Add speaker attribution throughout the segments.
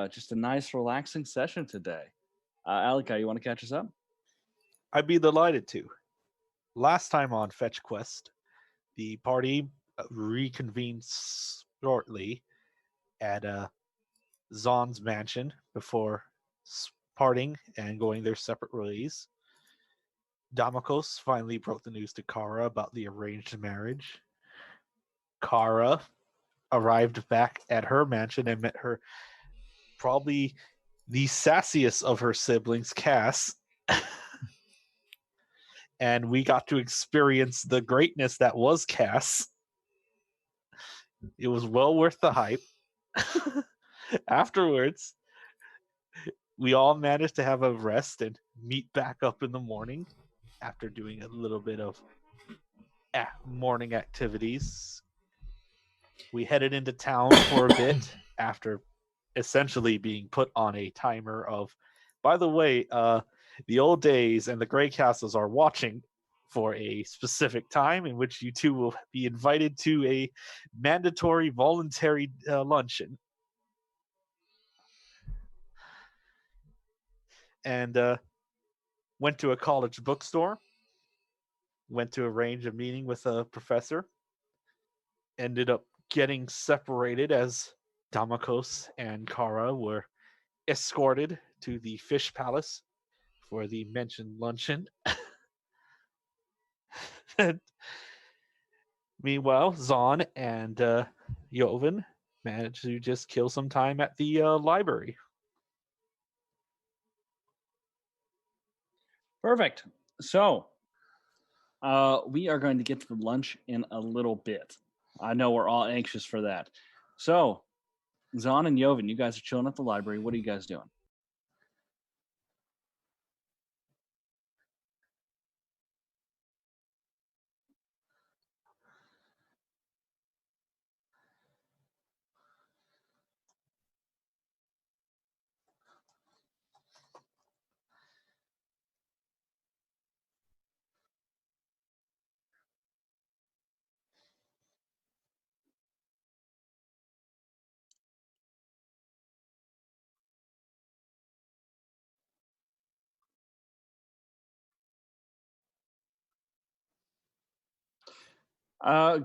Speaker 1: Just a nice, relaxing session today. Alika, you want to catch us up?
Speaker 2: I'd be delighted to. Last time on FetchQuest, the party reconvened shortly at Zon's mansion before parting and going their separate ways. Damokos finally broke the news to Kara about the arranged marriage. Kara arrived back at her mansion and met her probably the sassiest of her siblings, Cass. And we got to experience the greatness that was Cass. It was well worth the hype. Afterwards, we all managed to have a rest and meet back up in the morning after doing a little bit of morning activities. We headed into town for a bit after essentially being put on a timer of, by the way, the old days and the Grey Castles are watching for a specific time in which you two will be invited to a mandatory voluntary luncheon. And went to a college bookstore, went to arrange a meeting with a professor, ended up getting separated as Damakos and Kara were escorted to the Fish Palace for the mentioned luncheon. And meanwhile, Zon and Joven managed to just kill some time at the library.
Speaker 1: Perfect. So, we are going to get to the lunch in a little bit. I know we're all anxious for that. So, Zon and Joven, you guys are chilling at the library. What are you guys doing?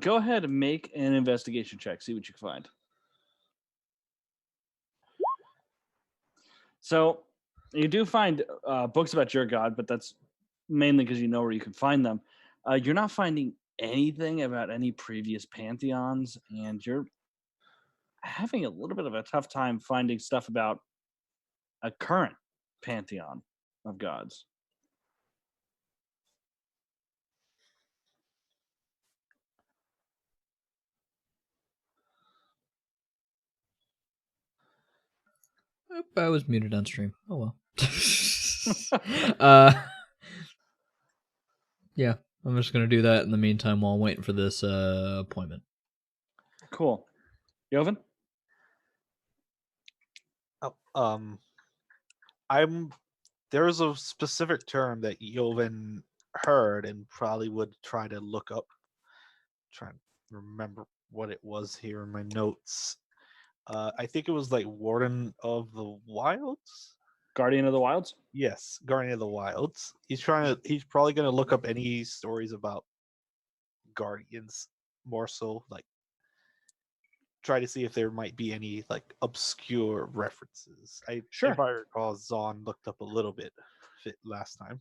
Speaker 1: Go ahead and make an investigation check. See what you can find. So, you do find books about your god, but that's mainly because you know where you can find them. You're not finding anything about any previous pantheons, and you're having a little bit of a tough time finding stuff about a current pantheon of gods.
Speaker 3: Oop, I was muted on stream. Oh well. uh, yeah, I'm just gonna do that in the meantime while I'm waiting for this appointment.
Speaker 1: Cool. Joven?
Speaker 2: I'm there's a specific term that Joven heard and probably would try to look up. Try and remember what it was here in my notes. I think it was like Warden of the Wilds.
Speaker 1: Guardian of the Wilds?
Speaker 2: Yes, Guardian of the Wilds. He's probably gonna look up any stories about Guardians more so, like try to see if there might be any like obscure references.
Speaker 1: Sure.
Speaker 2: If I recall, Zon looked up a little bit of it last time.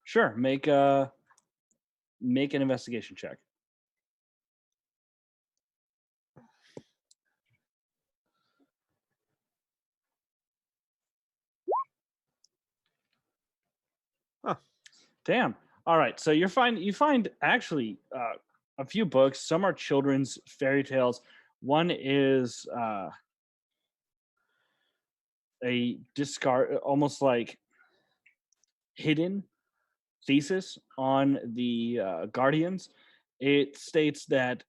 Speaker 1: Sure. Make an investigation check.
Speaker 2: Huh.
Speaker 1: Damn. All right. So you find actually a few books. Some are children's fairy tales. One is a discard, almost like hidden thesis on the Guardians. It states that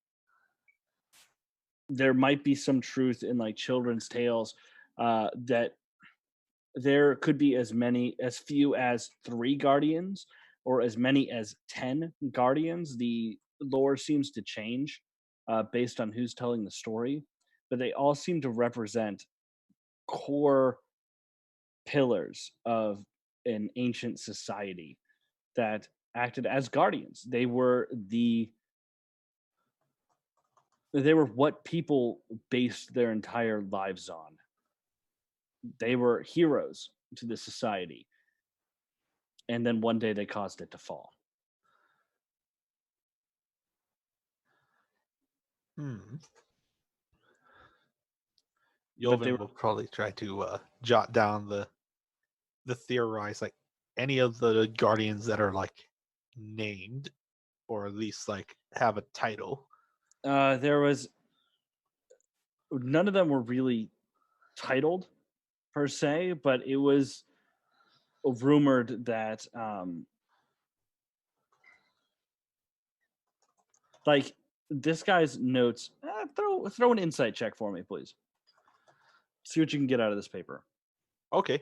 Speaker 1: there might be some truth in like children's tales that there could be as few as 3 guardians or as many as 10 guardians. The lore seems to change based on who's telling the story, but they all seem to represent core pillars of an ancient society that acted as guardians. They were what people based their entire lives on. They were heroes to the society, and then one day they caused it to fall.
Speaker 2: Hmm.
Speaker 1: But they
Speaker 2: Yovin will probably try to jot down the theorize like any of the guardians that are like named or at least like have a title.
Speaker 1: there was none of them were really titled per se, but it was rumored that like this guy's notes. Throw an insight check for me, please. See what you can get out of this paper.
Speaker 2: Okay.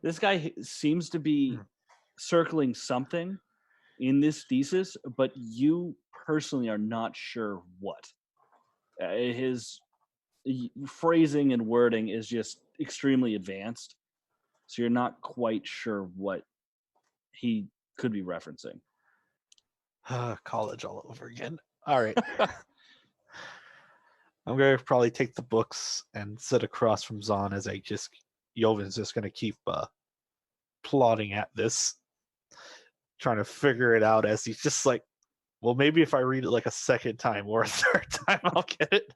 Speaker 1: This guy seems to be circling something in this thesis, but you personally are not sure what. His phrasing and wording is just extremely advanced, so you're not quite sure what he could be referencing.
Speaker 2: College all over again. All right. I'm gonna probably take the books and sit across from Zahn as Yovin's just gonna keep plotting at this, trying to figure it out as he's just like, well, maybe if I read it like a second time or a third time, I'll get it.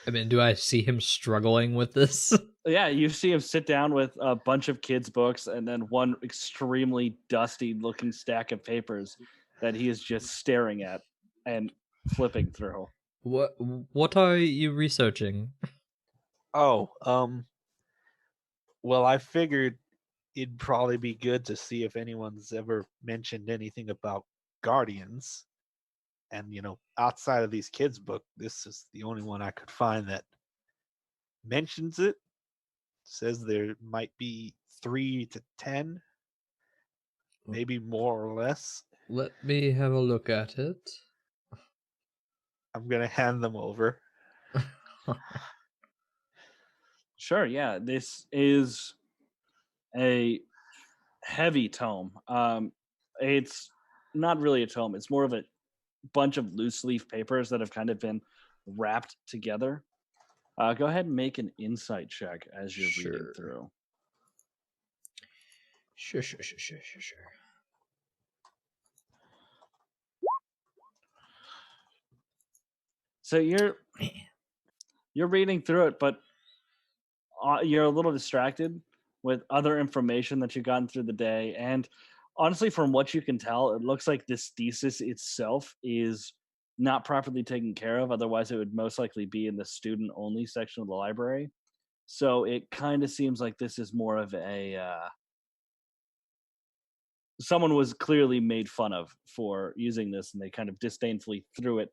Speaker 3: I mean, do I see him struggling with this?
Speaker 1: Yeah, you see him sit down with a bunch of kids' books and then one extremely dusty looking stack of papers that he is just staring at and flipping through.
Speaker 3: What are you researching?
Speaker 2: Oh, well, I figured it'd probably be good to see if anyone's ever mentioned anything about guardians. And, outside of these kids' book, this is the only one I could find that mentions it. Says there might be 3 to 10, maybe more or less.
Speaker 3: Let me have a look at it.
Speaker 2: I'm going to hand them over.
Speaker 1: Sure, yeah. This is a heavy tome. It's not really a tome. It's more of a bunch of loose leaf papers that have kind of been wrapped together. Go ahead and make an insight check as you're reading
Speaker 3: Sure.
Speaker 1: through.
Speaker 3: Sure.
Speaker 1: So you're reading through it, but you're a little distracted with other information that you've gotten through the day. And honestly, from what you can tell, it looks like this thesis itself is not properly taken care of. Otherwise, it would most likely be in the student only section of the library. So it kind of seems like this is more of a someone was clearly made fun of for using this, and they kind of disdainfully threw it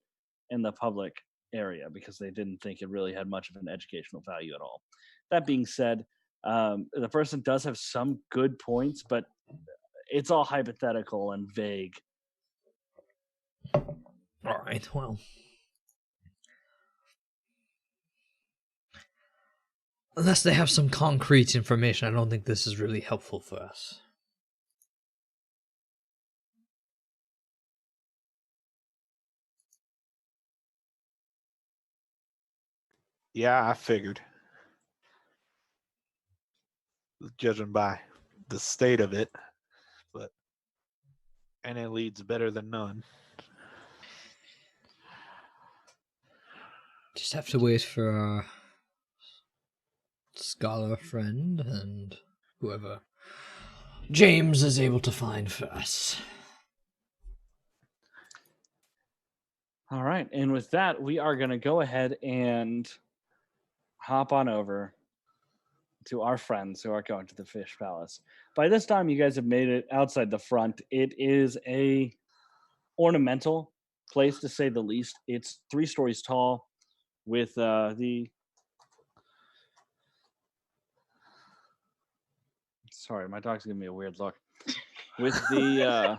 Speaker 1: in the public area because they didn't think it really had much of an educational value at all. That being said, the person does have some good points, but it's all hypothetical and vague.
Speaker 3: All right, well. Unless they have some concrete information, I don't think this is really helpful for us.
Speaker 2: Yeah, I figured. Judging by the state of it, but any lead's better than none.
Speaker 3: Just have to wait for our scholar friend and whoever James is able to find for us.
Speaker 1: All right, and with that, we are going to go ahead and hop on over to our friends who are going to the Fish Palace. By this time, you guys have made it outside the front. It is a ornamental place, to say the least. It's 3 stories tall with the... Sorry, my dog's giving me a weird look. With the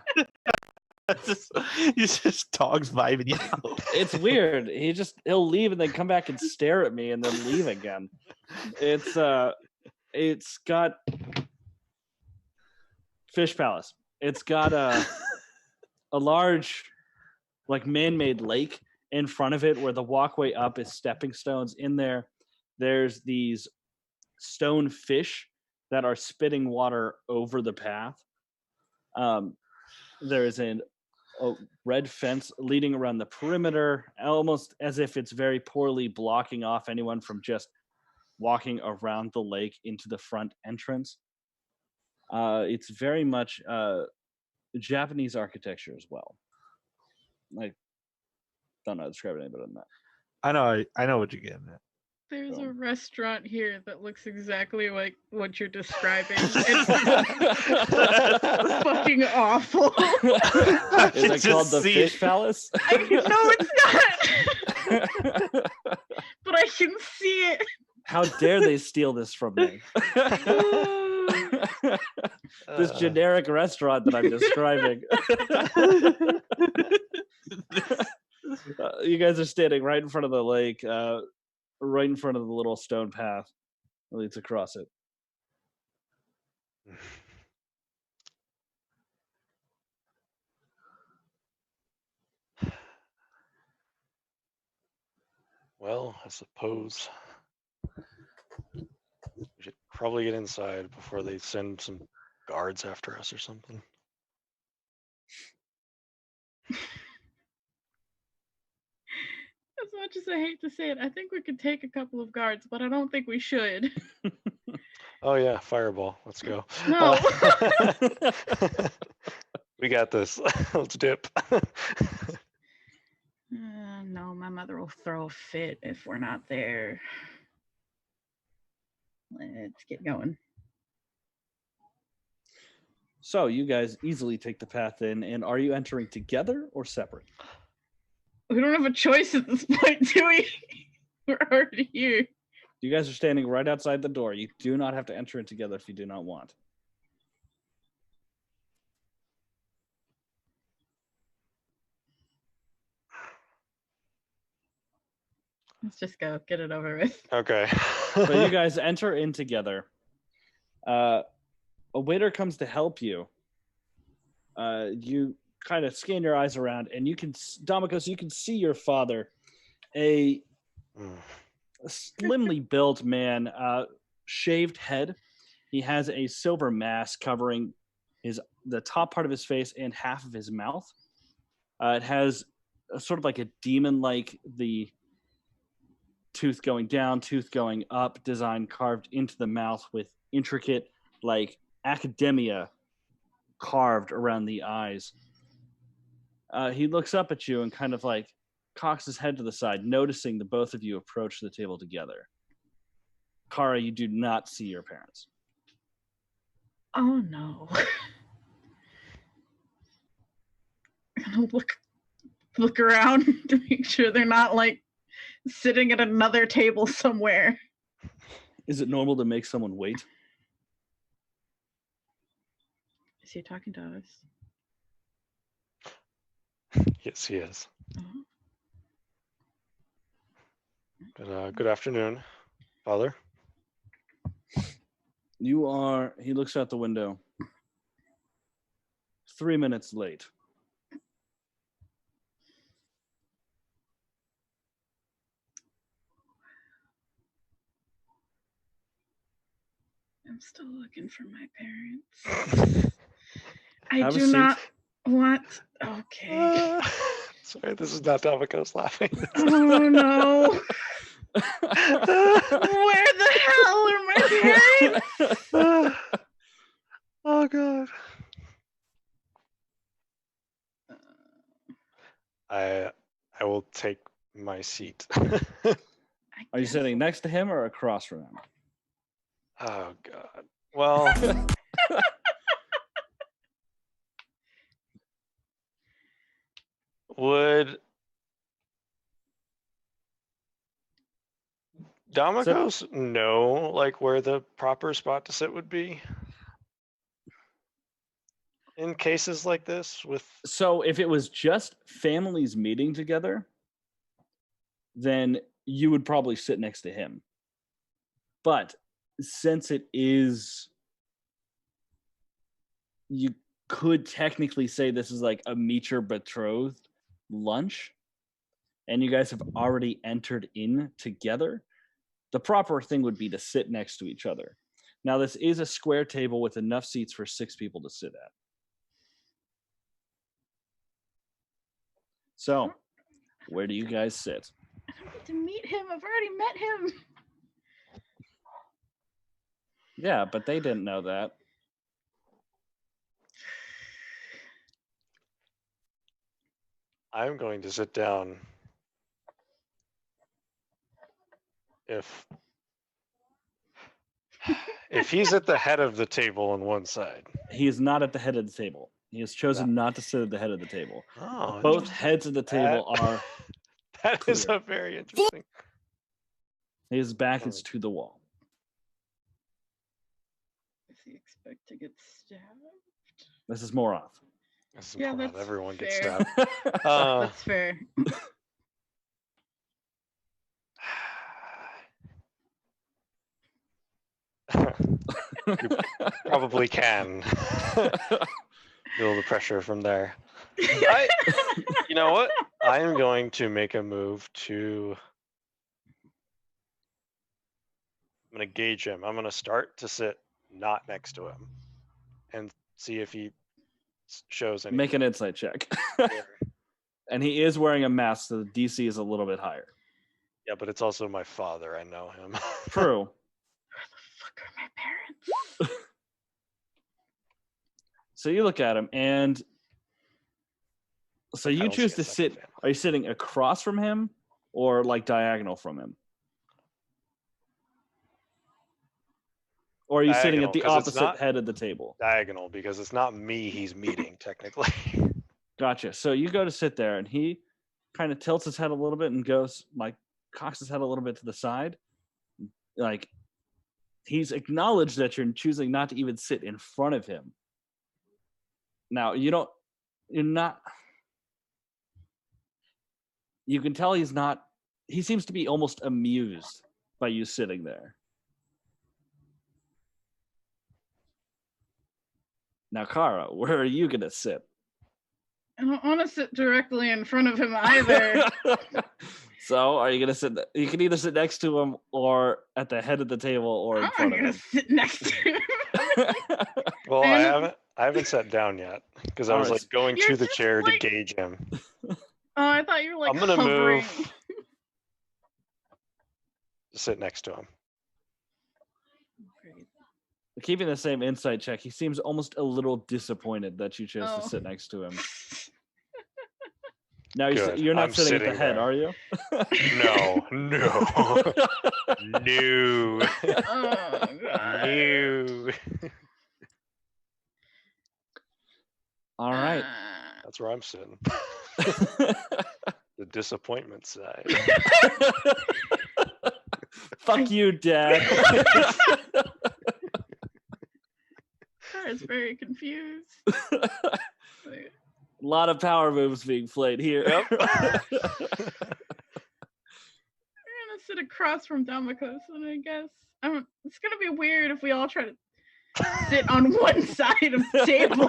Speaker 2: He's just dogs vibing out.
Speaker 1: It's weird. He'll leave and then come back and stare at me and then leave again. It's got Fish Palace. It's got a large, like, man-made lake in front of it where the walkway up is stepping stones. In there, there's these stone fish that are spitting water over the path. There is a red fence leading around the perimeter, almost as if it's very poorly blocking off anyone from just walking around the lake into the front entrance. It's very much Japanese architecture as well. I don't know how to describe it any better than that.
Speaker 2: I know what you're getting at.
Speaker 4: There's a restaurant here that looks exactly like what you're describing. It's fucking awful.
Speaker 1: Is it called the Fish Palace?
Speaker 4: No, it's not. But I can see it.
Speaker 1: How dare they steal this from me? This generic restaurant that I'm describing. You guys are standing right in front of the lake, right in front of the little stone path that leads across it.
Speaker 5: Well, I suppose we should probably get inside before they send some guards after us or something.
Speaker 4: As much as I hate to say it, I think we could take a couple of guards, but I don't think we should.
Speaker 5: Oh yeah, fireball. Let's go.
Speaker 4: No.
Speaker 5: We got this. Let's dip.
Speaker 4: No, my mother will throw a fit if we're not there. Let's get going.
Speaker 1: So you guys easily take the path in, and are you entering together or separate?
Speaker 4: We don't have a choice at this point, do we? We're already here.
Speaker 1: You guys are standing right outside the door. You do not have to enter it together if you do not want.
Speaker 4: Let's just go. Get it over with.
Speaker 5: Okay.
Speaker 1: So you guys enter in together. A waiter comes to help you. You kind of scan your eyes around, and you can, Domikos, you can see your father, a slimly built man, shaved head. He has a silver mask covering the top part of his face and half of his mouth. It has sort of like a demon-like the tooth going down, tooth going up design carved into the mouth with intricate, like, academia carved around the eyes. He looks up at you and kind of like cocks his head to the side, noticing the both of you approach the table together. Kara, you do not see your parents.
Speaker 4: Oh no. I'm gonna look around to make sure they're not like sitting at another table somewhere.
Speaker 1: Is it normal to make someone wait?
Speaker 4: Is he talking to us?
Speaker 5: Yes, he is.
Speaker 4: Uh-huh.
Speaker 5: Good afternoon, Father.
Speaker 1: He looks out the window. 3 minutes late.
Speaker 4: I'm still looking for my parents. I
Speaker 1: Have a
Speaker 4: do
Speaker 1: seat.
Speaker 4: not want. Okay.
Speaker 5: Sorry, this is not Domikos laughing.
Speaker 4: Oh no. Where the hell are my parents?
Speaker 5: Oh god. I will take my seat.
Speaker 1: Are you sitting next to him or across from him?
Speaker 5: Oh god. Well, would Domikos know like where the proper spot to sit would be? in cases like this with
Speaker 1: So if it was just families meeting together, then you would probably sit next to him. But since it is, you could technically say this is like a meet your betrothed lunch, and you guys have already entered in together, the proper thing would be to sit next to each other. Now, this is a square table with enough seats for 6 people to sit at. So, where do you guys sit?
Speaker 4: I don't get to meet him. I've already met him.
Speaker 1: Yeah, but they didn't know that.
Speaker 5: I'm going to sit down if he's at the head of the table on one side.
Speaker 1: He is not at the head of the table. He has chosen not to sit at the head of the table.
Speaker 5: Oh,
Speaker 1: Both heads of the table are.
Speaker 5: that is
Speaker 1: clear.
Speaker 5: a very interesting.
Speaker 1: His back is to the wall.
Speaker 4: Does he expect to get stabbed?
Speaker 1: This is more off.
Speaker 5: This is
Speaker 4: Yeah,
Speaker 5: important.
Speaker 4: that's
Speaker 5: Everyone gets
Speaker 4: fair.
Speaker 5: stabbed.
Speaker 4: That's fair.
Speaker 5: You probably can feel the pressure from there. You know what? I am going to make a move to. I'm going to gauge him. I'm going to start to sit not next to him and see if he shows any.
Speaker 1: Make an insight check. And he is wearing a mask, so the DC is a little bit higher.
Speaker 5: Yeah, but it's also my father. I know him.
Speaker 1: True.
Speaker 4: Where the fuck are my parents?
Speaker 1: So you look at him, and so
Speaker 5: I
Speaker 1: you
Speaker 5: don't
Speaker 1: choose
Speaker 5: see a
Speaker 1: to
Speaker 5: second
Speaker 1: sit.
Speaker 5: family.
Speaker 1: Are you sitting across from him, or like diagonal from him? Or are you sitting at
Speaker 5: Diagonal,
Speaker 1: the
Speaker 5: 'cause it's
Speaker 1: opposite
Speaker 5: not-
Speaker 1: head of the table?
Speaker 5: Diagonal, because it's not me he's meeting technically.
Speaker 1: Gotcha. So you go to sit there, and he kind of tilts his head a little bit and goes, like, cocks his head a little bit to the side. Like, he's acknowledged that you're choosing not to even sit in front of him. Now, you're not, you can tell he's not, he seems to be almost amused by you sitting there. Now, Kara, where are you going to sit?
Speaker 4: I don't want to sit directly in front of him either.
Speaker 1: So, are you going to sit? You can either sit next to him, or at the head of the table, or in
Speaker 4: I'm
Speaker 1: front
Speaker 4: not
Speaker 1: of
Speaker 4: gonna
Speaker 1: him.
Speaker 4: sit next to him.
Speaker 5: Well,
Speaker 4: And-
Speaker 5: I haven't sat down yet because I was
Speaker 1: Alright.
Speaker 5: like going
Speaker 4: You're
Speaker 5: to the
Speaker 4: just,
Speaker 5: chair
Speaker 4: like-
Speaker 5: to gauge him.
Speaker 4: Oh, I thought you were like
Speaker 5: I'm gonna
Speaker 4: hovering.
Speaker 5: move. Sit next to him.
Speaker 4: Great.
Speaker 1: Keeping the same insight check, he seems almost a little disappointed that you chose
Speaker 4: Oh.
Speaker 1: to sit next to him. Now
Speaker 5: Good.
Speaker 1: you're not
Speaker 5: I'm
Speaker 1: sitting at the
Speaker 5: sitting
Speaker 1: head,
Speaker 5: there.
Speaker 1: are you?
Speaker 5: No, no, no,
Speaker 4: Oh god.
Speaker 5: no.
Speaker 1: All right.
Speaker 5: That's where I'm sitting. The disappointment side.
Speaker 1: Fuck you, Dad.
Speaker 4: Kara's very confused.
Speaker 1: A lot of power moves being played here.
Speaker 5: Yep.
Speaker 4: We're gonna sit across from Damakosan, I guess. It's gonna be weird if we all try to sit on one side of the table.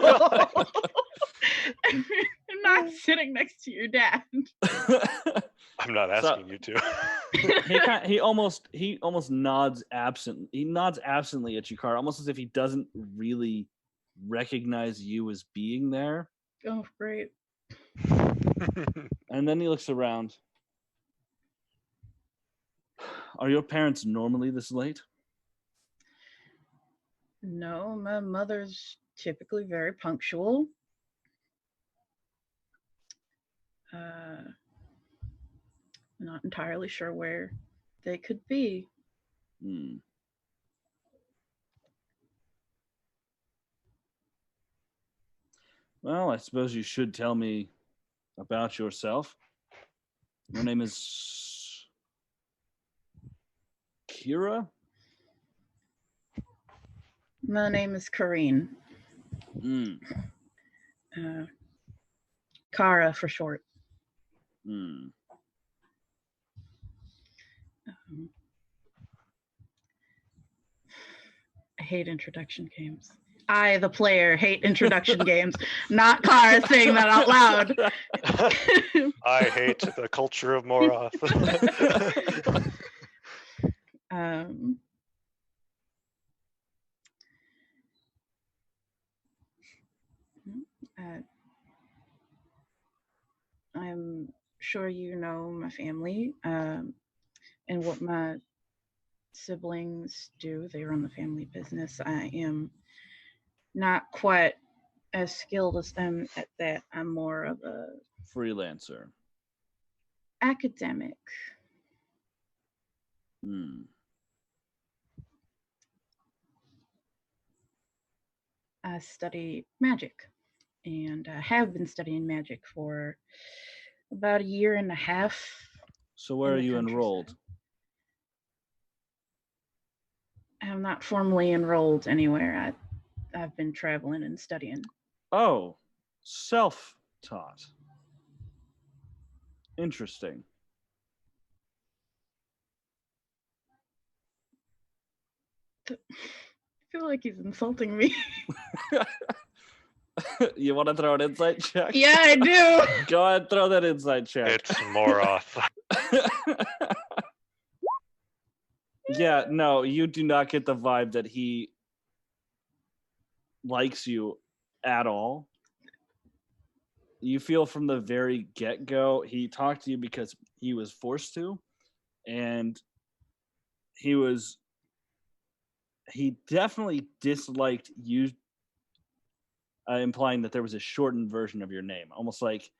Speaker 4: I'm not sitting next to your dad.
Speaker 5: I'm not asking you to.
Speaker 1: he almost nods absent. He nods absently at you, Kara, almost as if he doesn't really recognize you as being there.
Speaker 4: Oh, great.
Speaker 1: And then he looks around. Are your parents normally this late?
Speaker 4: No, my mother's typically very punctual. Not entirely sure where they could be.
Speaker 1: Hmm. Well, I suppose you should tell me about yourself. Your name is Kira?
Speaker 4: My name is Kareen.
Speaker 1: Hmm.
Speaker 4: Kara for short.
Speaker 1: Hmm.
Speaker 4: I hate introduction games. I, the player, hate introduction games. Not Kara saying that out loud.
Speaker 5: I hate the culture of Moroth.
Speaker 4: I'm sure you know my family and what my siblings do. They run the family business. I am not quite as skilled as them at that. I'm more of a
Speaker 1: Freelancer.
Speaker 4: academic.
Speaker 1: Hmm.
Speaker 4: I study magic, and I have been studying magic for about a year and a half.
Speaker 1: So where
Speaker 4: in
Speaker 1: are
Speaker 4: the
Speaker 1: you
Speaker 4: countryside.
Speaker 1: enrolled?
Speaker 4: I'm not formally enrolled anywhere. I've been traveling and studying.
Speaker 1: Oh, self-taught. Interesting.
Speaker 4: I feel like he's insulting me.
Speaker 1: You want to throw an insight check?
Speaker 4: Yeah, I do.
Speaker 1: Go ahead, throw that insight check.
Speaker 5: It's Moroth.
Speaker 1: Yeah, no, you do not get the vibe that he likes you at all. You feel from the very get-go, he talked to you because he was forced to, and he definitely disliked you, implying that there was a shortened version of your name, almost like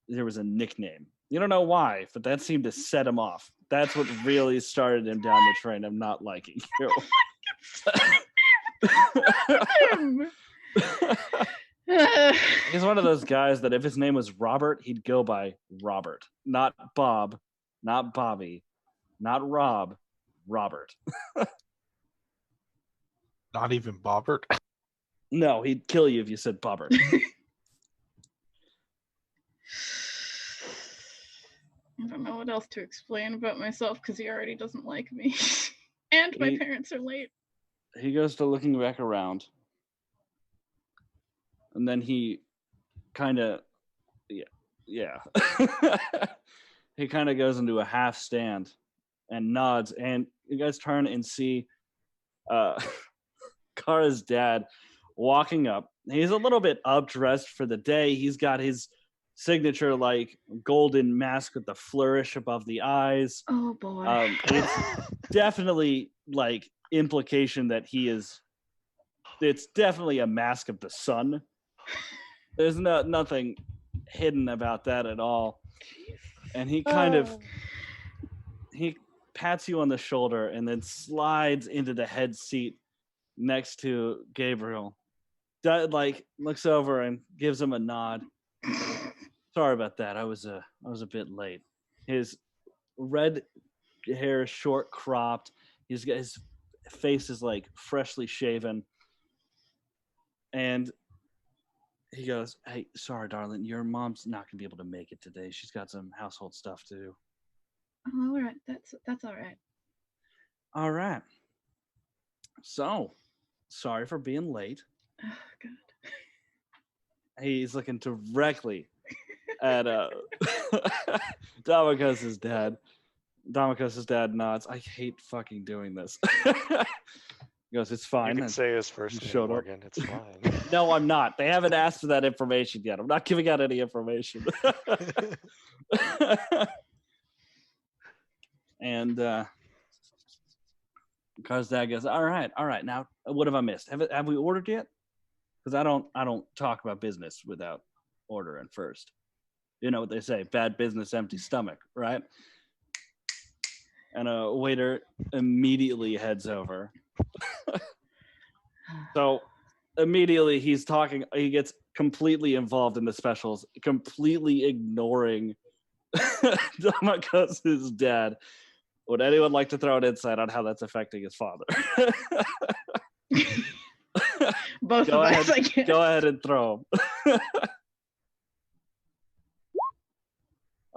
Speaker 1: there was a nickname. You don't know why, but that seemed to set him off. That's what really started him down the train of not liking you. He's one of those guys that if his name was Robert, he'd go by Robert. Not Bob, not Bobby, not Rob, Robert.
Speaker 2: Not even Bobbert.
Speaker 1: No, he'd kill you if you said Bobbert.
Speaker 4: I don't know what else to explain about myself because he already doesn't like me. And my parents are late.
Speaker 1: He goes to looking back around. And then he kind of, yeah. He kind of goes into a half stand and nods. And you guys turn and see Kara's dad walking up. He's a little bit up-dressed for the day. He's got his signature, like, golden mask with the flourish above the eyes.
Speaker 4: Oh, boy.
Speaker 1: It's definitely, like, implication that it's definitely a mask of the sun. There's nothing hidden about that at all. And he kind of he pats you on the shoulder and then slides into the head seat next to Gabriel. Like looks over and gives him a nod. Sorry about that. I was a bit late. His red hair is short cropped. He's got his face is like freshly shaven. And he goes, "Hey, sorry, darling. Your mom's not gonna be able to make it today. She's got some household stuff to do."
Speaker 4: Oh, all right. That's all right.
Speaker 1: All right. So, sorry for being late.
Speaker 4: Oh, God.
Speaker 1: He's looking directly at Damikos' dad. Damikos' dad nods. I hate fucking doing this. He goes, "It's fine."
Speaker 5: You can say his first name,
Speaker 1: showed up.
Speaker 5: Morgan. It's fine.
Speaker 1: No, I'm not. They haven't asked for that information yet. I'm not giving out any information. And Car's dad goes, all right. Now, what have I missed? Have we ordered yet? Because I don't talk about business without ordering first. You know what they say: bad business, empty stomach, right? And a waiter immediately heads over. So immediately he's talking. He gets completely involved in the specials, completely ignoring Damikos' dad. Would anyone like to throw an insight on how that's affecting his father?
Speaker 4: Both of us, I guess.
Speaker 1: Go ahead and throw him.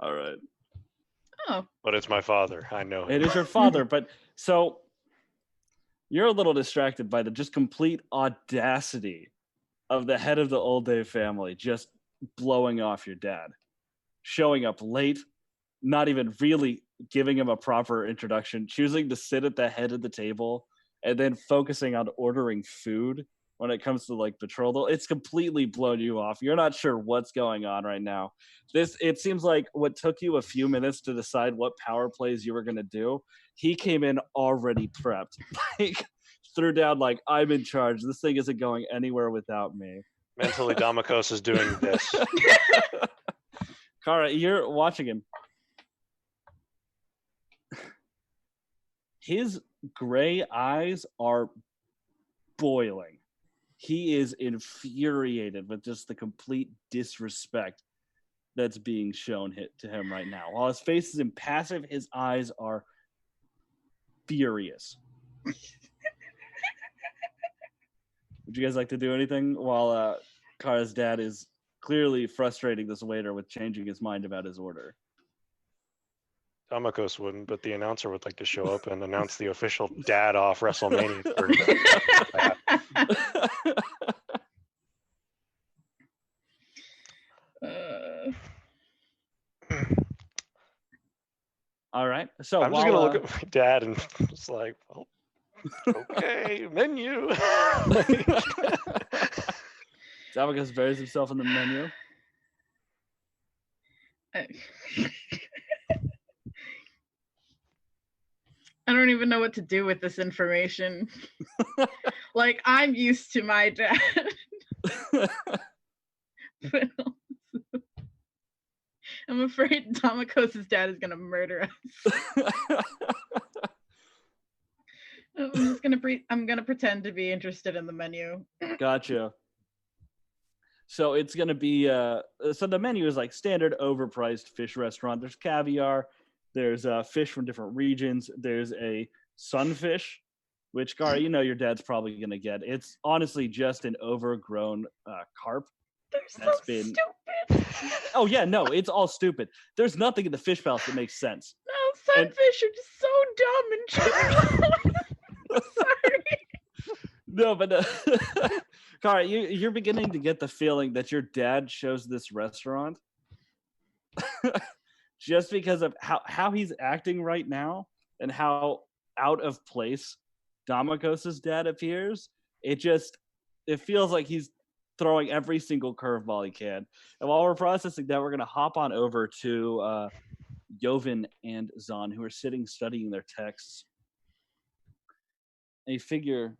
Speaker 1: All right.
Speaker 4: Oh,
Speaker 5: But it's my father. I know
Speaker 1: It
Speaker 5: him.
Speaker 1: is your father, but so you're a little distracted by the just complete audacity of the head of the Old Day family just blowing off your dad, showing up late, not even really giving him a proper introduction, choosing to sit at the head of the table, and then focusing on ordering food when it comes to like betrothal. It's completely blown you off. You're not sure what's going on right now. It seems like what took you a few minutes to decide what power plays you were going to do, he came in already prepped. Like threw down like, I'm in charge. This thing isn't going anywhere without me.
Speaker 5: Mentally, Damakos is doing this.
Speaker 1: Kara, you're watching him. His gray eyes are boiling. He is infuriated with just the complete disrespect that's being shown to him right now. While his face is impassive, his eyes are furious. Would you guys like to do anything while Kara's dad is clearly frustrating this waiter with changing his mind about his order?
Speaker 5: Damakos wouldn't, but the announcer would like to show up and announce the official dad off WrestleMania.
Speaker 1: All right. So
Speaker 5: I'm just gonna look at my dad and just like, well, okay, menu.
Speaker 1: Damakos buries himself in the menu.
Speaker 4: I don't even know what to do with this information. Like, I'm used to my dad. But also, I'm afraid Damakos' dad is gonna murder us. I'm gonna pretend to be interested in the menu.
Speaker 1: Gotcha. So it's gonna be so the menu is like standard overpriced fish restaurant. There's caviar, there's fish from different regions, there's a sunfish, which Gara, you know your dad's probably gonna get. It's honestly just an overgrown carp.
Speaker 4: They're so stupid.
Speaker 1: Oh yeah, no, it's all stupid. There's nothing in the fish palace that makes sense.
Speaker 4: No, sunfish are just so dumb and I'm sorry.
Speaker 1: No, but Kara, you're beginning to get the feeling that your dad chose this restaurant just because of how he's acting right now and how out of place Damakos' dad appears. It feels like he's throwing every single curveball he can. And while we're processing that, we're going to hop on over to Joven and Zahn, who are sitting studying their texts. A figure,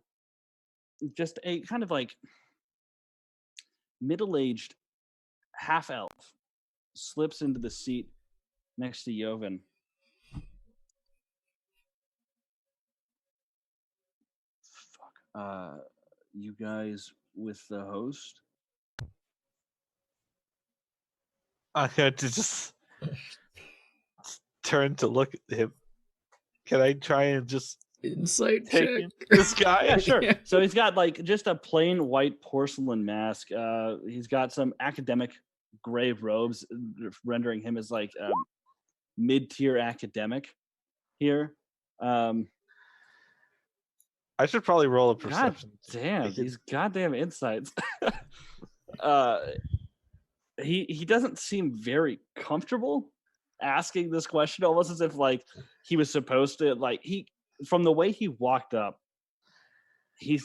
Speaker 1: just a kind of like middle-aged half-elf, slips into the seat next to Joven. Fuck. You guys with the host?
Speaker 2: I had to just turn to look at him. Can I try and just
Speaker 3: Insight
Speaker 2: take
Speaker 3: check.
Speaker 2: in this guy?
Speaker 1: Yeah, sure.
Speaker 3: Yeah.
Speaker 1: So he's got like just a plain white porcelain mask. He's got some academic gray robes, rendering him as like mid-tier academic here.
Speaker 2: I should probably roll a
Speaker 1: God
Speaker 2: perception.
Speaker 1: damn, these goddamn insights. He doesn't seem very comfortable asking this question, almost as if like he was supposed to, like, from the way he walked up, he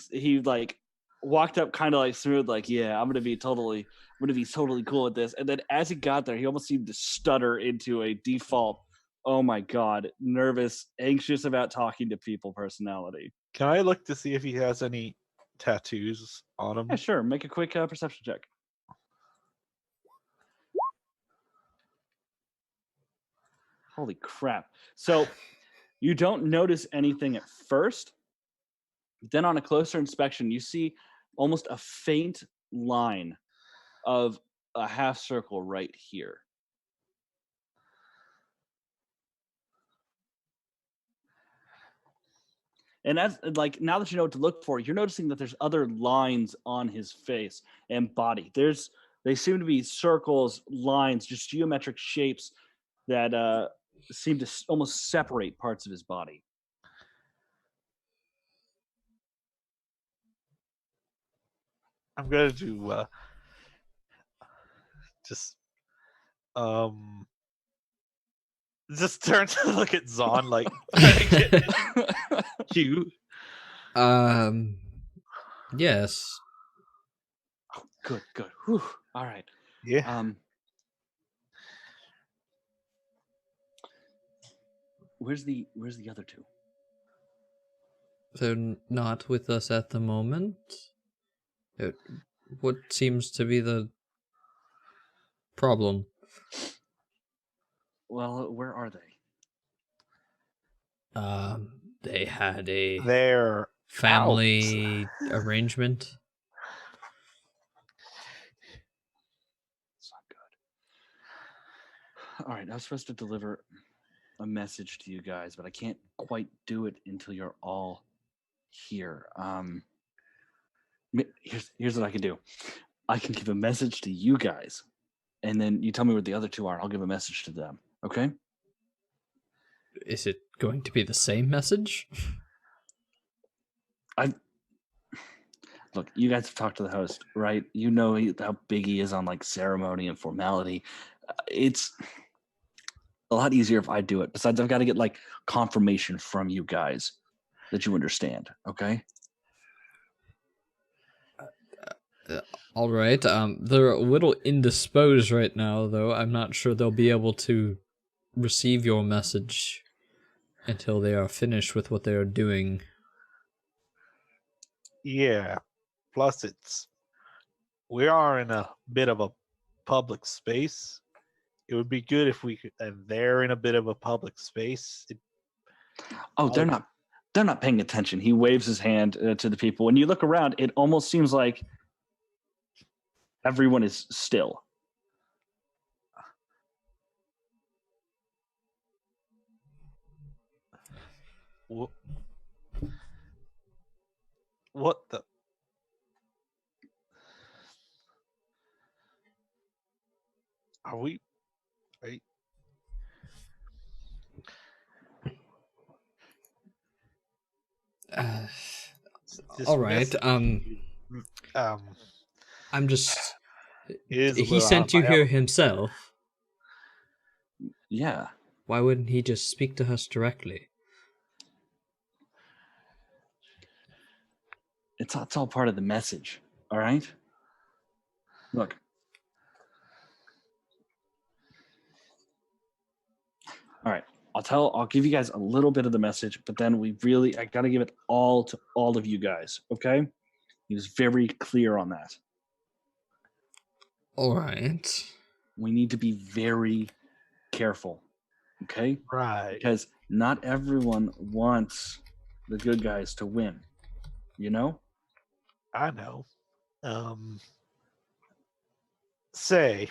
Speaker 1: like walked up kind of like smooth, like, yeah, I'm gonna be totally cool with this. And then as he got there, he almost seemed to stutter into a default, oh my god, nervous, anxious about talking to people personality.
Speaker 2: Can I look to see if he has any tattoos on him?
Speaker 1: Yeah, sure. Make a quick perception check. Holy crap. So you don't notice anything at first. Then on a closer inspection, you see almost a faint line of a half circle right here. And as like now that you know what to look for, you're noticing that there's other lines on his face and body. There's They seem to be circles, lines, just geometric shapes that seem to almost separate parts of his body.
Speaker 2: I'm going to just turn to look at Zon like cute.
Speaker 3: Yes.
Speaker 1: Good. Whew. All right.
Speaker 2: Yeah.
Speaker 1: Where's the other two?
Speaker 3: They're not with us at the moment. What seems to be the problem?
Speaker 1: Well, where are they?
Speaker 3: They had a
Speaker 2: They're
Speaker 3: family arrangement.
Speaker 1: It's not good. All right, I was supposed to deliver a message to you guys, but I can't quite do it until you're all here. Here's what I can do. I can give a message to you guys, and then you tell me where the other two are, and I'll give a message to them. Okay?
Speaker 3: Is it going to be the same message?
Speaker 1: Look, you guys have talked to the host, right? You know how big he is on like ceremony and formality. It's a lot easier if I do it. Besides, I've got to get like confirmation from you guys that you understand. Okay?
Speaker 3: All right. They're a little indisposed right now, though. I'm not sure they'll be able to receive your message until they are finished with what they are doing.
Speaker 2: Yeah. Plus, we are in a bit of a public space. It would be good if we could, and they're in a bit of a public space.
Speaker 1: They're not paying attention. He waves his hand to the people. When you look around, it almost seems like everyone is still.
Speaker 2: What the? Are we? Right?
Speaker 3: All right. I'm just. He sent you here himself.
Speaker 1: Yeah.
Speaker 3: Why wouldn't he just speak to us directly?
Speaker 1: It's all part of the message. All right. Look. All right. I'll give you guys a little bit of the message, but then I got to give it all to all of you guys. Okay. He was very clear on that.
Speaker 3: All right.
Speaker 1: We need to be very careful. Okay.
Speaker 2: Right.
Speaker 1: Because not everyone wants the good guys to win. You know?
Speaker 2: I know. Say,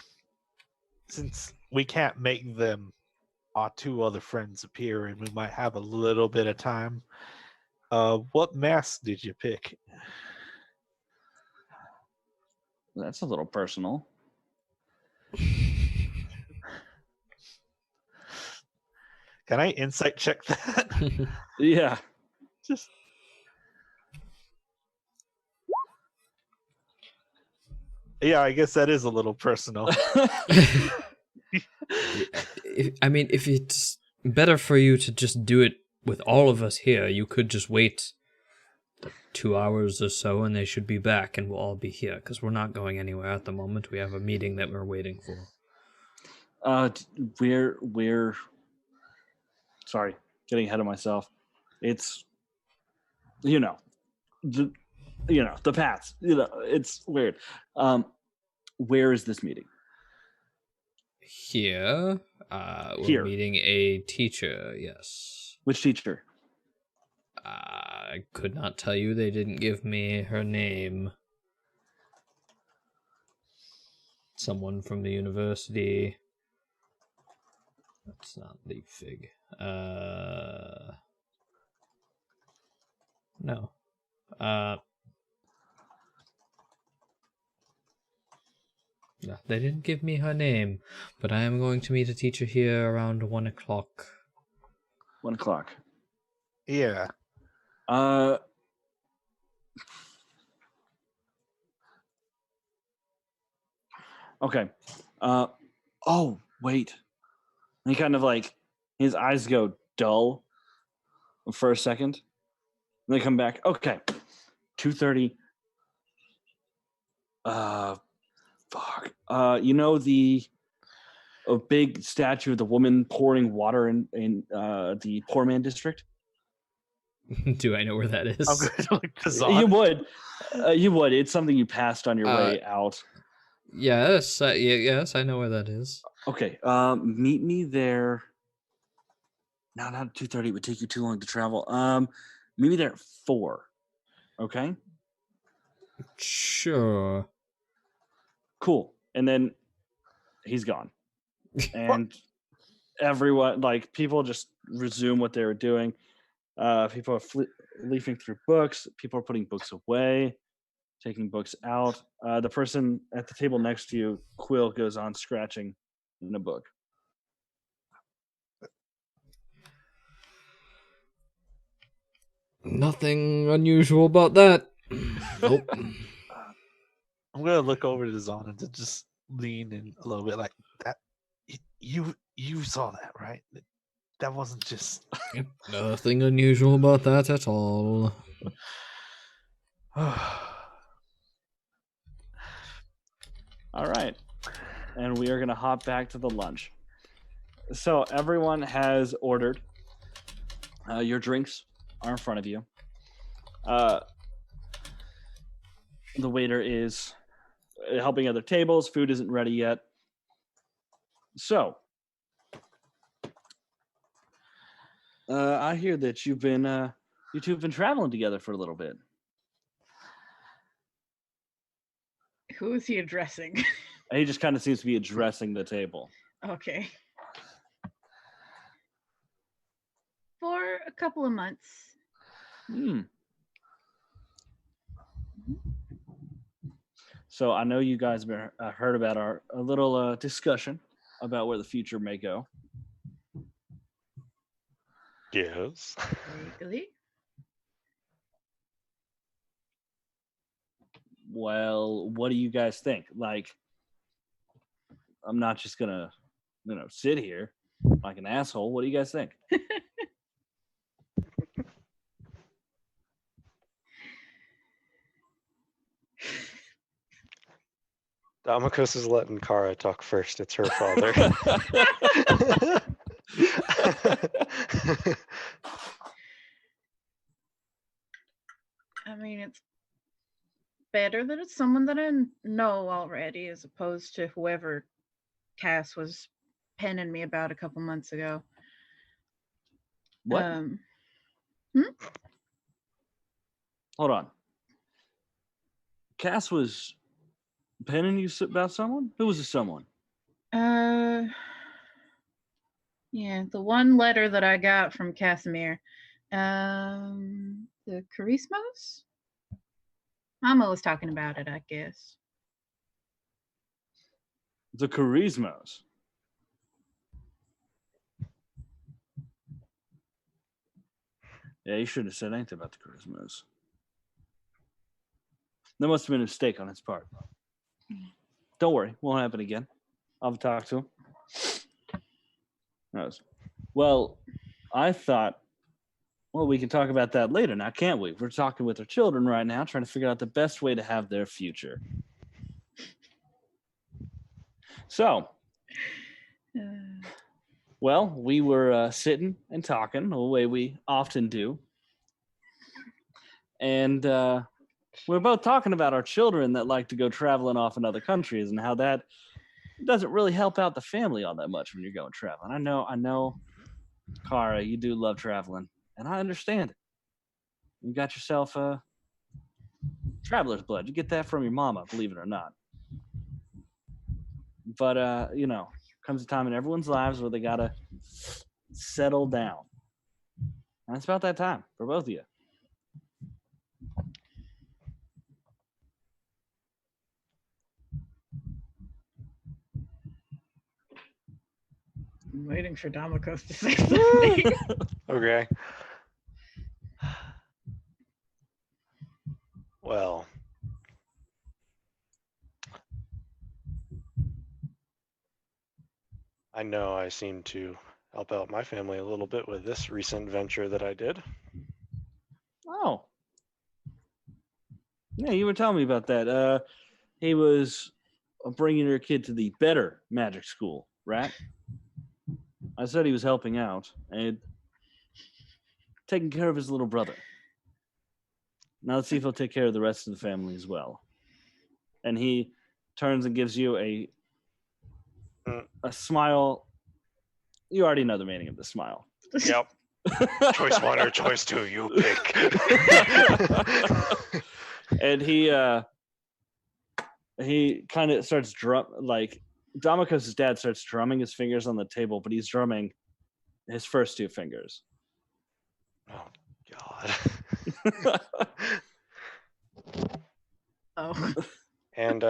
Speaker 2: since we can't make them our two other friends appear and we might have a little bit of time, what mask did you pick?
Speaker 1: That's a little personal.
Speaker 2: Can I insight check that?
Speaker 1: Yeah.
Speaker 2: Just. Yeah, I guess that is a little personal.
Speaker 3: If it's better for you to just do it with all of us here, you could just wait 2 hours or so and they should be back and we'll all be here, because we're not going anywhere at the moment. We have a meeting that we're waiting for.
Speaker 1: We're sorry, getting ahead of myself. It's the paths. It's weird. Where is this meeting?
Speaker 3: Here. We're meeting a teacher, yes.
Speaker 1: Which teacher?
Speaker 3: I could not tell you. They didn't give me her name. Someone from the university. That's not the Fig. No. No, they didn't give me her name, but I am going to meet a teacher here around 1 o'clock.
Speaker 1: 1 o'clock.
Speaker 2: Yeah.
Speaker 1: Okay. Oh, wait. He kind of like, his eyes go dull for a second. And they come back. Okay. 2:30. Fuck. You know a big statue of the woman pouring water in the poor man district?
Speaker 3: Do I know where that is?
Speaker 2: I'm going to look to Zon.
Speaker 1: You would. You would. It's something you passed on your way out.
Speaker 3: Yes, yes, I know where that is.
Speaker 1: Okay. Meet me there. No, not 2:30. It would take you too long to travel. Meet me there at 4. Okay.
Speaker 3: Sure.
Speaker 1: Cool. And then he's gone. And everyone, like, people just resume what they were doing. People are leafing through books. People are putting books away, taking books out. The person at the table next to you, Quill, goes on scratching in a book.
Speaker 3: Nothing unusual about that. Nope.
Speaker 2: I'm going to look over to Zon and to just lean in a little bit like that. You saw that, right? That wasn't just...
Speaker 3: Yep, nothing unusual about that at all.
Speaker 1: All right. And we are going to hop back to the lunch. So everyone has ordered. Your drinks are in front of you. The waiter is helping other tables. Food isn't ready yet. So, I hear that you two have been traveling together for a little bit.
Speaker 4: Who is he addressing?
Speaker 1: And he just kind of seems to be addressing the table.
Speaker 4: Okay. For a couple of months.
Speaker 1: So I know you guys have heard about our little discussion about where the future may go.
Speaker 5: Yes.
Speaker 4: Vaguely.
Speaker 1: Well, what do you guys think? Like, I'm not just gonna, sit here like an asshole. What do you guys think?
Speaker 5: Damocus is letting Kara talk first. It's her father.
Speaker 4: I mean, it's better that it's someone that I know already as opposed to whoever Cass was penning me about a couple months ago.
Speaker 1: What? Hold on. Cass was penning you about someone? Who was the someone?
Speaker 4: Yeah, the one letter that I got from Casimir. The Charismos? Mama was talking about it, I guess.
Speaker 1: The Charismos. Yeah, you shouldn't have said anything about the Charismos. There must have been a mistake on his part. Don't worry, won't happen again. I'll talk to him. Well, I thought, we can talk about that later now, can't we? We're talking with our children right now, trying to figure out the best way to have their future. So, we were sitting and talking the way we often do. And we're both talking about our children that like to go traveling off in other countries and how that doesn't really help out the family all that much when you're going traveling. I know, Kara, you do love traveling, and I understand it. You got yourself a traveler's blood. You get that from your mama, believe it or not. But, comes a time in everyone's lives where they got to settle down. And it's about that time for both of you.
Speaker 4: I'm waiting for Damokos to say something.
Speaker 5: Okay. Well, I know I seem to help out my family a little bit with this recent venture that I did.
Speaker 1: Oh. Yeah, you were telling me about that. He was bringing your kid to the better magic school, right? I said he was helping out and taking care of his little brother. Now let's see if he'll take care of the rest of the family as well. And he turns and gives you a smile. You already know the meaning of the smile.
Speaker 5: Yep. Choice one or choice two, you pick.
Speaker 1: And he kind of starts Damokos' dad starts drumming his fingers on the table, but he's drumming his first two fingers.
Speaker 5: Oh God.
Speaker 4: Oh.
Speaker 5: And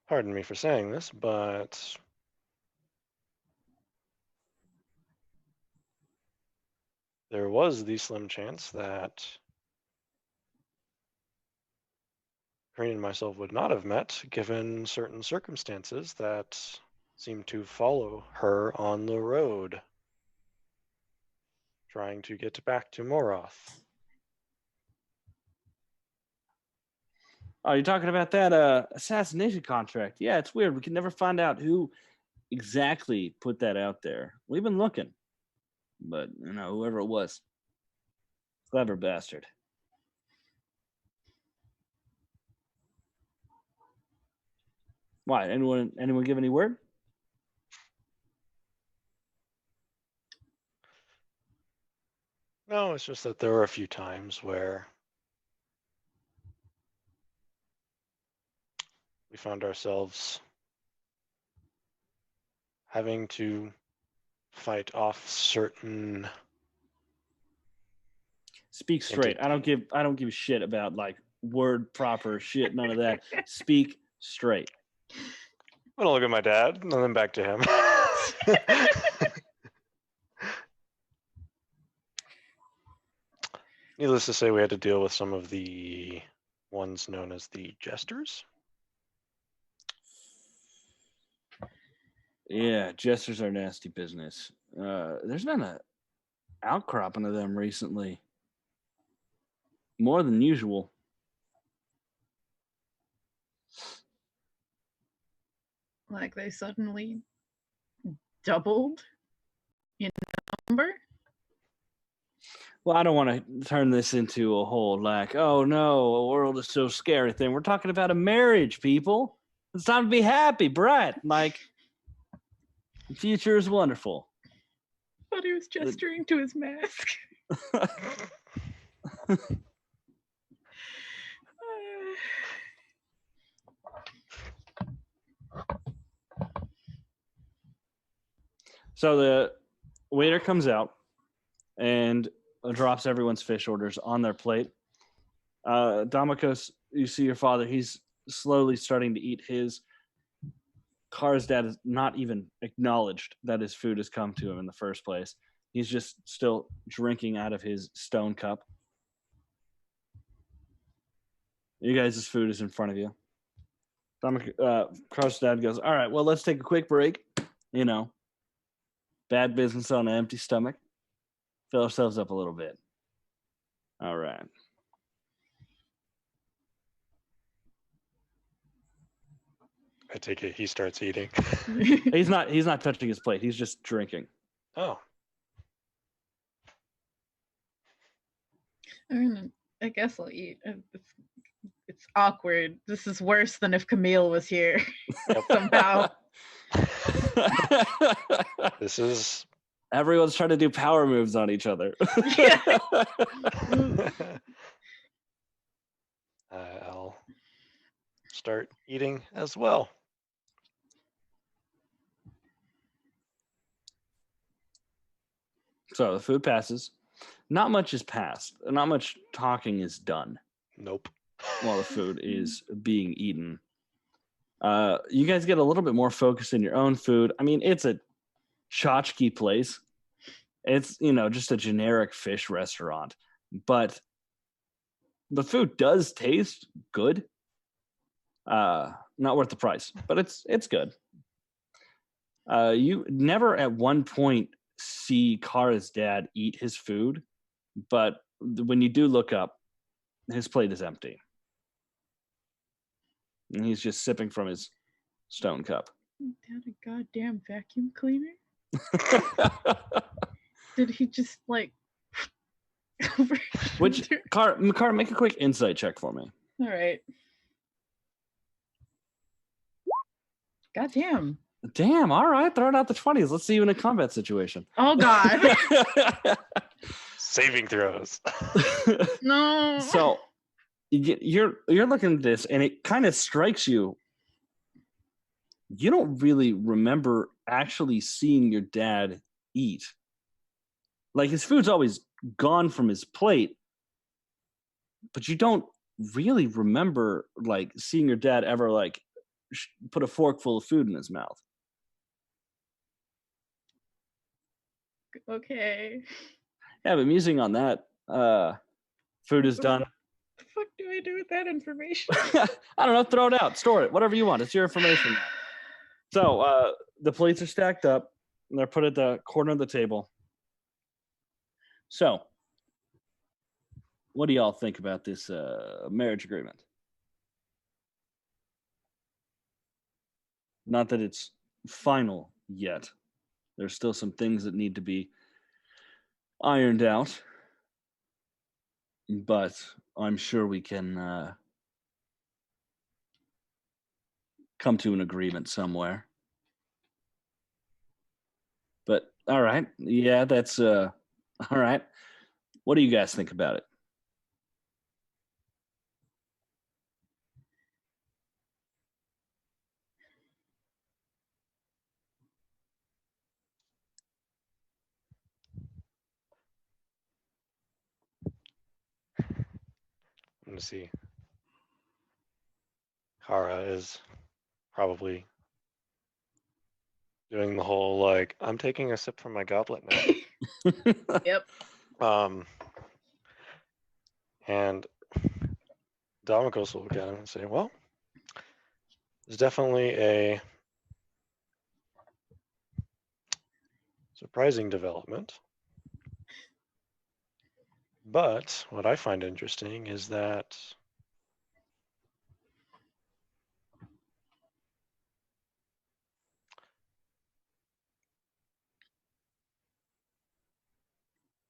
Speaker 5: pardon me for saying this, but there was the slim chance that Green and myself would not have met given certain circumstances that seemed to follow her on the road, trying to get back to Moroth.
Speaker 1: Oh, you're talking about that assassination contract? Yeah, it's weird. We can never find out who exactly put that out there. We've been looking, but whoever it was, clever bastard. Why? Anyone give any word?
Speaker 5: No, it's just that there were a few times where we found ourselves having to fight off certain.
Speaker 1: Speak straight. I don't give a shit about like word proper shit. None of that. Speak straight.
Speaker 5: I'm gonna look at my dad and then back to him. Needless to say, we had to deal with some of the ones known as the jesters.
Speaker 1: Yeah, jesters are nasty business. There's been a outcropping of them recently. More than usual.
Speaker 4: Like they suddenly doubled in number?
Speaker 1: Well, I don't want to turn this into a whole like, oh no, a world is so scary thing. We're talking about a marriage, people. It's time to be happy, Brett. Like, the future is wonderful.
Speaker 4: But he was gesturing to his mask.
Speaker 1: So the waiter comes out and drops everyone's fish orders on their plate. Damokos, you see your father. He's slowly starting to eat his. Car's dad has not even acknowledged that his food has come to him in the first place. He's just still drinking out of his stone cup. You guys' food is in front of you. Car's dad goes, all right, well, let's take a quick break. Bad business on an empty stomach. Fill ourselves up a little bit. All right.
Speaker 5: I take it he starts eating.
Speaker 1: He's not touching his plate. He's just drinking.
Speaker 5: Oh.
Speaker 4: I guess I'll eat. It's awkward. This is worse than if Camille was here somehow.
Speaker 5: This is.
Speaker 1: Everyone's trying to do power moves on each other.
Speaker 5: I'll start eating as well.
Speaker 1: So the food passes. Not much is passed. Not much talking is done.
Speaker 5: Nope.
Speaker 1: While the food is being eaten. You guys get a little bit more focused in your own food. I mean, it's a tchotchke place. It's, just a generic fish restaurant. But the food does taste good. Not worth the price, but it's good. You never at one point see Kara's dad eat his food, but when you do look up, his plate is empty. And he's just sipping from his stone cup.
Speaker 4: Dad, a goddamn vacuum cleaner? Did he just
Speaker 1: Which Car, make a quick insight check for me.
Speaker 4: All right. Goddamn.
Speaker 1: Damn, all right, throwing out the 20s. Let's see you in a combat situation.
Speaker 4: Oh God.
Speaker 5: Saving throws.
Speaker 4: No.
Speaker 1: So you're looking at this, and it kind of strikes you. You don't really remember actually seeing your dad eat. Like, his food's always gone from his plate, but you don't really remember seeing your dad ever put a fork full of food in his mouth.
Speaker 4: Okay.
Speaker 1: Yeah, but musing on that, food is done.
Speaker 4: What the fuck do I do with that information?
Speaker 1: I don't know. Throw it out. Store it. Whatever you want. It's your information. So the plates are stacked up, and they're put at the corner of the table. So, what do y'all think about this marriage agreement? Not that it's final yet. There's still some things that need to be ironed out, but I'm sure we can come to an agreement somewhere. But all right, yeah, that's all right. What do you guys think about it?
Speaker 5: I'm gonna see. Kara is probably doing the whole I'm taking a sip from my goblet now.
Speaker 4: Yep.
Speaker 5: And Domikos will look at him and say, well, there's definitely a surprising development. But what I find interesting is that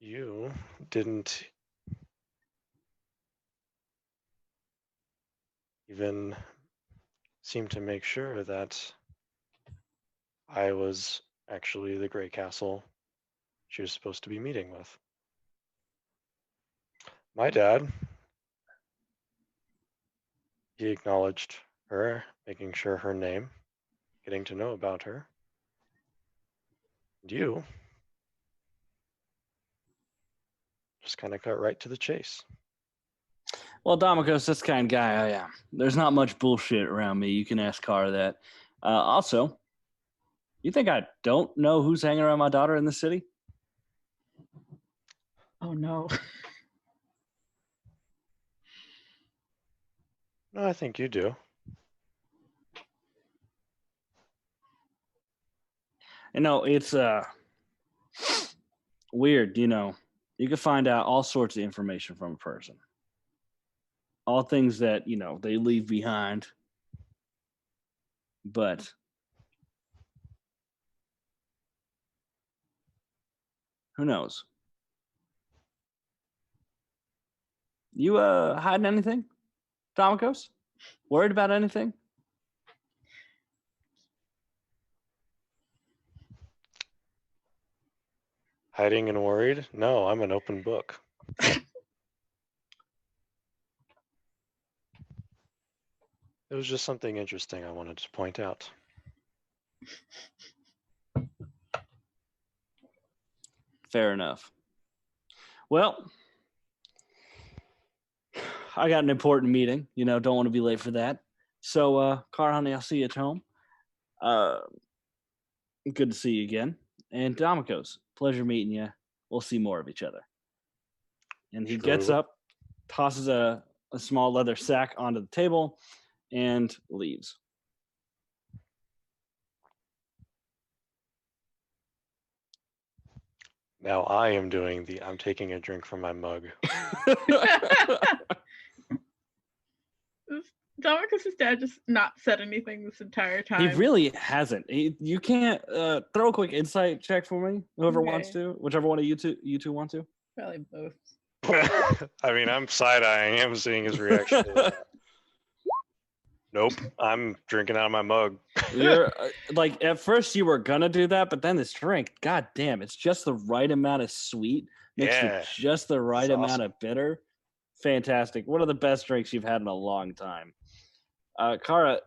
Speaker 5: you didn't even seem to make sure that I was actually the Grey Castle she was supposed to be meeting with. My dad, he acknowledged her, making sure her name, getting to know about her. And you just kind of cut right to the chase.
Speaker 1: Well, Domikos, that's the kind of guy I am. There's not much bullshit around me. You can ask Kara that. Also, you think I don't know who's hanging around my daughter in the city?
Speaker 4: Oh no.
Speaker 5: No, I think you do.
Speaker 1: It's weird, you can find out all sorts of information from a person. All things that, they leave behind. But who knows? You hiding anything, Domikos? Worried about anything?
Speaker 5: Hiding and worried? No, I'm an open book. It was just something interesting I wanted to point out.
Speaker 1: Fair enough. Well, I got an important meeting. Don't want to be late for that. So, Car Honey, I'll see you at home. Good to see you again. And Damikos, pleasure meeting you. We'll see more of each other. And he
Speaker 5: Sure
Speaker 1: gets
Speaker 5: will.
Speaker 1: up, tosses a small leather sack onto the table, and leaves.
Speaker 5: Now I am doing I'm taking a drink from my mug.
Speaker 4: Domicus's dad just not said anything this entire time.
Speaker 1: He really hasn't. You can't throw a quick insight check for me, whoever wants
Speaker 4: Okay.
Speaker 1: to, whichever one of you two want to.
Speaker 4: Probably both.
Speaker 5: I mean, I'm side-eyeing him, seeing his reaction. Nope, I'm drinking out of my mug.
Speaker 1: You're like, at first you were gonna do that, but then this drink, god damn, it's just the right amount of sweet mixed
Speaker 5: Yeah,
Speaker 1: with just the right
Speaker 5: it's
Speaker 1: amount
Speaker 5: awesome.
Speaker 1: of bitter. Fantastic. One of the best drinks you've had in a long time. Kara,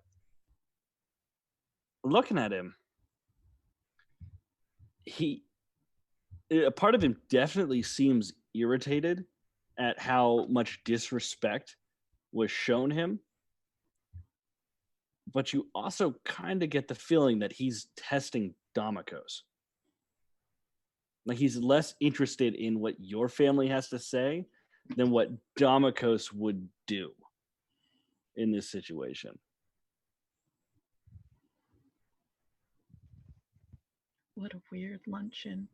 Speaker 1: looking at him, a part of him definitely seems irritated at how much disrespect was shown him. But you also kind of get the feeling that he's testing Damikos. Like, he's less interested in what your family has to say than what Damikos would do in this situation.
Speaker 4: What a weird luncheon.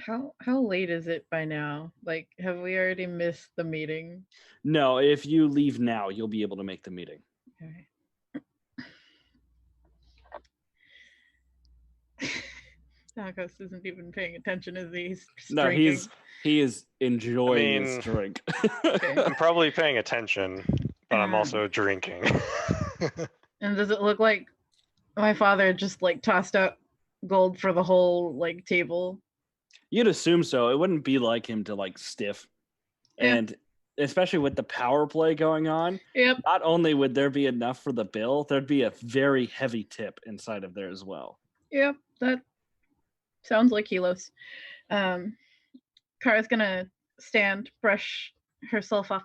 Speaker 4: How late is it by now? Like, have we already missed the meeting?
Speaker 1: No, if you leave now, you'll be able to make the meeting.
Speaker 4: Okay. Domicus isn't even paying attention as he's just
Speaker 1: No,
Speaker 4: drinking.
Speaker 1: he is enjoying
Speaker 5: mean-
Speaker 1: this drink.
Speaker 4: Okay.
Speaker 5: I'm probably paying attention, but I'm
Speaker 4: Um,
Speaker 5: also drinking.
Speaker 4: And does it look like my father just like tossed out gold for the whole like table?
Speaker 1: You'd assume so. It wouldn't be like him to like stiff.
Speaker 4: Yeah.
Speaker 1: And especially with the power play going on,
Speaker 4: Yep.
Speaker 1: not only would there be enough for the bill, there'd be a very heavy tip inside of there as well.
Speaker 4: Yep. That sounds like Helos. Kara's gonna stand, brush herself off.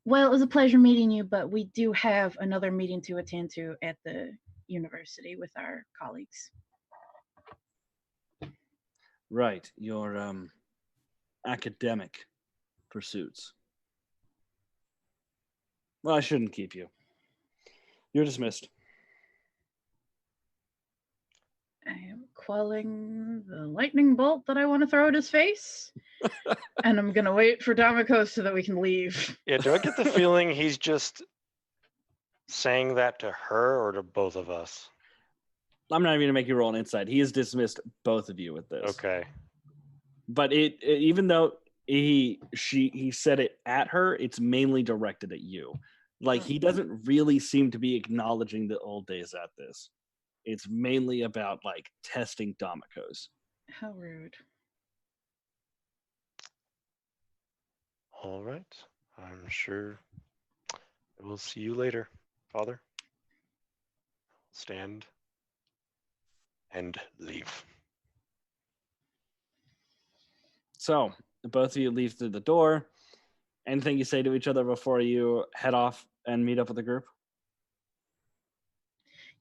Speaker 4: Well, it was a pleasure meeting you, but we do have another meeting to attend to at the university with our colleagues.
Speaker 1: Right, your academic pursuits. Well, I shouldn't keep you. You're dismissed.
Speaker 4: I am quelling the lightning bolt that I want to throw at his face. And I'm gonna wait for Damikos so that we can leave.
Speaker 5: Yeah, do I get the feeling he's just saying that to her or to both of us?
Speaker 1: I'm not even gonna make you roll an insight. He has dismissed both of you with this.
Speaker 5: Okay.
Speaker 1: But even though he said it at her, it's mainly directed at you. Like, he doesn't really seem to be acknowledging the old days at this. It's mainly about like testing Damikos.
Speaker 4: How rude.
Speaker 5: All right. I'm sure we'll see you later, Father. Stand and leave.
Speaker 1: So both of you leave through the door. Anything you say to each other before you head off and meet up with the group?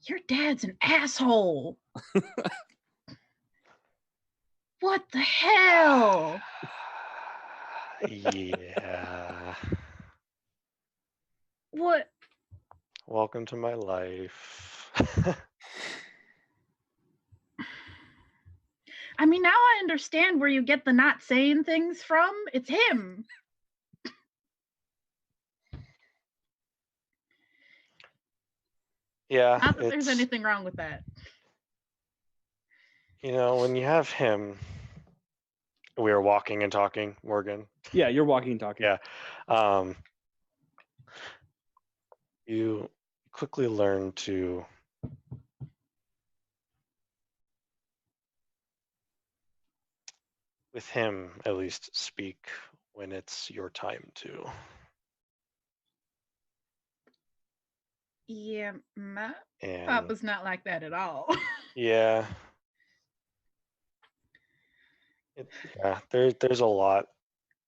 Speaker 4: Your dad's an asshole. What the hell?
Speaker 5: Yeah.
Speaker 4: What?
Speaker 5: Welcome to my life.
Speaker 4: I mean, now I understand where you get the not saying things from. It's him.
Speaker 5: Yeah.
Speaker 4: Not that there's
Speaker 5: it's-
Speaker 4: anything wrong with that.
Speaker 5: You know, when you have him, we are walking and talking, Morgan.
Speaker 1: Yeah, you're walking and talking.
Speaker 5: Yeah. You quickly learn to with him at least speak when it's your time to.
Speaker 4: Yeah, my
Speaker 5: And
Speaker 4: papa's not like that at all.
Speaker 5: yeah. Yeah, there's a lot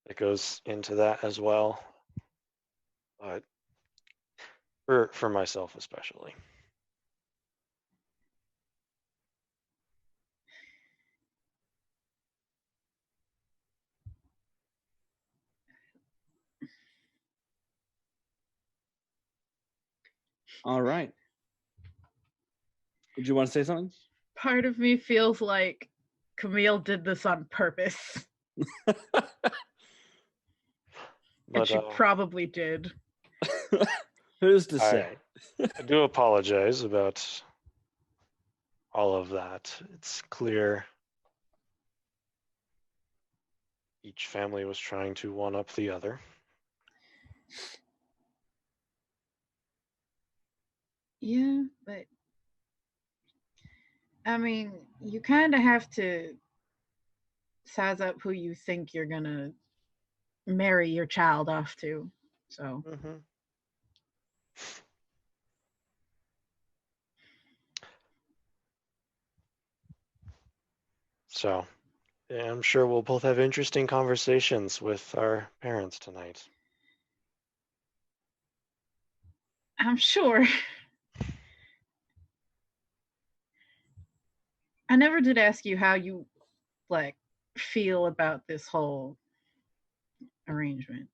Speaker 5: that goes into that as well, but for myself especially.
Speaker 1: All right. Did you want to say something?
Speaker 4: Part of me feels like Camille did this on purpose. And
Speaker 5: But
Speaker 4: she probably did.
Speaker 1: Who's to say?
Speaker 5: I do apologize about all of that. It's clear each family was trying to one up the other.
Speaker 4: Yeah, but I mean, you kind of have to size up who you think you're gonna marry your child off to. So
Speaker 5: Mm-hmm. So, yeah, I'm sure we'll both have interesting conversations with our parents tonight.
Speaker 4: I'm sure. I never did ask you how you like feel about this whole arrangement.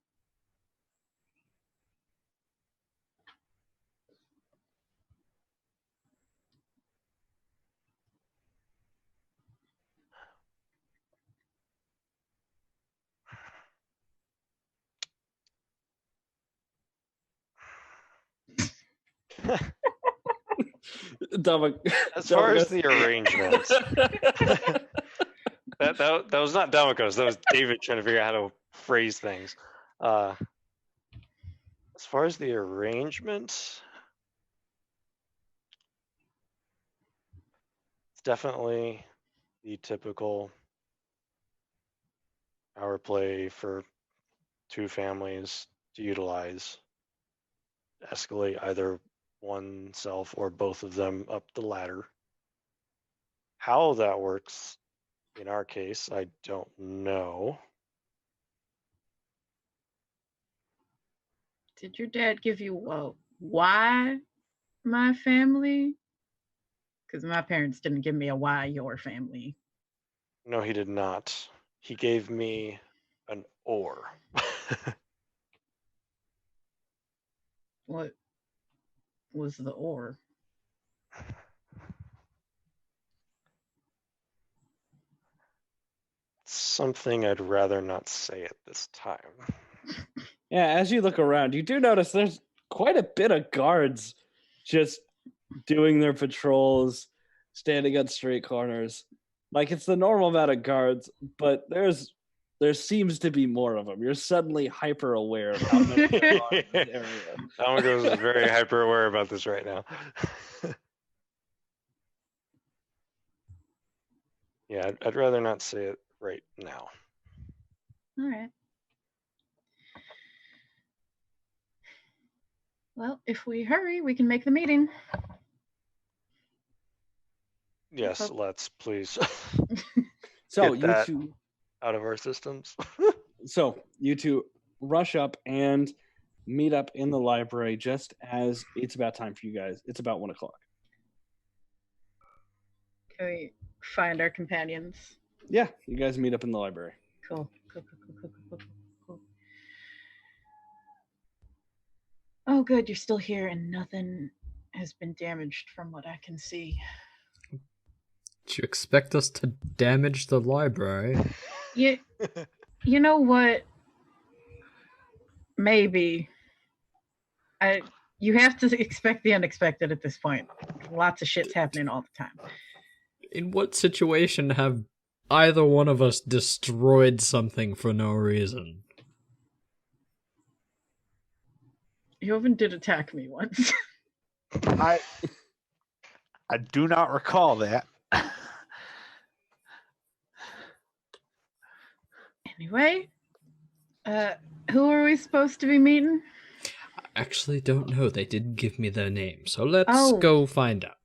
Speaker 5: As far as the arrangements, that was not Damocos. That was David trying to figure out how to phrase things. As far as the arrangement, it's definitely the typical power play for two families to utilize, escalate either oneself or both of them up the ladder. How that works in our case, I don't know.
Speaker 4: Did your dad give you a why my family? Because my parents didn't give me a why your family.
Speaker 5: No, he did not. He gave me an or.
Speaker 4: What was the or?
Speaker 5: Something I'd rather not say at this time.
Speaker 1: Yeah, as you look around, you do notice there's quite a bit of guards just doing their patrols, standing on street corners. Like it's the normal amount of guards, but there seems to be more of them. You're suddenly hyper aware of how many there are in the area.
Speaker 5: Damocos is very hyper aware about this right now. Yeah, I'd rather not say it right now.
Speaker 4: All right. Well, if we hurry, we can make the meeting.
Speaker 5: Yes,
Speaker 4: Okay.
Speaker 5: let's please
Speaker 1: So
Speaker 5: Get
Speaker 1: you
Speaker 5: that.
Speaker 1: two
Speaker 5: out of our systems.
Speaker 1: So you two rush up and meet up in the library just as it's about time for you guys. It's about 1 o'clock.
Speaker 4: Can we find our companions?
Speaker 1: Yeah, you guys meet up in the library.
Speaker 4: Cool. Oh, good. You're still here, and nothing has been damaged from what I can see.
Speaker 3: Do you expect us to damage the library?
Speaker 4: You know what? Maybe. You have to expect the unexpected at this point. Lots of shit's happening all the time.
Speaker 3: In what situation have either one of us destroyed something for no reason?
Speaker 4: Joven did attack me once.
Speaker 2: I do not recall that.
Speaker 4: Anyway, who are we supposed to be meeting?
Speaker 3: I actually don't know. They didn't give me their name, so let's go find out.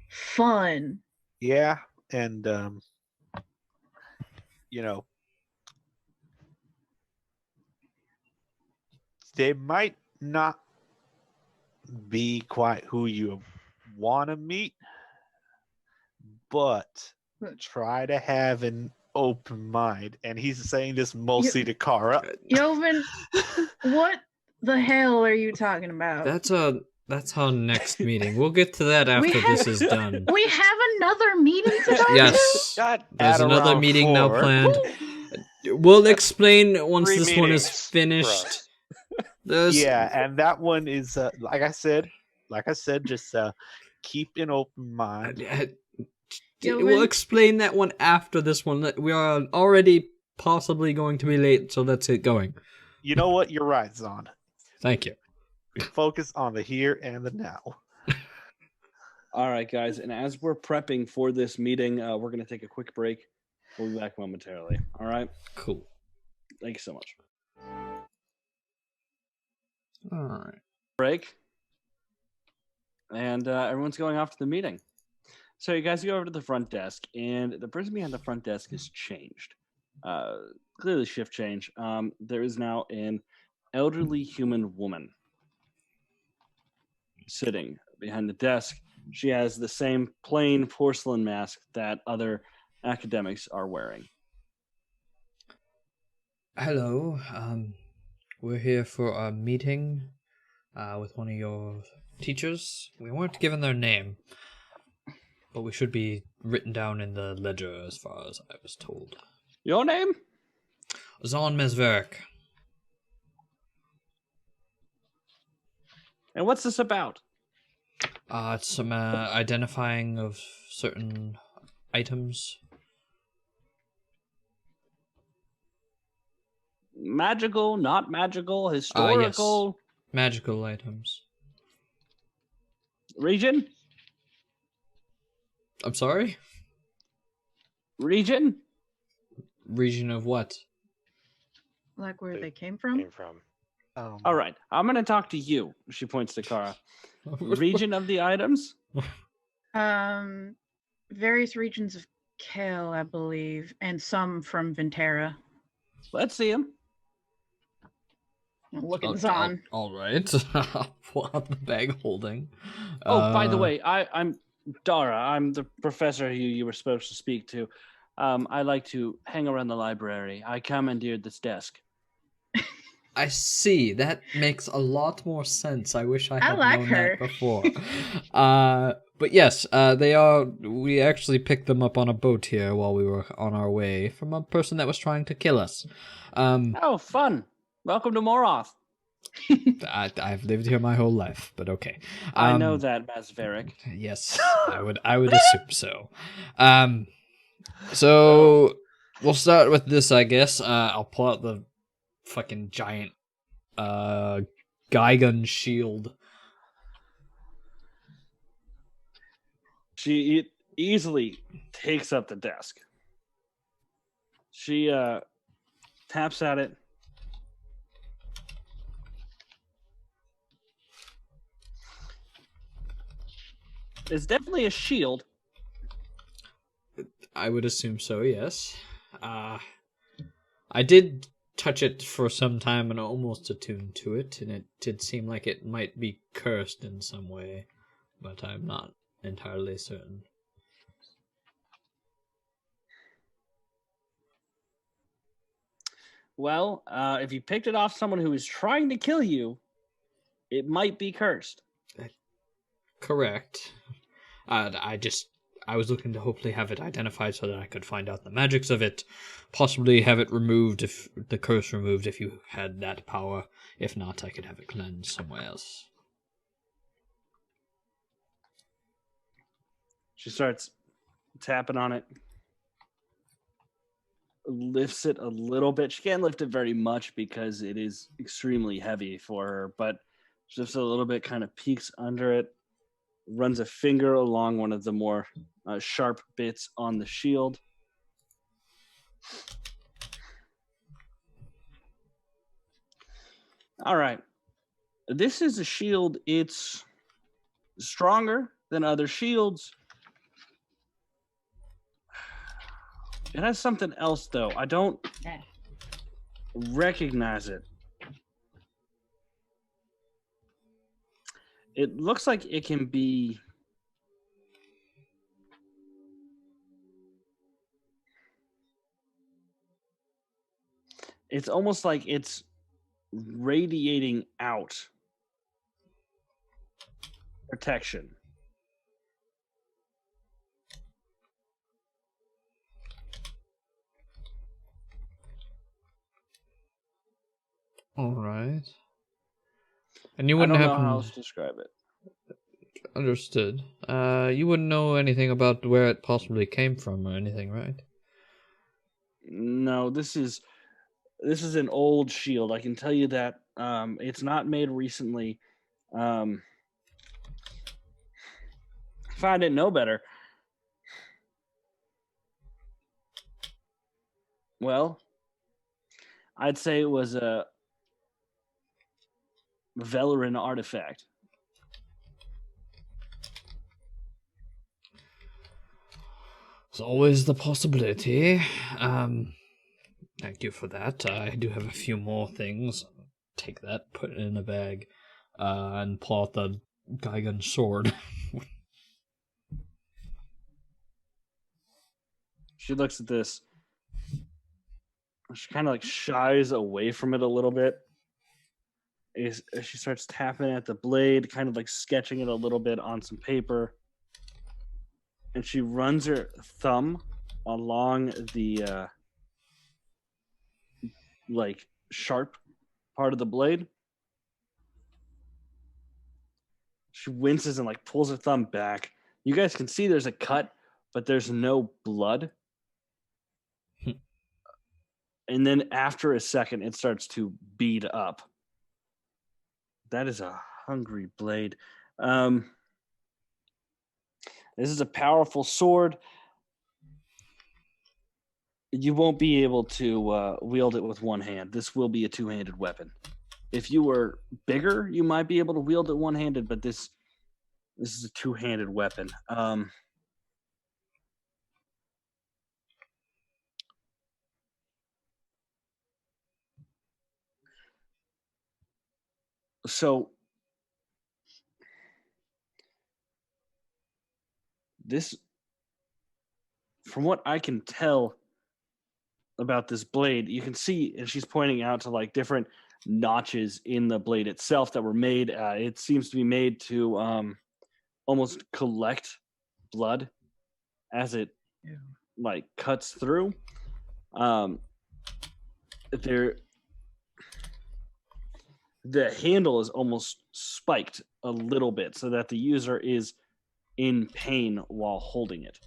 Speaker 4: Fun.
Speaker 2: Yeah, and you know, they might not be quite who you want to meet, but try to have an open mind. And he's saying this mostly to Kara.
Speaker 4: Joven, what the hell are you talking about?
Speaker 3: That's our next meeting. We'll get to that after this is done.
Speaker 4: We have another meeting today?
Speaker 3: Yes.
Speaker 5: God,
Speaker 3: There's
Speaker 2: At
Speaker 3: another
Speaker 2: around
Speaker 3: meeting now
Speaker 2: 4.
Speaker 3: planned. We'll explain once
Speaker 5: 3
Speaker 3: this one is
Speaker 5: meetings for
Speaker 3: finished.
Speaker 5: us.
Speaker 2: Yeah, and that one is like I said, just keep an open mind.
Speaker 3: We'll explain that one after this one. We are already possibly going to be late, so let's get going.
Speaker 2: You know what? You're right, Zon.
Speaker 3: Thank you.
Speaker 2: We focus on the here and the now.
Speaker 1: All right, guys. And as we're prepping for this meeting, we're going to take a quick break. We'll be back momentarily. All right.
Speaker 3: Cool.
Speaker 1: Thank you so much.
Speaker 3: All right.
Speaker 1: Break. And everyone's going off to the meeting. So you guys go over to the front desk, and the person behind the front desk has changed. Clearly shift change. There is now an elderly human woman sitting behind the desk. She has the same plain porcelain mask that other academics are wearing.
Speaker 3: Hello. We're here for a meeting with one of your teachers. We weren't given their name, but we should be written down in the ledger as far as I was told.
Speaker 1: Your name?
Speaker 3: Zon Mesveric.
Speaker 1: And what's this about?
Speaker 3: It's some identifying of certain items.
Speaker 1: Magical, not magical, historical?
Speaker 3: Yes. Magical items.
Speaker 1: Region?
Speaker 3: I'm sorry?
Speaker 1: Region?
Speaker 3: Region of what?
Speaker 4: Like where they came from?
Speaker 1: All right, I'm going to talk to you. She points to Kara. Region of the items?
Speaker 4: Various regions of Kale, I believe, and some from Ventera.
Speaker 1: Let's see him.
Speaker 4: Look at Zon.
Speaker 3: All right. Pull out the bag holding.
Speaker 1: Oh, by the way, I'm Dara. I'm the professor who you were supposed to speak to. I like to hang around the library. I commandeered this desk.
Speaker 3: I see. That makes a lot more sense. I wish I had
Speaker 4: like
Speaker 3: known
Speaker 4: her.
Speaker 3: that before. But yes, they are. We actually picked them up on a boat here while we were on our way from a person that was trying to kill us.
Speaker 1: Oh, fun. Welcome to Moroth.
Speaker 3: I've lived here my whole life, but okay.
Speaker 1: I know that, Masveric.
Speaker 3: Yes, I would assume so. So we'll start with this, I guess. I'll pull out the fucking giant Geigen shield.
Speaker 1: She easily takes up the desk. She taps at it. It's definitely a shield.
Speaker 3: I would assume so, yes. I did touch it for some time and almost attuned to it, and it did seem like it might be cursed in some way, but I'm not entirely certain.
Speaker 1: Well, if you picked it off someone who was trying to kill you, it might be cursed.
Speaker 3: Correct. I was looking to hopefully have it identified so that I could find out the magics of it, possibly have it removed, if the curse removed, if you had that power. If not, I could have it cleansed somewhere else.
Speaker 1: She starts tapping on it, lifts it a little bit. She can't lift it very much because it is extremely heavy for her, but she lifts it a little bit, kind of peeks under it, runs a finger along one of the more sharp bits on the shield. All right. This is a shield. It's stronger than other shields. It has something else though. I don't
Speaker 4: Eh.
Speaker 1: recognize it. It looks like it can be. It's almost like it's radiating out protection.
Speaker 3: All right. And you
Speaker 1: I
Speaker 3: wouldn't
Speaker 1: don't know
Speaker 3: happen
Speaker 1: how else to describe it.
Speaker 3: understood. You wouldn't know anything about where it possibly came from or anything, right?
Speaker 1: No, this is an old shield. I can tell you that. It's not made recently. If I didn't know better, well, I'd say it was a Velirine artifact.
Speaker 3: There's always the possibility. Thank you for that. I do have a few more things. Take that, put it in a bag, and pull out the Geigen sword.
Speaker 1: She looks at this. She kind of like shies away from it a little bit. As she starts tapping at the blade, kind of like sketching it a little bit on some paper. And she runs her thumb along the like sharp part of the blade. She winces and like pulls her thumb back. You guys can see there's a cut, but there's no blood. And then after a second, it starts to bead up. That is a hungry blade. This is a powerful sword. You won't be able to wield it with one hand. This will be a two-handed weapon. If you were bigger, you might be able to wield it one-handed, but this is a two-handed weapon. So this, from what I can tell about this blade, you can see, and she's pointing out to like different notches in the blade itself that were made. It seems to be made to almost collect blood as it like cuts through. There, the handle is almost spiked a little bit so that the user is in pain while holding it.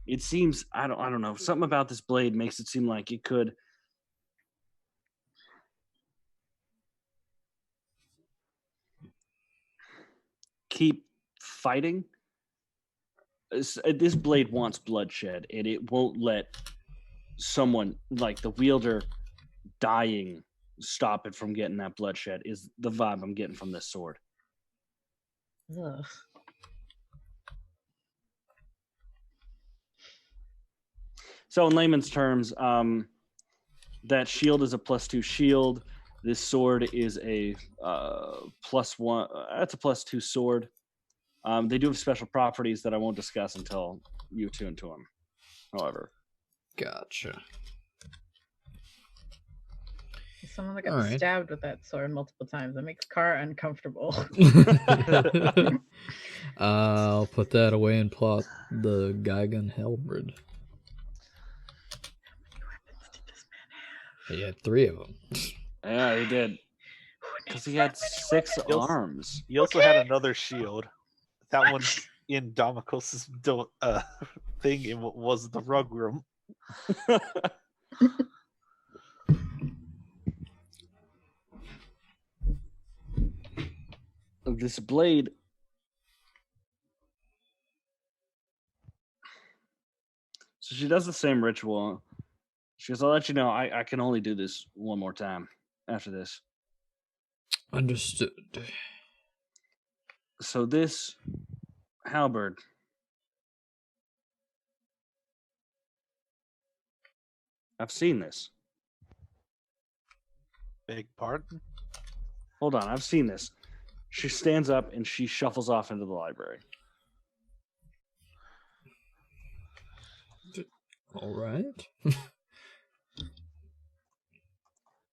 Speaker 1: It seems, I don't know, something about this blade makes it seem like it could keep fighting. This blade wants bloodshed, and it won't let someone like the wielder dying stop it from getting that bloodshed, is the vibe I'm getting from this sword.
Speaker 4: Ugh.
Speaker 1: So in layman's terms, that shield is a +2 shield. This sword is a +1. That's a +2 sword. They do have special properties that I won't discuss until you attune to them. However,
Speaker 3: Gotcha.
Speaker 4: As someone that got
Speaker 3: All right.
Speaker 4: stabbed with that sword multiple times, that makes Car uncomfortable.
Speaker 3: I'll put that away and plot the Geigen halberd. He had 3 of them.
Speaker 1: yeah, he did because he had 6
Speaker 2: weapons?
Speaker 1: arms.
Speaker 2: He also had another shield. That one's in Damocles' thing. It was the rug room.
Speaker 1: This blade. So she does the same ritual. She goes, I'll let you know, I can only do this one more time after this.
Speaker 3: Understood.
Speaker 1: So this halberd I've seen this.
Speaker 2: Beg pardon?
Speaker 1: Hold on, I've seen this. She stands up and she shuffles off into the library.
Speaker 3: All right.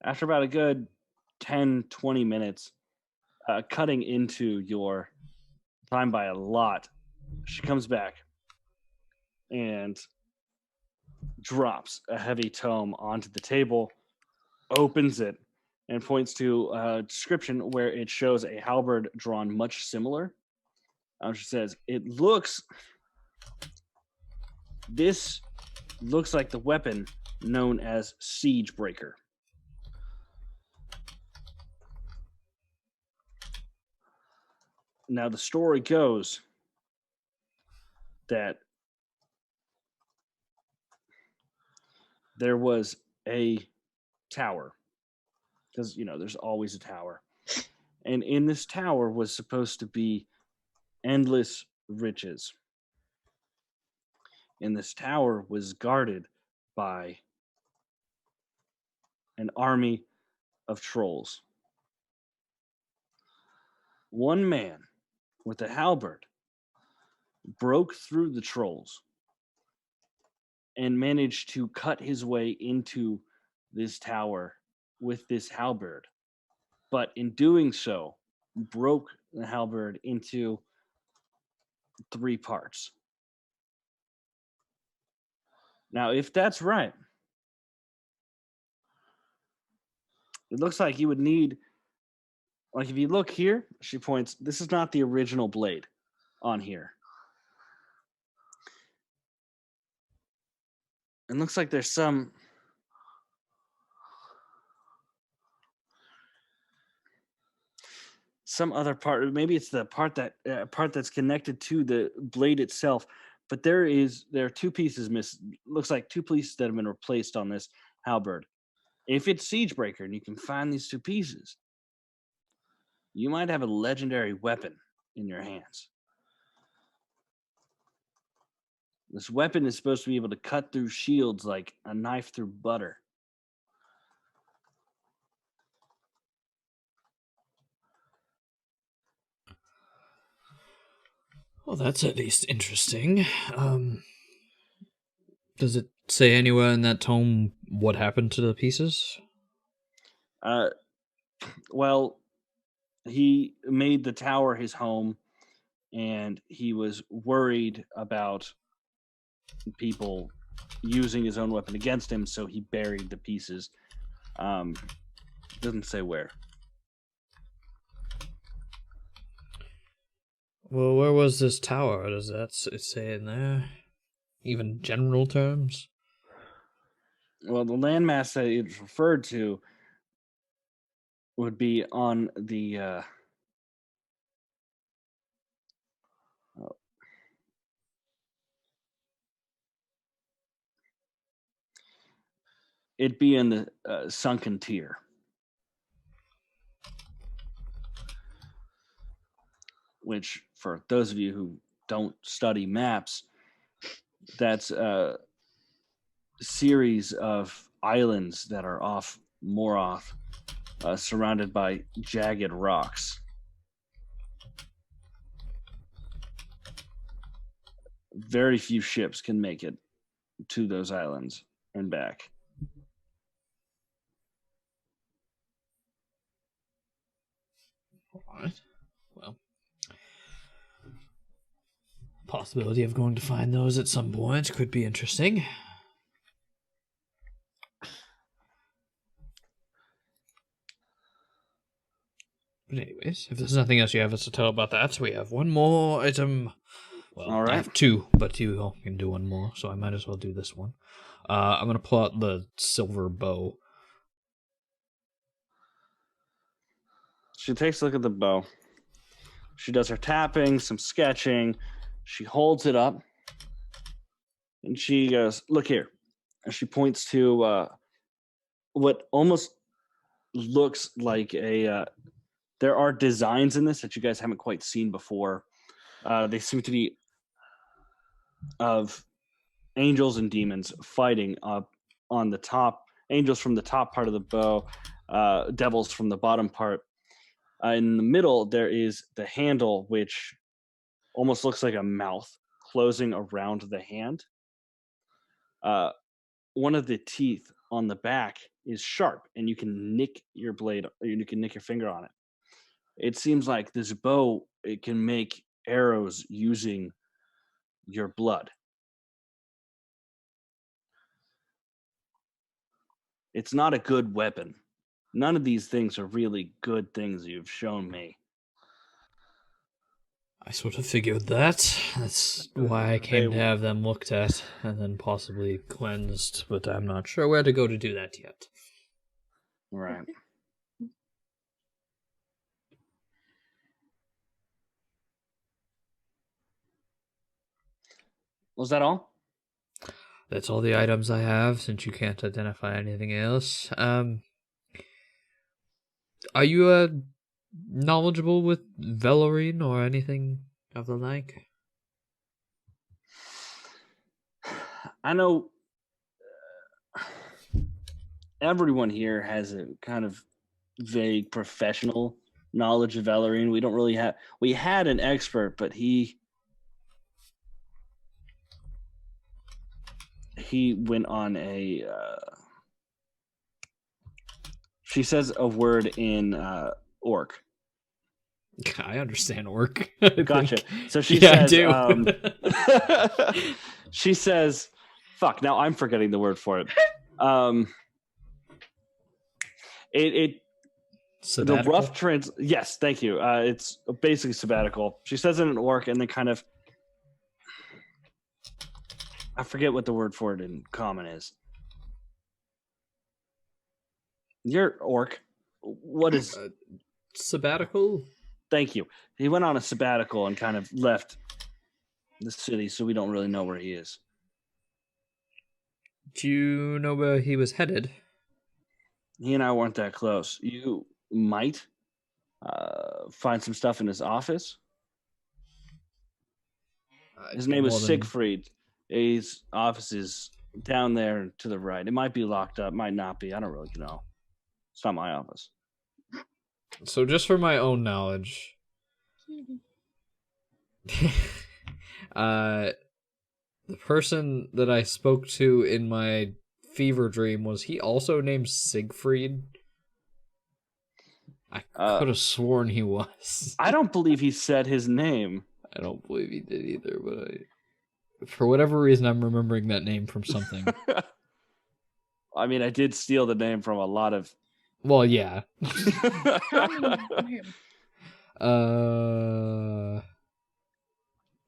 Speaker 1: After about a good 10, 20 minutes, cutting into your time by a lot, she comes back and drops a heavy tome onto the table, opens it, and points to a description where it shows a halberd drawn much similar. She says, this looks like the weapon known as Siege Breaker. Now, the story goes that there was a tower, because, there's always a tower. And in this tower was supposed to be endless riches. And this tower was guarded by an army of trolls. One man with a halberd broke through the trolls and managed to cut his way into this tower with this halberd. But in doing so, broke the halberd into 3 parts. Now, if that's right, it looks like you would need, like if you look here, she points, this is not the original blade on here. It looks like there's some other part. Maybe it's the part that's connected to the blade itself. But there are 2 pieces missing. Looks like 2 pieces that have been replaced on this halberd. If it's Siegebreaker and you can find these 2 pieces, you might have a legendary weapon in your hands. This weapon is supposed to be able to cut through shields like a knife through butter.
Speaker 3: Well, that's at least interesting. Does it say anywhere in that tome what happened to the pieces?
Speaker 1: Well, he made the tower his home, and he was worried about people using his own weapon against him, so he buried the pieces. Doesn't say where.
Speaker 3: Well, where was this tower? Does that say in there? Even general terms?
Speaker 1: Well, the landmass that it's referred to would be on the it'd be in the sunken tier. Which, for those of you who don't study maps, that's a series of islands that are off Moroth, surrounded by jagged rocks. Very few ships can make it to those islands and back.
Speaker 3: All right. Well, possibility of going to find those at some point could be interesting. But anyways, if there's nothing else you have us to tell about that, we have one more item. Well,
Speaker 1: All right.
Speaker 3: I have 2, but you can do one more, so I might as well do this one. I'm going to pull out the silver bow.
Speaker 1: She takes a look at the bow. She does her tapping, some sketching. She holds it up. And she goes, look here. And she points to what almost looks like there are designs in this that you guys haven't quite seen before. They seem to be of angels and demons fighting up on the top, angels from the top part of the bow, devils from the bottom part. In the middle, there is the handle, which almost looks like a mouth closing around the hand. One of the teeth on the back is sharp, and you can nick your blade, or you can nick your finger on it. It seems like this bow, it can make arrows using your blood. It's not a good weapon. None of these things are really good things you've shown me.
Speaker 3: I sort of figured that. That's why I came to
Speaker 2: They-
Speaker 3: have them looked at and then possibly cleansed, but I'm not sure where to go to do that yet.
Speaker 1: Right. Was that all?
Speaker 3: That's all the items I have, since you can't identify anything else. Are you knowledgeable with Velirine or anything of the like?
Speaker 1: I know everyone here has a kind of vague professional knowledge of Valerine. We don't really have. We had an expert, but he went on a. She says a word in orc.
Speaker 3: I understand orc.
Speaker 1: Gotcha. So she
Speaker 3: Yeah,
Speaker 1: says.
Speaker 3: I do.
Speaker 1: She says, "Fuck." Now I'm forgetting the word for it. The
Speaker 3: Sabbatical?
Speaker 1: rough yes, thank you. It's basically sabbatical. She says it in orc, and then kind of, I forget what the word for it in common is. You're orc. What is?
Speaker 3: Sabbatical?
Speaker 1: Thank you. He went on a sabbatical and kind of left the city, so we don't really know where he is.
Speaker 3: Do you know where he was headed?
Speaker 1: He and I weren't that close. You might find some stuff in his office. His name is
Speaker 3: More than-
Speaker 1: Siegfried. His office is down there to the right. It might be locked up, might not be. I don't really know. It's not my office.
Speaker 3: So just for my own knowledge, the person that I spoke to in my fever dream, was he also named Siegfried? I could have sworn he was.
Speaker 1: I don't believe he said his name.
Speaker 3: I don't believe he did either, but for whatever reason, I'm remembering that name from something.
Speaker 1: I mean, I did steal the name from a lot of.
Speaker 3: Well, yeah.
Speaker 1: Yeah,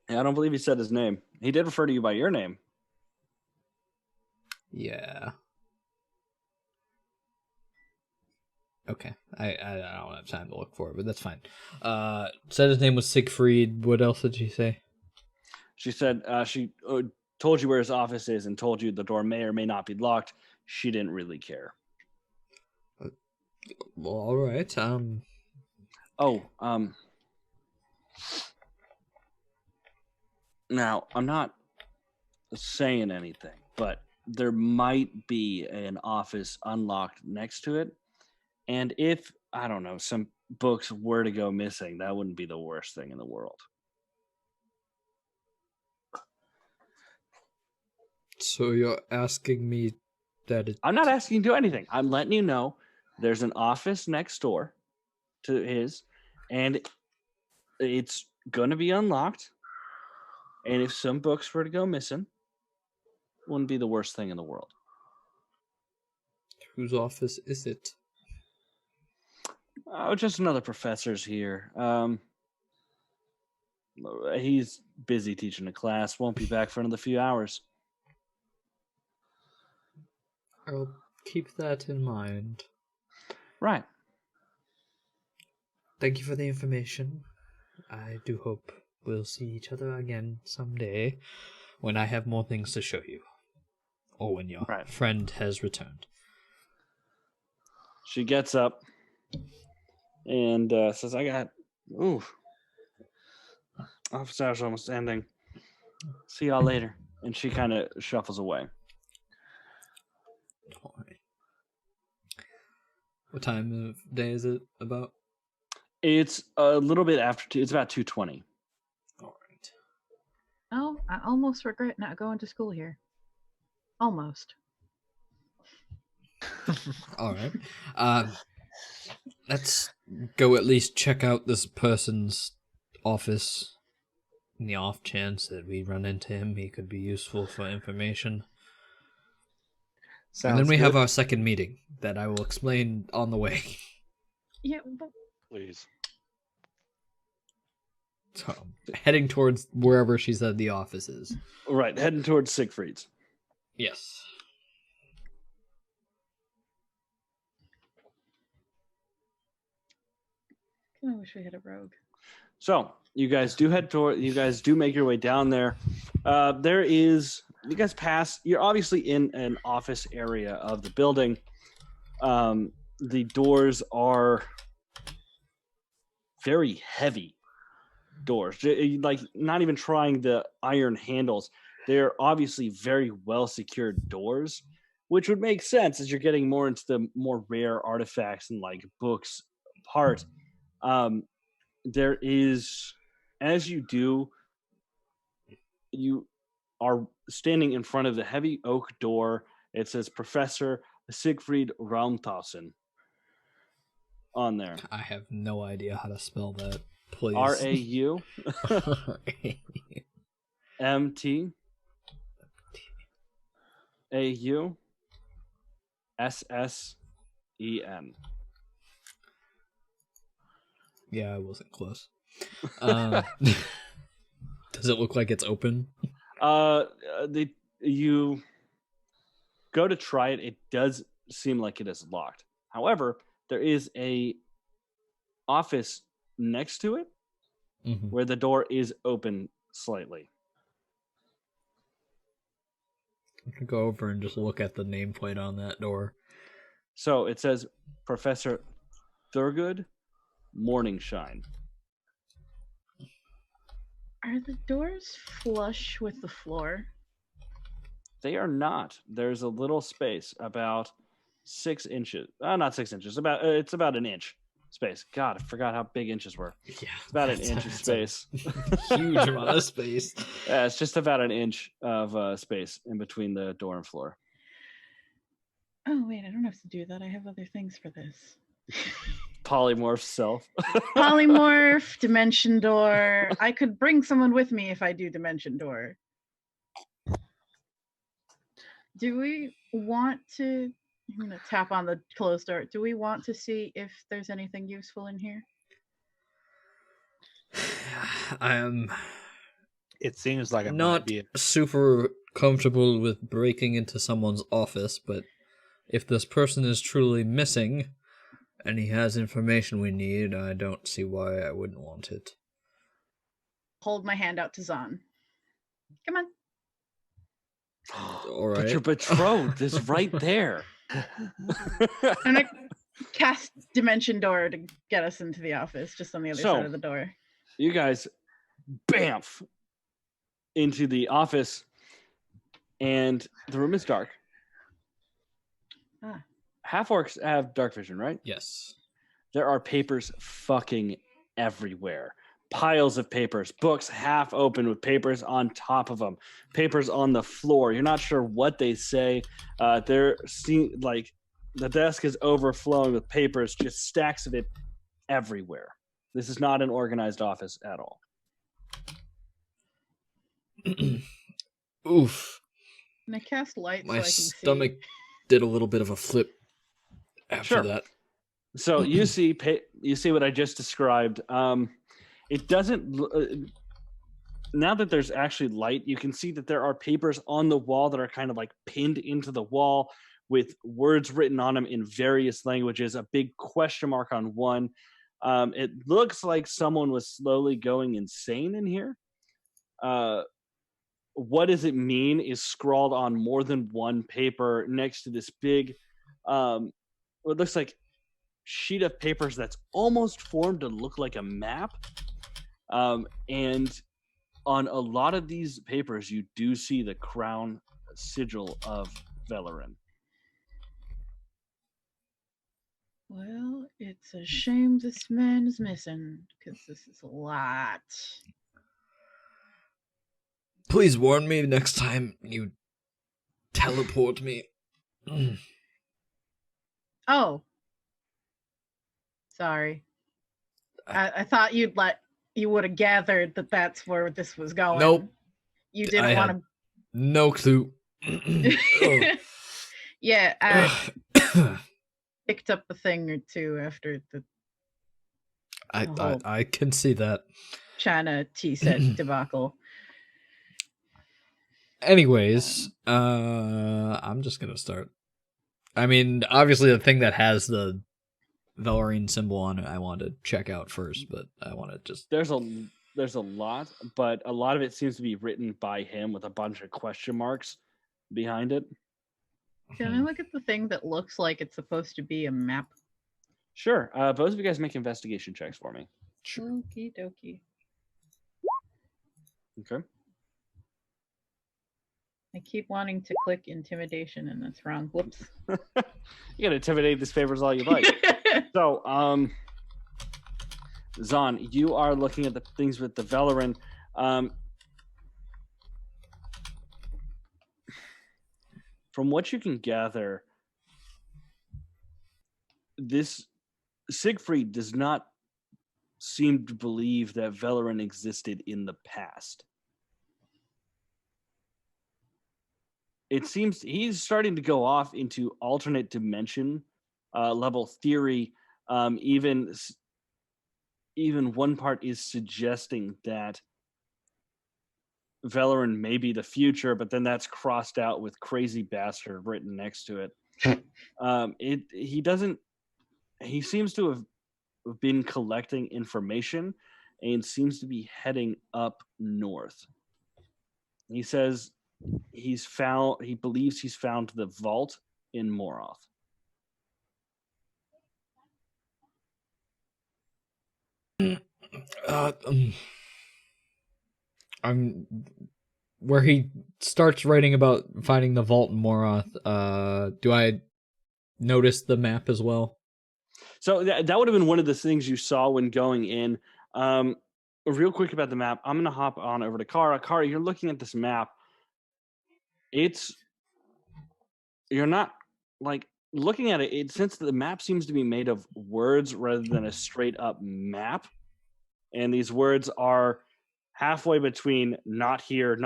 Speaker 1: I don't believe he said his name. He did refer to you by your name.
Speaker 3: Yeah. Okay. I don't have time to look for it, but that's fine. Said his name was Siegfried. What else did she say?
Speaker 1: She said she told you where his office is and told you the door may or may not be locked. She didn't really care.
Speaker 3: Well, all right.
Speaker 1: Now, I'm not saying anything, but there might be an office unlocked next to it. And if, I don't know, some books were to go missing, that wouldn't be the worst thing in the world.
Speaker 3: So you're asking me that it...
Speaker 1: I'm not asking you to do anything. I'm letting you know there's an office next door to his, and it's going to be unlocked. And if some books were to go missing, it wouldn't be the worst thing in the world.
Speaker 3: Whose office is it?
Speaker 1: Oh, just another professor's here. He's busy teaching a class. Won't be back for another few hours.
Speaker 3: I'll keep that in mind.
Speaker 1: Right.
Speaker 3: Thank you for the information. I do hope we'll see each other again someday when I have more things to show you. Or when your friend has returned.
Speaker 1: She gets up and says, office hours almost ending. See y'all later. And she kind of shuffles away.
Speaker 3: What time of day is it about?
Speaker 1: It's a little bit after 2. It's about 2:20.
Speaker 3: All right.
Speaker 4: Oh, I almost regret not going to school here. Almost.
Speaker 3: All right. Let's go at least check out this person's office. In the off chance that we run into him, he could be useful for information.
Speaker 2: Sounds
Speaker 3: And then we
Speaker 2: good.
Speaker 3: have our second meeting that I will explain on the way.
Speaker 4: Yeah, but
Speaker 5: Please.
Speaker 3: So, heading towards wherever she said the office is.
Speaker 1: Right, heading towards Siegfried's.
Speaker 3: Yes.
Speaker 4: I wish we had a rogue.
Speaker 1: So you guys do head toward. You guys do make your way down there. There is. You guys pass. You're obviously in an office area of the building. The doors are very heavy doors. Like not even trying the iron handles. They're obviously very well secured doors, which would make sense as you're getting more into the more rare artifacts and like books part. There is, as you do, you are standing in front of the heavy oak door. It says Professor Siegfried Raumthausen on there.
Speaker 3: I have no idea how to spell that. Please.
Speaker 1: RAU MT AU SSEN.
Speaker 3: Yeah, I wasn't close. Does it look like it's open?
Speaker 1: You go to try it. It does seem like it is locked. However, there is a office next to it where the door is open slightly.
Speaker 3: I can go over and just look at the nameplate on that door.
Speaker 1: So it says Professor Thurgood Morningshine.
Speaker 4: Are the doors flush with the floor?
Speaker 1: They are not. There's a little space about 6 inches. Not 6 inches. It's about an inch space. God, I forgot how big inches were.
Speaker 3: Yeah,
Speaker 1: It's about an inch of space.
Speaker 3: Huge amount of space.
Speaker 1: Yeah, it's just about an inch of space in between the door and floor.
Speaker 4: Oh, wait, I don't have to do that. I have other things for this.
Speaker 1: Polymorph self.
Speaker 4: Polymorph, dimension door. I could bring someone with me if I do dimension door. Do we want to... I'm going to tap on the closed door. Do we want to see if there's anything useful in here?
Speaker 2: It seems like it might
Speaker 3: Not
Speaker 2: be.
Speaker 3: super comfortable with breaking into someone's office, but if this person is truly missing and he has information we need, I don't see why I wouldn't want it.
Speaker 4: Hold my hand out to Zahn. Come on.
Speaker 3: All right.
Speaker 1: But your betrothed is right there.
Speaker 4: I'm going to cast dimension door to get us into the office, just on the other side of the door.
Speaker 1: You guys bamf into the office, and the room is dark. Half-orcs have dark vision, right?
Speaker 3: Yes.
Speaker 1: There are papers fucking everywhere. Piles of papers, books half open with papers on top of them, papers on the floor. You're not sure what they say. Like the desk is overflowing with papers, just stacks of it everywhere. This is not an organized office at all.
Speaker 3: Oof.
Speaker 4: Can I cast light
Speaker 3: My
Speaker 4: so I can
Speaker 3: stomach
Speaker 4: see?
Speaker 3: did a little bit of a flip after
Speaker 1: Sure.
Speaker 3: that.
Speaker 1: So you see what I just described. It doesn't. Now that there's actually light, you can see that there are papers on the wall that are kind of like pinned into the wall with words written on them in various languages. A big question mark on one. It looks like someone was slowly going insane in here. What does it mean is scrawled on more than one paper next to this big, what looks like sheet of papers that's almost formed to look like a map. And on a lot of these papers, you do see the crown sigil of Velirine.
Speaker 4: What It's a shame this man is missing, because this is a lot.
Speaker 3: Please warn me next time you teleport me.
Speaker 4: Oh. Sorry. I thought you would have gathered that that's where this was going.
Speaker 3: Nope.
Speaker 4: You didn't want to.
Speaker 3: No clue.
Speaker 4: Yeah, I picked up a thing or two after the
Speaker 3: I can see that.
Speaker 4: China tea set debacle.
Speaker 3: Anyways, I'm just gonna start. I mean, obviously the thing that has the Valerine symbol on it, I want to check out first, but I want to just.
Speaker 1: There's a lot, but a lot of it seems to be written by him with a bunch of question marks behind it.
Speaker 4: Can I look at the thing that looks like it's supposed to be a map?
Speaker 1: Sure. Both of you guys make investigation checks for me.
Speaker 4: Okie dokie.
Speaker 1: Okay.
Speaker 4: I keep wanting to click intimidation and that's wrong. Whoops.
Speaker 1: You gotta intimidate this favors all you like. So, Zahn, you are looking at the things with the Velirine. From what you can gather, this Siegfried does not seem to believe that Velirine existed in the past. It seems he's starting to go off into alternate dimension level theory. Even one part is suggesting that Velirine may be the future, but then that's crossed out with "crazy bastard" written next to it. He seems to have been collecting information and seems to be heading up north. He says he believes he's found the vault in Moroth.
Speaker 3: I'm where he starts writing about finding the vault in Moroth. Do I notice the map as well?
Speaker 1: So that would have been one of the things you saw when going in. Real quick about the map, I'm going to hop on over to Kara. Kara, you're looking at this map. You're not like looking at it. Since the map seems to be made of words rather than a straight up map, and these words are halfway between "not here,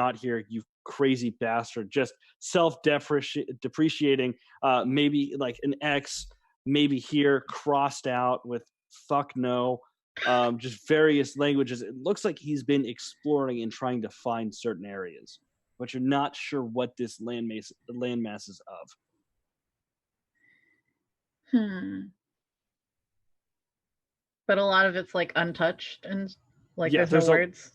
Speaker 1: you crazy bastard," just self-depreciating, maybe like an X, maybe here crossed out with "fuck no," just various languages. It looks like he's been exploring and trying to find certain areas, but you're not sure what this landmass is of.
Speaker 4: But a lot of it's like untouched and like
Speaker 1: Yeah,
Speaker 4: there's no words.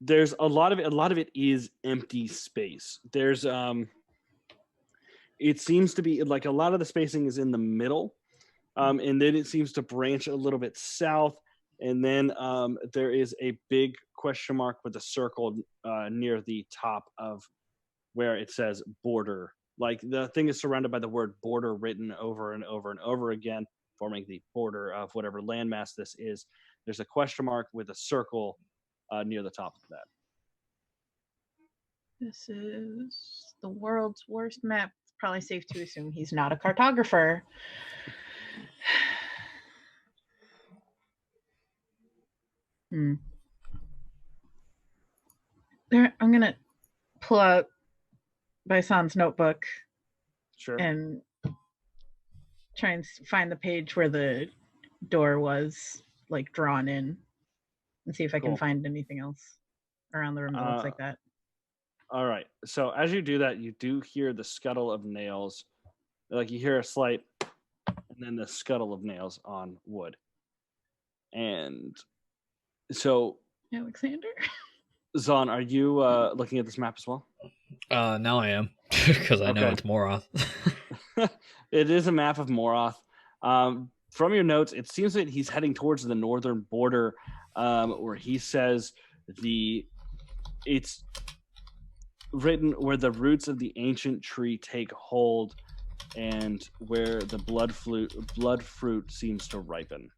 Speaker 1: There's a lot of it. A lot of it is empty space. There's it seems to be like a lot of the spacing is in the middle, and then it seems to branch a little bit south, and then there is a big question mark with a circle near the top of where it says border. Like the thing is surrounded by the word border written over and over and over again, forming the border of whatever landmass this is. There's a question mark with a circle near the top of that.
Speaker 4: This is the world's worst map. It's probably safe to assume he's not a cartographer. There, I'm gonna pull out Baisan's notebook.
Speaker 1: Sure.
Speaker 4: And try and find the page where the door was like drawn in, and see if I can find anything else around the room that looks like that.
Speaker 1: All right. So as you do that, you do hear the scuttle of nails. Like you hear a slight, and then the scuttle of nails on wood. And so,
Speaker 4: Alexander,
Speaker 1: Zahn, are you looking at this map as well?
Speaker 3: Now I am, because I know it's Moroth.
Speaker 1: It is a map of Moroth. From your notes, it seems that he's heading towards the northern border, where he says it's written where the roots of the ancient tree take hold. and where the blood fruit seems to ripen.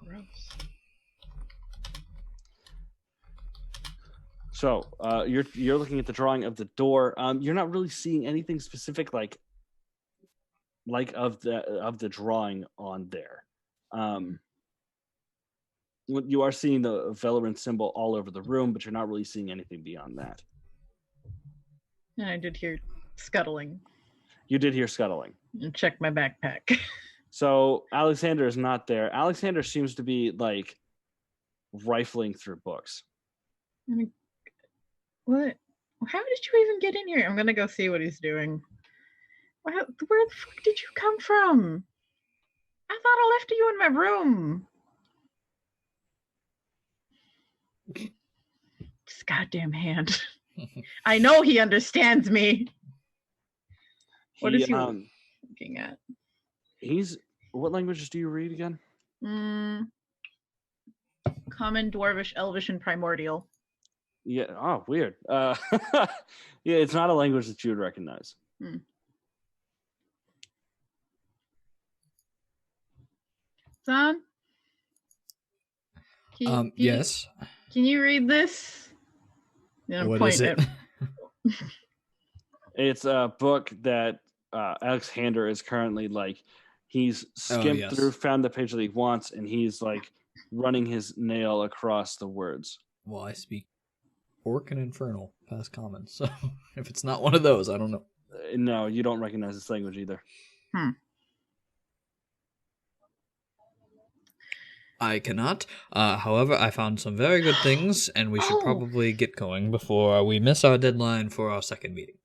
Speaker 4: Gross.
Speaker 1: So you're looking at the drawing of the door. You're not really seeing anything specific like of the drawing on there. You are seeing the Velirine symbol all over the room, but you're not really seeing anything beyond that.
Speaker 4: And I did hear scuttling
Speaker 1: You did hear scuttling.
Speaker 4: and check my backpack.
Speaker 1: So Alexander is not there. Alexander seems to be like rifling through books.
Speaker 4: What? How did you even get in here? I'm gonna go see what he's doing. Where the fuck did you come from? I thought I left you in my room. This goddamn hand. I know he understands me. What is he looking at?
Speaker 1: What languages do you read again?
Speaker 4: Common, Dwarvish, Elvish, and Primordial.
Speaker 1: Yeah. Oh, weird. Yeah, it's not a language that you would recognize.
Speaker 4: Son?
Speaker 3: Yes.
Speaker 4: Can you read this?
Speaker 3: What is it?
Speaker 1: It's a book that Alexander is currently like, he's skimmed through, found the page that he wants, and he's like running his nail across the words.
Speaker 3: Well, I speak Orc and Infernal, past common, so if it's not one of those, I don't know.
Speaker 1: No, you don't recognize this language either.
Speaker 3: I cannot. However, I found some very good things, and we should probably get going before we miss our deadline for our second meeting.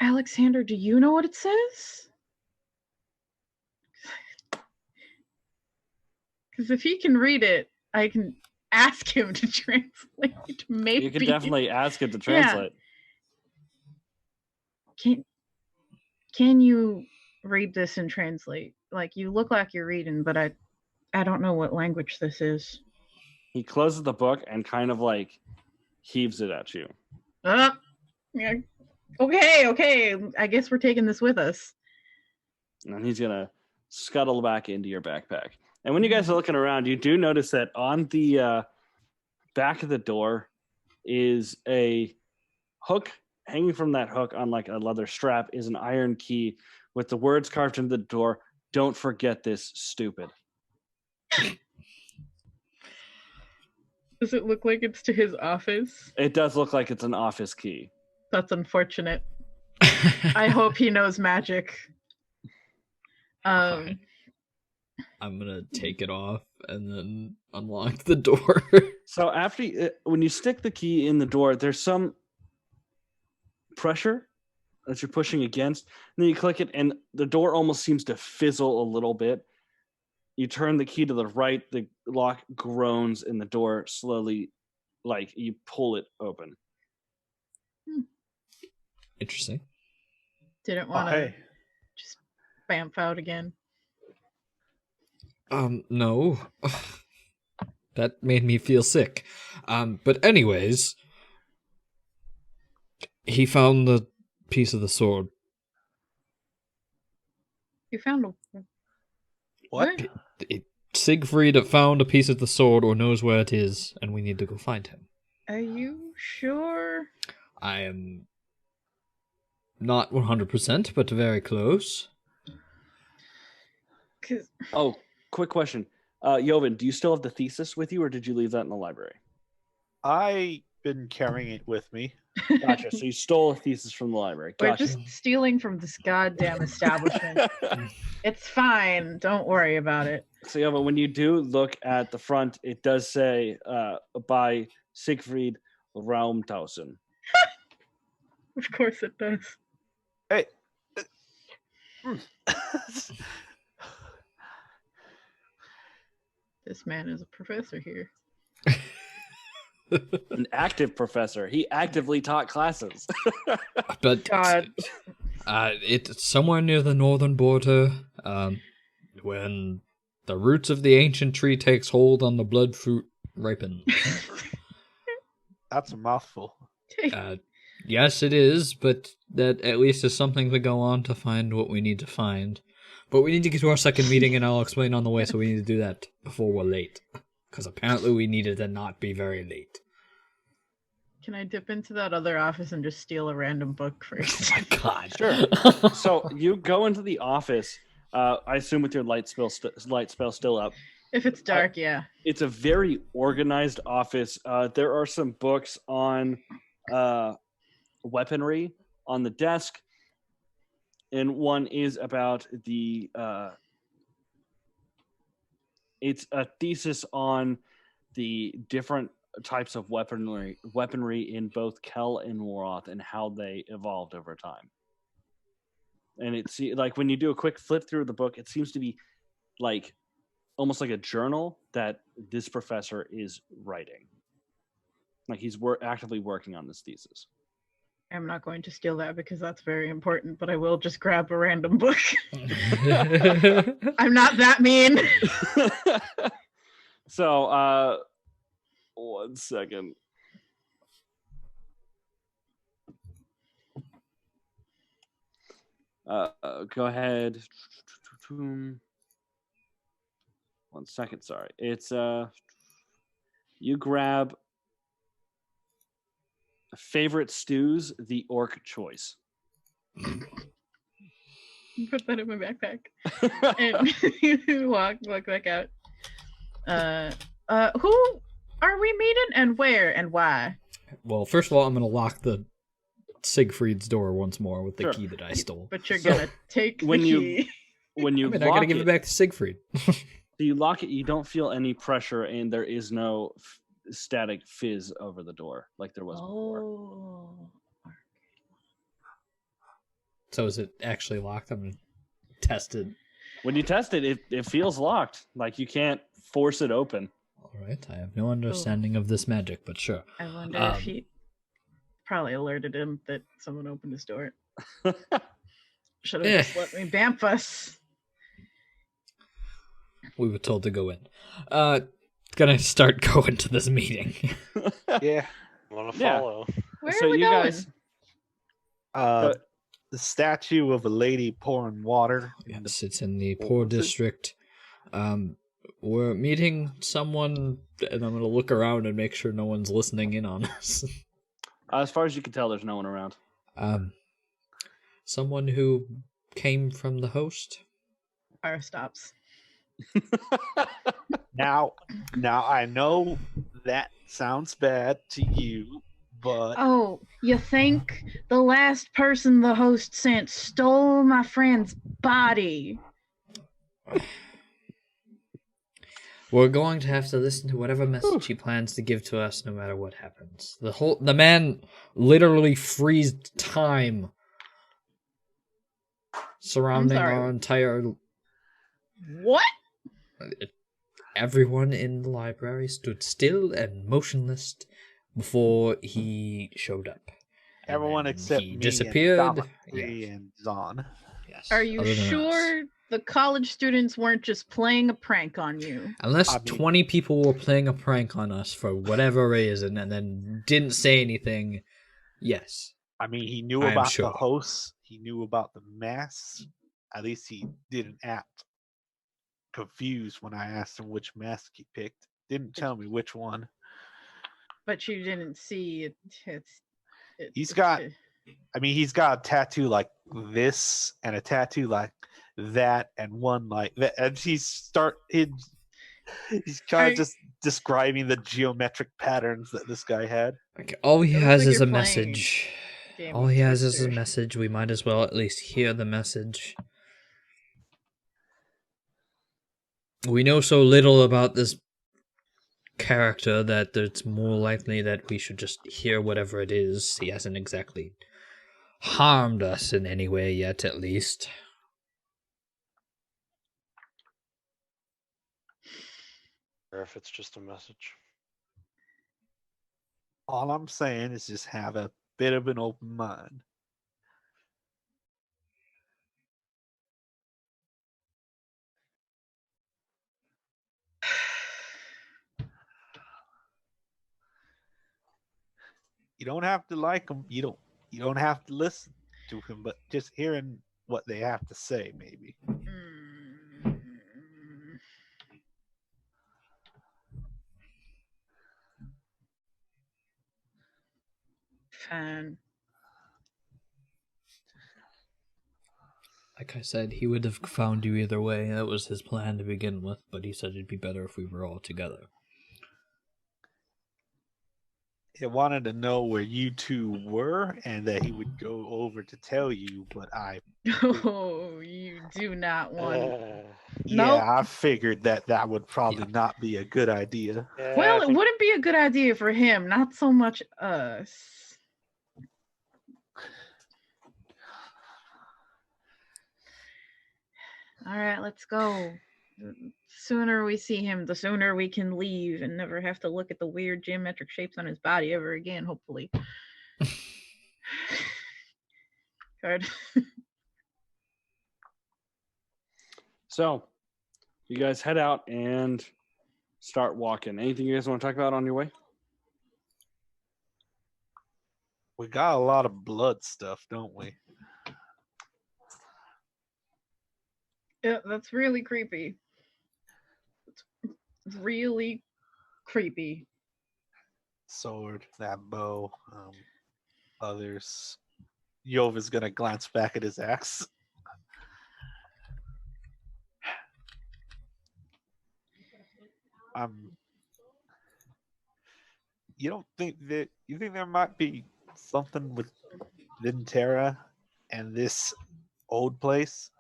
Speaker 4: Alexander, do you know what it says? Because if he can read it, I can ask him to translate. Maybe
Speaker 1: You can definitely ask him to translate.
Speaker 4: Can you read this and translate? Like, you look like you're reading, but I don't know what language this is.
Speaker 1: He closes the book and kind of like heaves it at you.
Speaker 4: Yeah. Okay. I guess we're taking this with us.
Speaker 1: And he's gonna scuttle back into your backpack. And when you guys are looking around, you do notice that on the back of the door is a hook. Hanging from that hook on like a leather strap is an iron key with the words carved into the door, "Don't forget this, stupid."
Speaker 4: Does it look like it's to his office?
Speaker 1: It does look like it's an office key.
Speaker 4: That's unfortunate. I hope he knows magic.
Speaker 3: Fine. I'm gonna take it off and then unlock the door.
Speaker 1: So after when you stick the key in the door, there's some pressure that you're pushing against. And then you click it, and the door almost seems to fizzle a little bit. You turn the key to the right, the lock groans, and the door slowly, like, you pull it open.
Speaker 3: Interesting.
Speaker 4: Didn't want to just bamf out again.
Speaker 3: No. That made me feel sick. But anyways, he found the piece of the sword.
Speaker 4: You found a...
Speaker 2: What?
Speaker 3: Siegfried found a piece of the sword or knows where it is, and we need to go find him.
Speaker 4: Are you sure?
Speaker 3: I am not 100%, but very close.
Speaker 1: Oh, quick question. Jovan, do you still have the thesis with you, or did you leave that in the library?
Speaker 2: I've been carrying it with me.
Speaker 1: Gotcha. So you stole a thesis from the library.
Speaker 4: We're
Speaker 1: Gotcha.
Speaker 4: just stealing from this goddamn establishment. It's fine. Don't worry about it.
Speaker 1: So, yeah, but when you do look at the front, it does say by Siegfried Raumtausen.
Speaker 4: Of course it does.
Speaker 2: Hey.
Speaker 4: This man is a professor here.
Speaker 1: An active professor. He actively taught classes.
Speaker 3: But
Speaker 4: God.
Speaker 3: It's somewhere near the northern border. When the roots of the ancient tree takes hold on the blood fruit ripen.
Speaker 2: That's a mouthful.
Speaker 3: Yes, it is, but that at least is something to go on to find what we need to find. But we need to get to our second meeting, and I'll explain on the way, so we need to do that before we're late. Because apparently we needed to not be very late.
Speaker 4: Can I dip into that other office and just steal a random book
Speaker 3: Oh
Speaker 4: first?
Speaker 3: my god.
Speaker 1: Sure. So you go into the office. I assume with your light spell still up.
Speaker 4: If it's dark, yeah.
Speaker 1: It's a very organized office. There are some books on weaponry on the desk, and one is about the. It's a thesis on the different types of weaponry in both Kel and Roth and how they evolved over time. And it's like when you do a quick flip through the book, it seems to be like almost like a journal that this professor is writing. Like he's actively working on this thesis.
Speaker 4: I'm not going to steal that because that's very important, but I will just grab a random book. I'm not that mean.
Speaker 1: So, 1 second. Go ahead. 1 second, sorry. It's you grab favorite stews, the orc choice.
Speaker 4: Put that in my backpack. And walk back out. Who are we meeting and where and why?
Speaker 3: Well, first of all, I'm going to lock the Siegfried's door once more with the
Speaker 1: Sure.
Speaker 3: key that I stole.
Speaker 4: But you're gonna take the
Speaker 1: when you-
Speaker 4: key.
Speaker 1: When you
Speaker 3: I
Speaker 1: lock
Speaker 3: gotta give it back to Siegfried.
Speaker 1: So you lock it, you don't feel any pressure, and there is no static fizz over the door like there was before.
Speaker 4: Oh.
Speaker 3: So is it actually locked? I'm gonna test it.
Speaker 1: When you test it, it feels locked. Like you can't force it open.
Speaker 3: All right, I have no understanding of this magic, but sure.
Speaker 4: I wonder if he probably alerted him that someone opened his door. Should have just let me bamf us.
Speaker 3: We were told to go in. Gonna start going to this meeting.
Speaker 2: Yeah.
Speaker 5: Want to
Speaker 1: Yeah.
Speaker 5: follow?
Speaker 4: Where
Speaker 1: So
Speaker 4: are we
Speaker 1: you
Speaker 4: going?
Speaker 1: guys,
Speaker 2: The statue of a lady pouring water.
Speaker 3: Yes, it's in the poor district. We're meeting someone, and I'm gonna look around and make sure no one's listening in on us.
Speaker 1: as far as you can tell, there's no one around.
Speaker 3: Someone who came from the host.
Speaker 4: Fire stops.
Speaker 2: Now I know that sounds bad to you, but
Speaker 4: Oh, you think the last person the host sent stole my friend's body?
Speaker 3: We're going to have to listen to whatever message he plans to give to us, no matter what happens. The man literally freezed time surrounding
Speaker 4: sorry.
Speaker 3: our entire.
Speaker 4: What?
Speaker 3: Everyone in the library stood still and motionless before he showed up. And
Speaker 2: everyone
Speaker 3: then
Speaker 2: except
Speaker 3: he
Speaker 2: me
Speaker 3: disappeared.
Speaker 2: and
Speaker 3: Yeah.
Speaker 2: Domitry and Zahn.
Speaker 3: Yes.
Speaker 4: Are you
Speaker 3: other than us.
Speaker 4: sure the college students weren't just playing a prank on you?
Speaker 3: Unless
Speaker 2: I mean-
Speaker 3: 20 people were playing a prank on us for whatever reason and then didn't say anything, yes.
Speaker 2: I mean, he knew
Speaker 3: I am
Speaker 2: about
Speaker 3: sure.
Speaker 2: the hosts. He knew about the masks. At least he didn't act confused when I asked him which mask he picked. Didn't tell me which one.
Speaker 4: But you didn't see it.
Speaker 2: He's got- I mean, he's got a tattoo like this and a tattoo like that and one like that. And he's kind of just describing the geometric patterns that this guy had.
Speaker 3: Okay, all he
Speaker 4: It looks
Speaker 3: has
Speaker 4: like
Speaker 3: is
Speaker 4: you're
Speaker 3: a
Speaker 4: playing
Speaker 3: message.
Speaker 4: Game
Speaker 3: All
Speaker 4: of
Speaker 3: he has is a
Speaker 4: Twister.
Speaker 3: message. We might as well at least hear the message. We know so little about this character that it's more likely that we should just hear whatever it is. He hasn't exactly harmed us in any way yet, at least.
Speaker 5: Or if it's just a message.
Speaker 2: All I'm saying is just have a bit of an open mind. You don't have to like him. You don't. You don't have to listen to him, but just hearing what they have to say, maybe.
Speaker 4: Mm. Fine.
Speaker 3: Like I said, he would have found you either way. That was his plan to begin with, but he said it'd be better if we were all together.
Speaker 2: He wanted to know where you two were and that he would go over to tell you, but
Speaker 4: Oh, you do not want.
Speaker 2: yeah,
Speaker 4: Nope.
Speaker 2: I figured that would probably not be a good idea.
Speaker 5: Yeah,
Speaker 4: Well,
Speaker 5: I
Speaker 4: it
Speaker 5: think
Speaker 4: wouldn't be a good idea for him, not so much us. All right, let's go. The sooner we see him, the sooner we can leave and never have to look at the weird geometric shapes on his body ever again, hopefully. Good.
Speaker 1: So, you guys head out and start walking. Anything you guys want to talk about on your way?
Speaker 2: We got a lot of blood stuff, don't we?
Speaker 4: Yeah, that's really creepy. It's really creepy.
Speaker 2: Sword, that bow, others. Yova's gonna glance back at his axe. You don't think that you think there might be something with Vintera and this old place?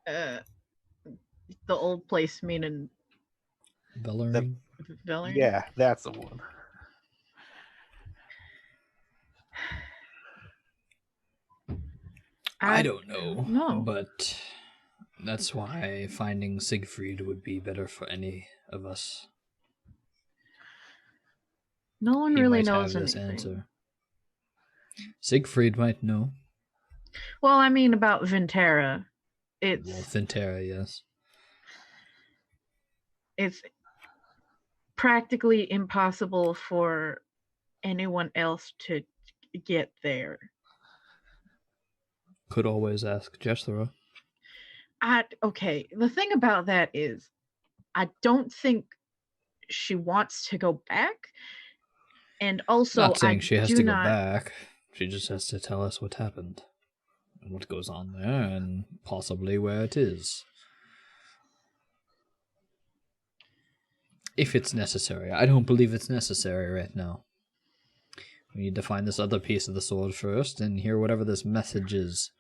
Speaker 4: The old place meaning
Speaker 3: Valerine?
Speaker 4: Velirine?
Speaker 2: Yeah, that's the one.
Speaker 3: I don't know.
Speaker 4: No.
Speaker 3: But that's why finding Siegfried would be better for any of us.
Speaker 4: No one
Speaker 3: He
Speaker 4: really
Speaker 3: might
Speaker 4: knows
Speaker 3: have this
Speaker 4: anything.
Speaker 3: answer. Siegfried might know.
Speaker 4: Well, I mean about Vintera. It's
Speaker 3: Well, Thintera, yes.
Speaker 4: it's practically impossible for anyone else to get there.
Speaker 3: Could always ask Jethro.
Speaker 4: Okay, the thing about that is I don't think she wants to go back. And also
Speaker 3: Not saying she has
Speaker 4: do
Speaker 3: to go
Speaker 4: not
Speaker 3: back. She just has to tell us what happened. And what goes on there, and possibly where it is. If it's necessary. I don't believe it's necessary right now. We need to find this other piece of the sword first and hear whatever this message is.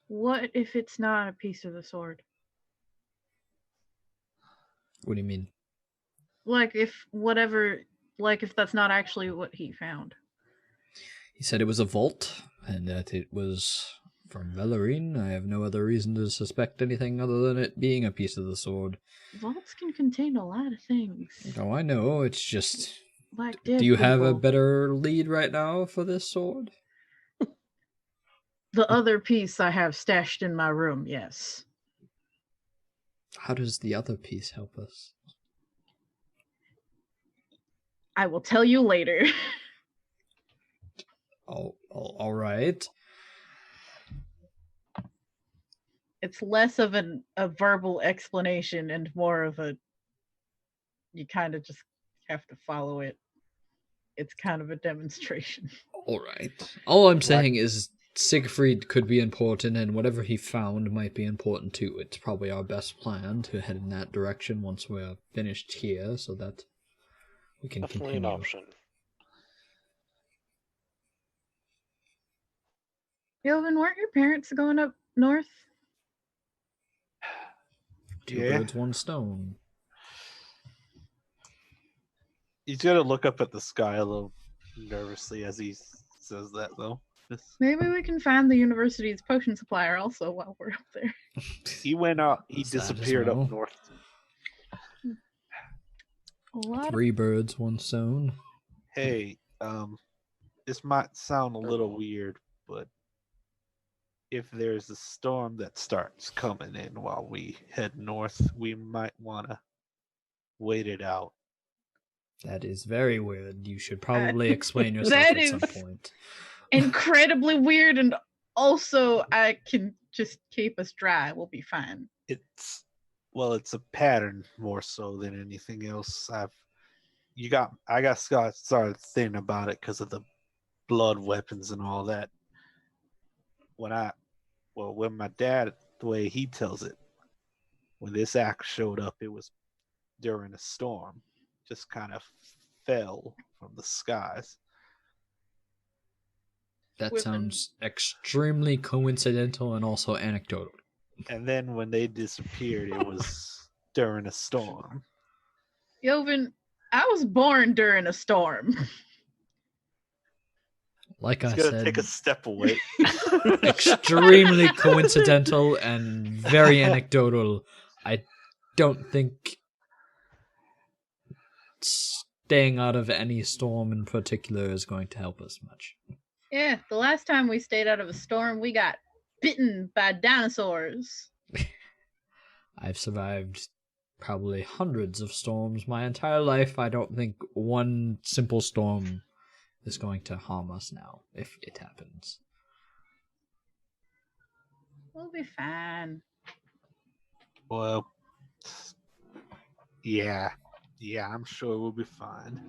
Speaker 4: What if it's not a piece of the sword?
Speaker 3: What do you mean?
Speaker 4: If that's not actually what he found.
Speaker 3: He said it was a vault, and that it was from Velirine. I have no other reason to suspect anything other than it being a piece of the sword.
Speaker 4: Vaults can contain a lot of things.
Speaker 3: Oh, I know, it's just...
Speaker 4: Like
Speaker 3: do you have a better lead right now for this sword?
Speaker 4: The other piece I have stashed in my room, yes.
Speaker 3: How does the other piece help us?
Speaker 4: I will tell you later.
Speaker 3: All right.
Speaker 4: It's less of a verbal explanation and more of you kind of just have to follow it. It's kind of a demonstration.
Speaker 3: All right. All I'm saying is Siegfried could be important, and whatever he found might be important too. It's probably our best plan to head in that direction once we're finished here, so that we can
Speaker 5: definitely
Speaker 3: continue.
Speaker 5: an option.
Speaker 4: Gilvin, weren't your parents going up north?
Speaker 3: Two birds, one stone.
Speaker 2: He's gonna look up at the sky a little nervously as he says that, though.
Speaker 4: Maybe we can find the university's potion supplier also while we're up there.
Speaker 2: He went out. He
Speaker 3: That's that as
Speaker 2: disappeared
Speaker 3: well.
Speaker 2: up north.
Speaker 3: Three birds, one stone.
Speaker 2: Hey, this might sound a little weird, but if there's a storm that starts coming in while we head north, we might want to wait it out.
Speaker 3: That is very weird. You should probably explain yourself
Speaker 4: that
Speaker 3: at some
Speaker 4: is-
Speaker 3: point.
Speaker 4: Incredibly weird, and also I can just keep us dry. We'll be fine.
Speaker 2: It's a pattern more so than anything else. I got started thinking about it because of the blood weapons and all that. When my dad, the way he tells it, when this axe showed up, it was during a storm. Just kind of fell from the skies.
Speaker 3: That
Speaker 4: Women-
Speaker 3: sounds extremely coincidental and also anecdotal.
Speaker 2: And then when they disappeared, it was during a storm.
Speaker 4: Yovan, I was born during a storm.
Speaker 3: Like
Speaker 2: It's
Speaker 3: I
Speaker 2: gonna
Speaker 3: said,
Speaker 2: take a step away.
Speaker 3: extremely coincidental and very anecdotal. I don't think staying out of any storm in particular is going to help us much.
Speaker 4: Yeah, the last time we stayed out of a storm, we got bitten by dinosaurs.
Speaker 3: I've survived probably hundreds of storms my entire life. I don't think one simple storm is going to harm us now, if it happens.
Speaker 4: We'll be fine.
Speaker 2: Well, yeah, I'm sure we'll be fine.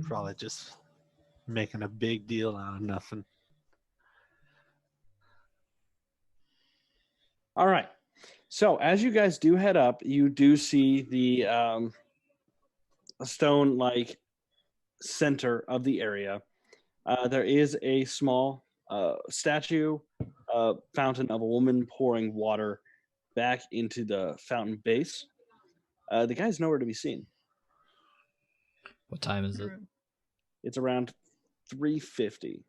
Speaker 2: Probably just making a big deal out of nothing.
Speaker 1: All right. So as you guys do head up, you do see the stone-like center of the area. There is a small statue, fountain of a woman pouring water back into the fountain base. The guy's nowhere to be seen.
Speaker 3: What time is it?
Speaker 1: It's around 3:50.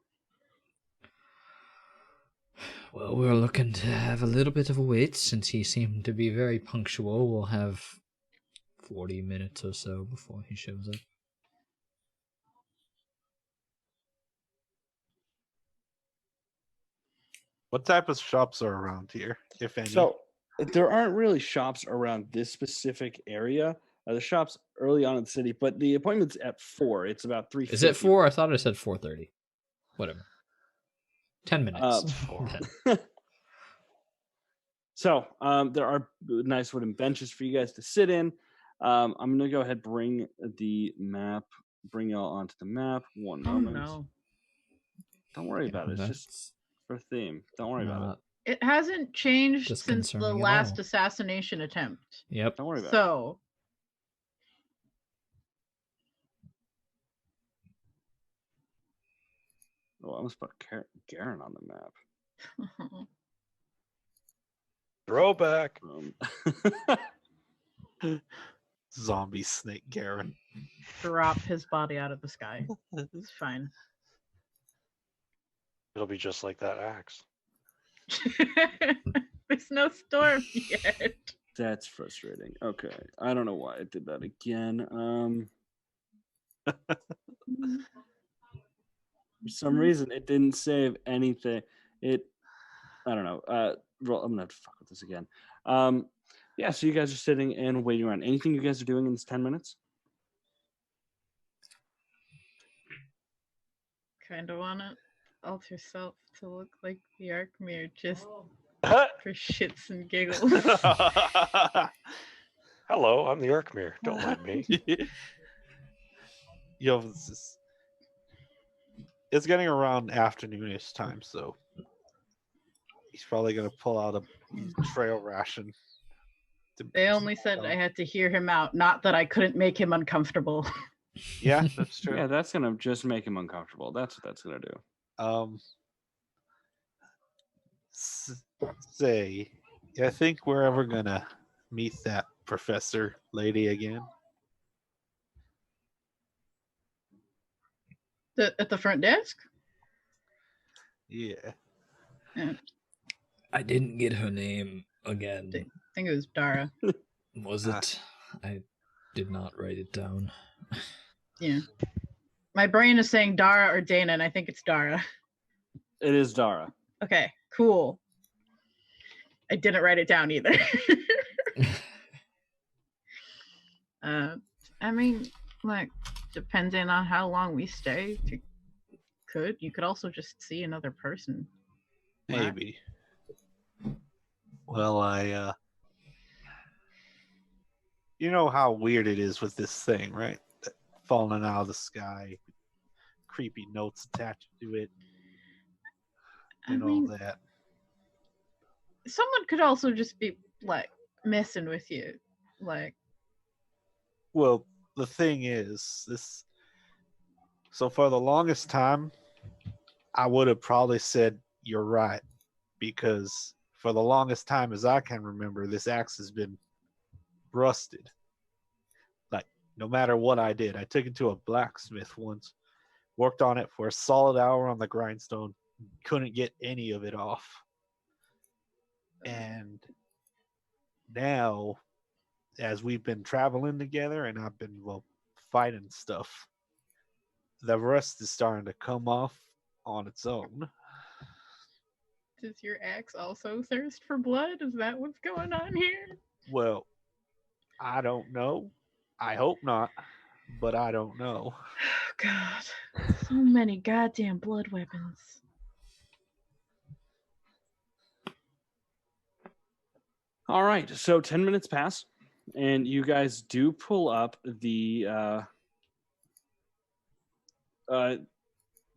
Speaker 3: Well, we're looking to have a little bit of a wait since he seemed to be very punctual. We'll have 40 minutes or so before he shows up.
Speaker 2: What type of shops are around here, if any?
Speaker 1: So there aren't really shops around this specific area. The shops early on in the city, but the appointment's at 4. It's about 3:50.
Speaker 3: Is it 4? I thought I said 4:30. Whatever. 10 minutes. Then.
Speaker 1: So there are nice wooden benches for you guys to sit in. I'm going to go ahead and bring y'all onto the map. One
Speaker 4: Oh
Speaker 1: moment.
Speaker 4: no.
Speaker 1: Don't worry
Speaker 3: You
Speaker 1: about
Speaker 3: know,
Speaker 1: it. It's
Speaker 3: that's
Speaker 1: just for a theme. Don't worry about
Speaker 3: not-
Speaker 1: it.
Speaker 4: It hasn't changed since the
Speaker 3: Disconcerting at
Speaker 4: last
Speaker 3: all.
Speaker 4: assassination attempt.
Speaker 3: Yep.
Speaker 1: Don't worry about it.
Speaker 4: So,
Speaker 1: Oh, I almost put Garen on the map.
Speaker 5: Throwback.
Speaker 2: Zombie snake Garen.
Speaker 4: drop his body out of the sky. It's fine.
Speaker 5: It'll be just like that axe.
Speaker 4: There's no storm yet.
Speaker 1: That's frustrating. Okay. I don't know why I did that again. For some reason, it didn't save anything. I don't know. Well, I'm gonna have to fuck with this again. Yeah. So you guys are sitting and waiting around. Anything you guys are doing in this 10 minutes?
Speaker 4: Kind of want to alter self to look like the Arkmere just for shits and giggles.
Speaker 5: Hello, I'm the Arkmere. Don't mind me.
Speaker 2: Yo, it's getting around afternoonish time, so he's probably gonna pull out a trail ration.
Speaker 4: They only said I had to hear him out, not that I couldn't make him uncomfortable.
Speaker 2: Yeah, that's true.
Speaker 1: Yeah, that's gonna just make him uncomfortable. That's what that's gonna do.
Speaker 2: Say, I think we're ever gonna meet that professor lady again.
Speaker 4: At the front desk?
Speaker 2: Yeah.
Speaker 3: I didn't get her name again.
Speaker 4: I think it was Dara.
Speaker 3: Was it? I did not write it down.
Speaker 4: Yeah. My brain is saying Dara or Dana, and I think it's Dara.
Speaker 1: It is Dara.
Speaker 4: Okay, cool. I didn't write it down either. I mean, like, depending on how long we stay, you could also just see another person. Right.
Speaker 2: Maybe. Well, you know how weird it is with this thing, right? Falling out of the sky, creepy notes attached to it, and all that.
Speaker 4: Someone could also just be like messing with you, like.
Speaker 2: Well, the thing is, this. So for the longest time, I would have probably said you're right, because for the longest time, as I can remember, this axe has been rusted. Like, no matter what I did, I took it to a blacksmith once, worked on it for a solid hour on the grindstone, couldn't get any of it off. And now, as we've been traveling together and I've been, fighting stuff, the rust is starting to come off on its own.
Speaker 4: Does your axe also thirst for blood? Is that what's going on here?
Speaker 2: Well, I don't know. I hope not, but I don't know.
Speaker 4: Oh, God. So many goddamn blood weapons.
Speaker 1: All right, so 10 minutes pass, and you guys do pull up the...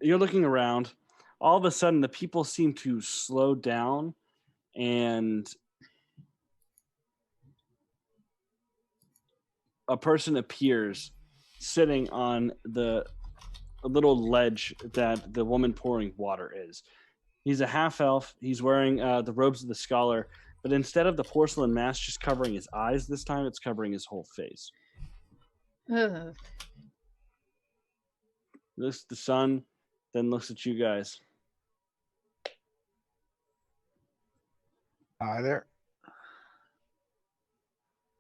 Speaker 1: you're looking around. All of a sudden, the people seem to slow down, and a person appears sitting on a little ledge that the woman pouring water is. He's a half-elf. He's wearing the robes of the scholar, but instead of the porcelain mask just covering his eyes this time, it's covering his whole face.
Speaker 4: Ugh.
Speaker 1: Looks at the sun, then looks at you guys.
Speaker 2: Hi there.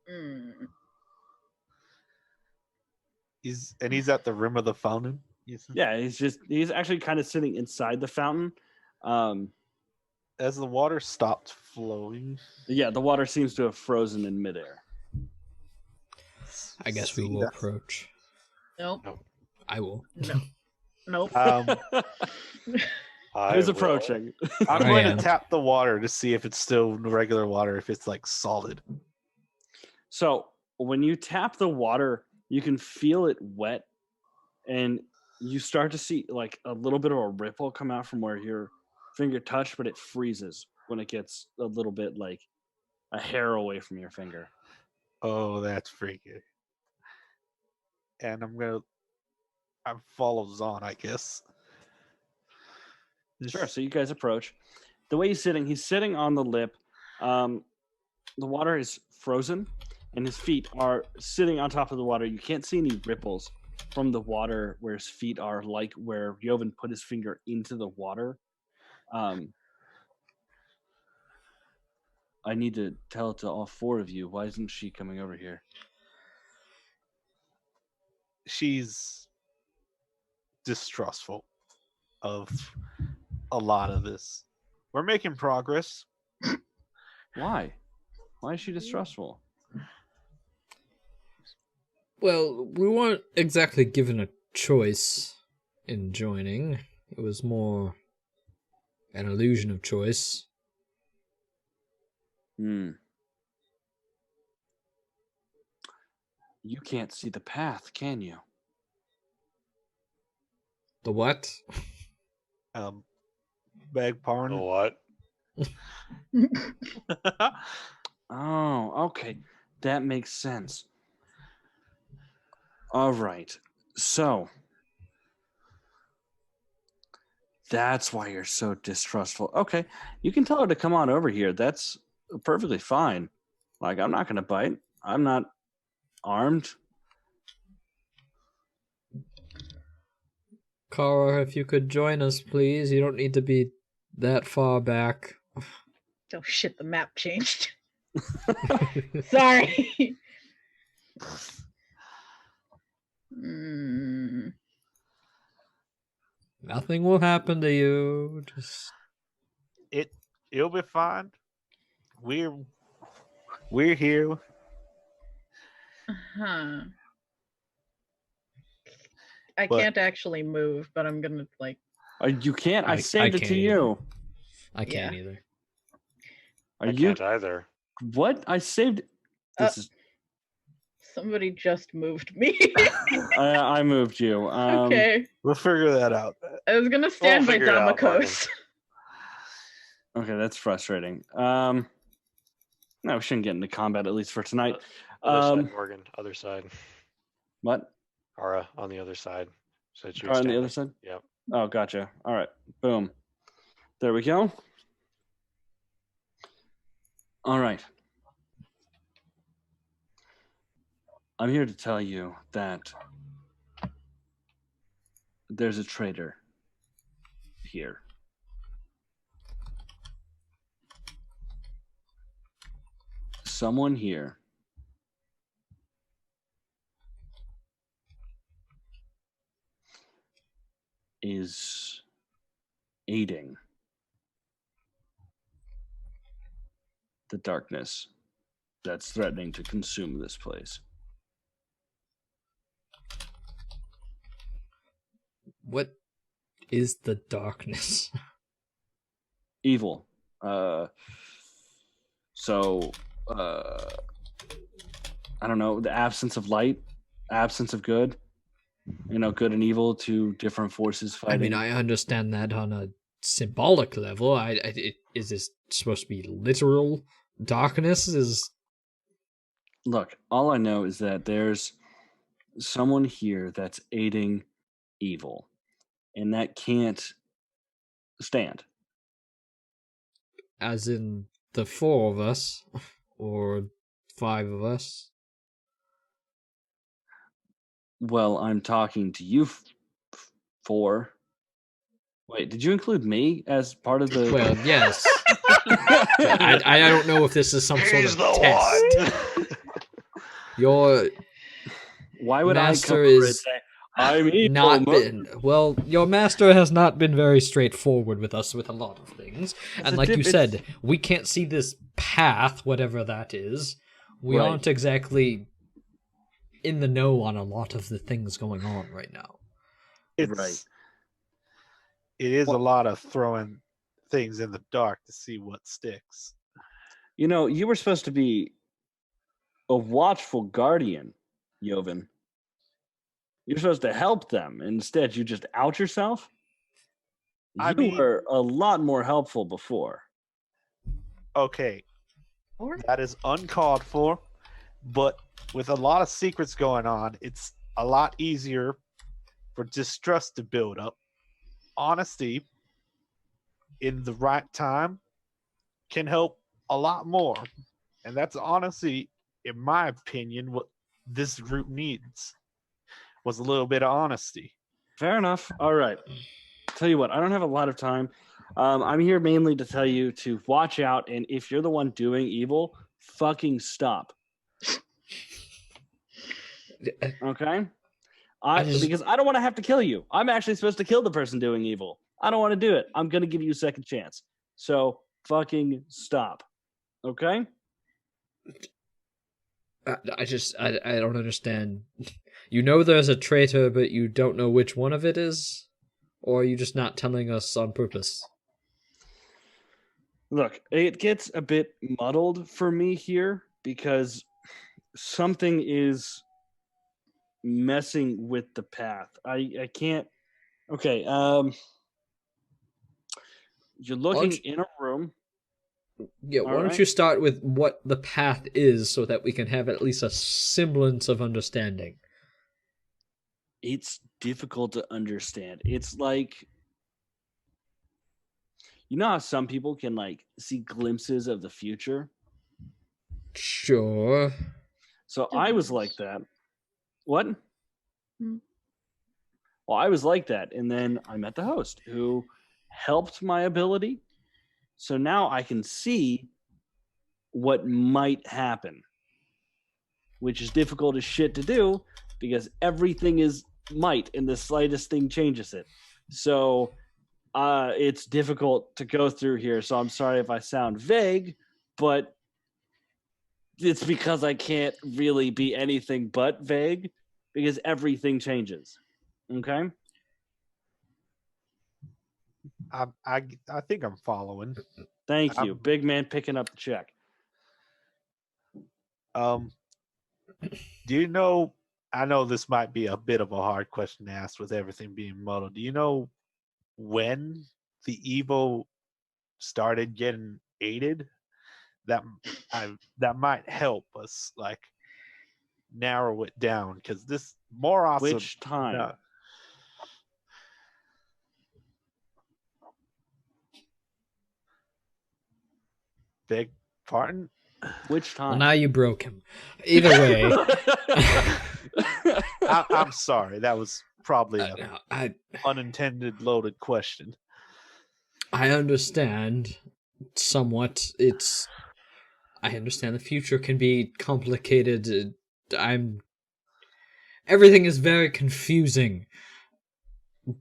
Speaker 4: Mm.
Speaker 2: He's at the rim of the fountain.
Speaker 1: Yeah, he's actually kind of sitting inside the fountain.
Speaker 2: As the water stopped flowing.
Speaker 1: Yeah, the water seems to have frozen in midair.
Speaker 3: I guess we will approach.
Speaker 4: Nope.
Speaker 3: I will.
Speaker 4: No. Nope.
Speaker 1: Who's approaching?
Speaker 2: I'm going to tap the water to see if it's still regular water, if it's like solid.
Speaker 1: So when you tap the water, you can feel it wet, and you start to see like a little bit of a ripple come out from where your finger touched, but it freezes when it gets a little bit like a hair away from your finger.
Speaker 2: Oh, that's freaky. And I follow Zahn, I guess.
Speaker 1: Sure. So you guys approach. The way he's sitting on the lip. The water is frozen, and his feet are sitting on top of the water. You can't see any ripples from the water where his feet are, like where Jovan put his finger into the water. I need to tell it to all four of you. Why isn't she coming over here?
Speaker 2: She's distrustful of a lot of this. We're making progress.
Speaker 1: Why? Why is she distrustful?
Speaker 3: Well, we weren't exactly given a choice in joining. It was more an illusion of choice.
Speaker 1: You can't see the path, can you?
Speaker 3: The what?
Speaker 2: Beg pardon?
Speaker 5: What?
Speaker 1: Oh, okay. That makes sense. All right. So, that's why you're so distrustful. Okay. You can tell her to come on over here. That's perfectly fine. Like, I'm not going to bite. I'm not armed.
Speaker 3: Kara, if you could join us, please. You don't need to be that far back.
Speaker 4: Oh shit, the map changed. Sorry.
Speaker 3: Nothing will happen to you. Just
Speaker 2: It'll be fine. We're here.
Speaker 4: Huh. I
Speaker 2: But-
Speaker 4: can't actually move, but I'm gonna like.
Speaker 1: You can't. I
Speaker 3: I
Speaker 1: saved it to
Speaker 3: can't
Speaker 1: you.
Speaker 3: I can't
Speaker 4: Yeah.
Speaker 3: either.
Speaker 1: Are
Speaker 5: I
Speaker 1: you?
Speaker 5: can't either.
Speaker 1: What? I saved. This is.
Speaker 4: Somebody just moved me.
Speaker 1: I moved you.
Speaker 4: Okay.
Speaker 2: We'll figure that out.
Speaker 4: I was gonna stand by
Speaker 5: figure it out, Morgan.
Speaker 4: Damakos.
Speaker 1: Okay, that's frustrating. No, we shouldn't get into combat at least for tonight.
Speaker 5: Other side, Morgan. Other side.
Speaker 1: What?
Speaker 5: Ara on the other side. So that you
Speaker 1: On the other side?
Speaker 5: Yep.
Speaker 1: Oh, gotcha. All right. Boom. There we go. All right. I'm here to tell you that there's a traitor here. Someone here is aiding the darkness that's threatening to consume this place.
Speaker 3: What is the darkness?
Speaker 1: Evil. I don't know, the absence of light, absence of good. You know, good and evil, two different forces fighting.
Speaker 3: I mean, I understand that on a symbolic level. Is this supposed to be literal darkness?
Speaker 1: Look, all I know is that there's someone here that's aiding evil, and that can't stand.
Speaker 3: As in the four of us, or five of us?
Speaker 1: Well, I'm talking to you four. Wait, did you include me as part of the...
Speaker 3: Well, yes. I don't know if this is some sort
Speaker 5: He's
Speaker 3: of
Speaker 5: the
Speaker 3: test.
Speaker 5: one.
Speaker 3: Your
Speaker 1: Why would
Speaker 3: master
Speaker 1: I come over and
Speaker 3: is
Speaker 1: say, I'm evil?
Speaker 3: not been well. Your master has not been very straightforward with us with a lot of things, and like you said, we can't see this path, whatever that is. We
Speaker 1: Right.
Speaker 3: aren't exactly in the know on a lot of the things going on right now.
Speaker 2: It's,
Speaker 1: Right.
Speaker 2: It is a lot of throwing things in the dark to see what sticks.
Speaker 1: You know, you were supposed to be a watchful guardian, Joven. You're supposed to help them. Instead, you just out yourself?
Speaker 2: I
Speaker 1: You
Speaker 2: mean-
Speaker 1: were a lot more helpful before.
Speaker 2: Okay,
Speaker 4: Or
Speaker 2: that is uncalled for, but with a lot of secrets going on, it's a lot easier for distrust to build up. Honesty in the right time can help a lot more. And that's honestly, in my opinion, what this group needs was a little bit of honesty.
Speaker 1: Fair enough. All right. Tell you what, I don't have a lot of time. I'm here mainly to tell you to watch out, and if you're the one doing evil, fucking stop. Okay? Because I don't want to have to kill you. I'm actually supposed to kill the person doing evil. I don't want to do it. I'm going to give you a second chance. So fucking stop. Okay?
Speaker 3: I don't understand. You know there's a traitor, but you don't know which one of it is? Or are you just not telling us on purpose?
Speaker 1: Look, it gets a bit muddled for me here because something is messing with the path. I can't. Okay. You're looking in a room.
Speaker 3: Yeah, why
Speaker 1: All
Speaker 3: don't
Speaker 1: right.
Speaker 3: you start with what the path is so that we can have at least a semblance of understanding?
Speaker 1: It's difficult to understand. It's like, you know how some people can like see glimpses of the future?
Speaker 3: Sure.
Speaker 1: So I was like that. What?
Speaker 4: Hmm.
Speaker 1: Well, I was like that. And then I met the host who helped my ability. So now I can see what might happen, which is difficult as shit to do because everything is might and the slightest thing changes it. So it's difficult to go through here. So I'm sorry if I sound vague, but it's because I can't really be anything but vague because everything changes. Okay?
Speaker 2: I think I'm following.
Speaker 1: Thank you. Big man picking up the check.
Speaker 2: Do you know? I know this might be a bit of a hard question to ask with everything being muddled. Do you know when the evil started getting aided? That might help us like narrow it down because this more awesome.
Speaker 1: Which time?
Speaker 2: No. Beg pardon?
Speaker 1: Which time?
Speaker 3: Well, now you broke him. Either way,
Speaker 2: I'm sorry. That was probably an
Speaker 3: I
Speaker 2: unintended loaded question.
Speaker 3: I understand somewhat. I understand the future can be complicated. Everything is very confusing.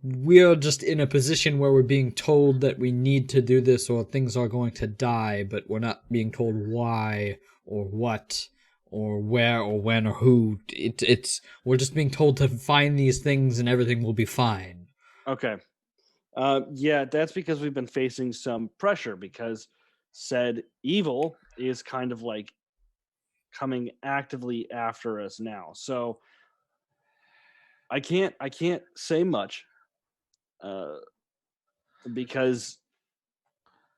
Speaker 3: We're just in a position where we're being told that we need to do this or things are going to die, but we're not being told why or what or where or when or who. We're just being told to find these things and everything will be fine.
Speaker 1: Okay. Yeah, that's because we've been facing some pressure because said evil is kind of like coming actively after us now. So I can't say much because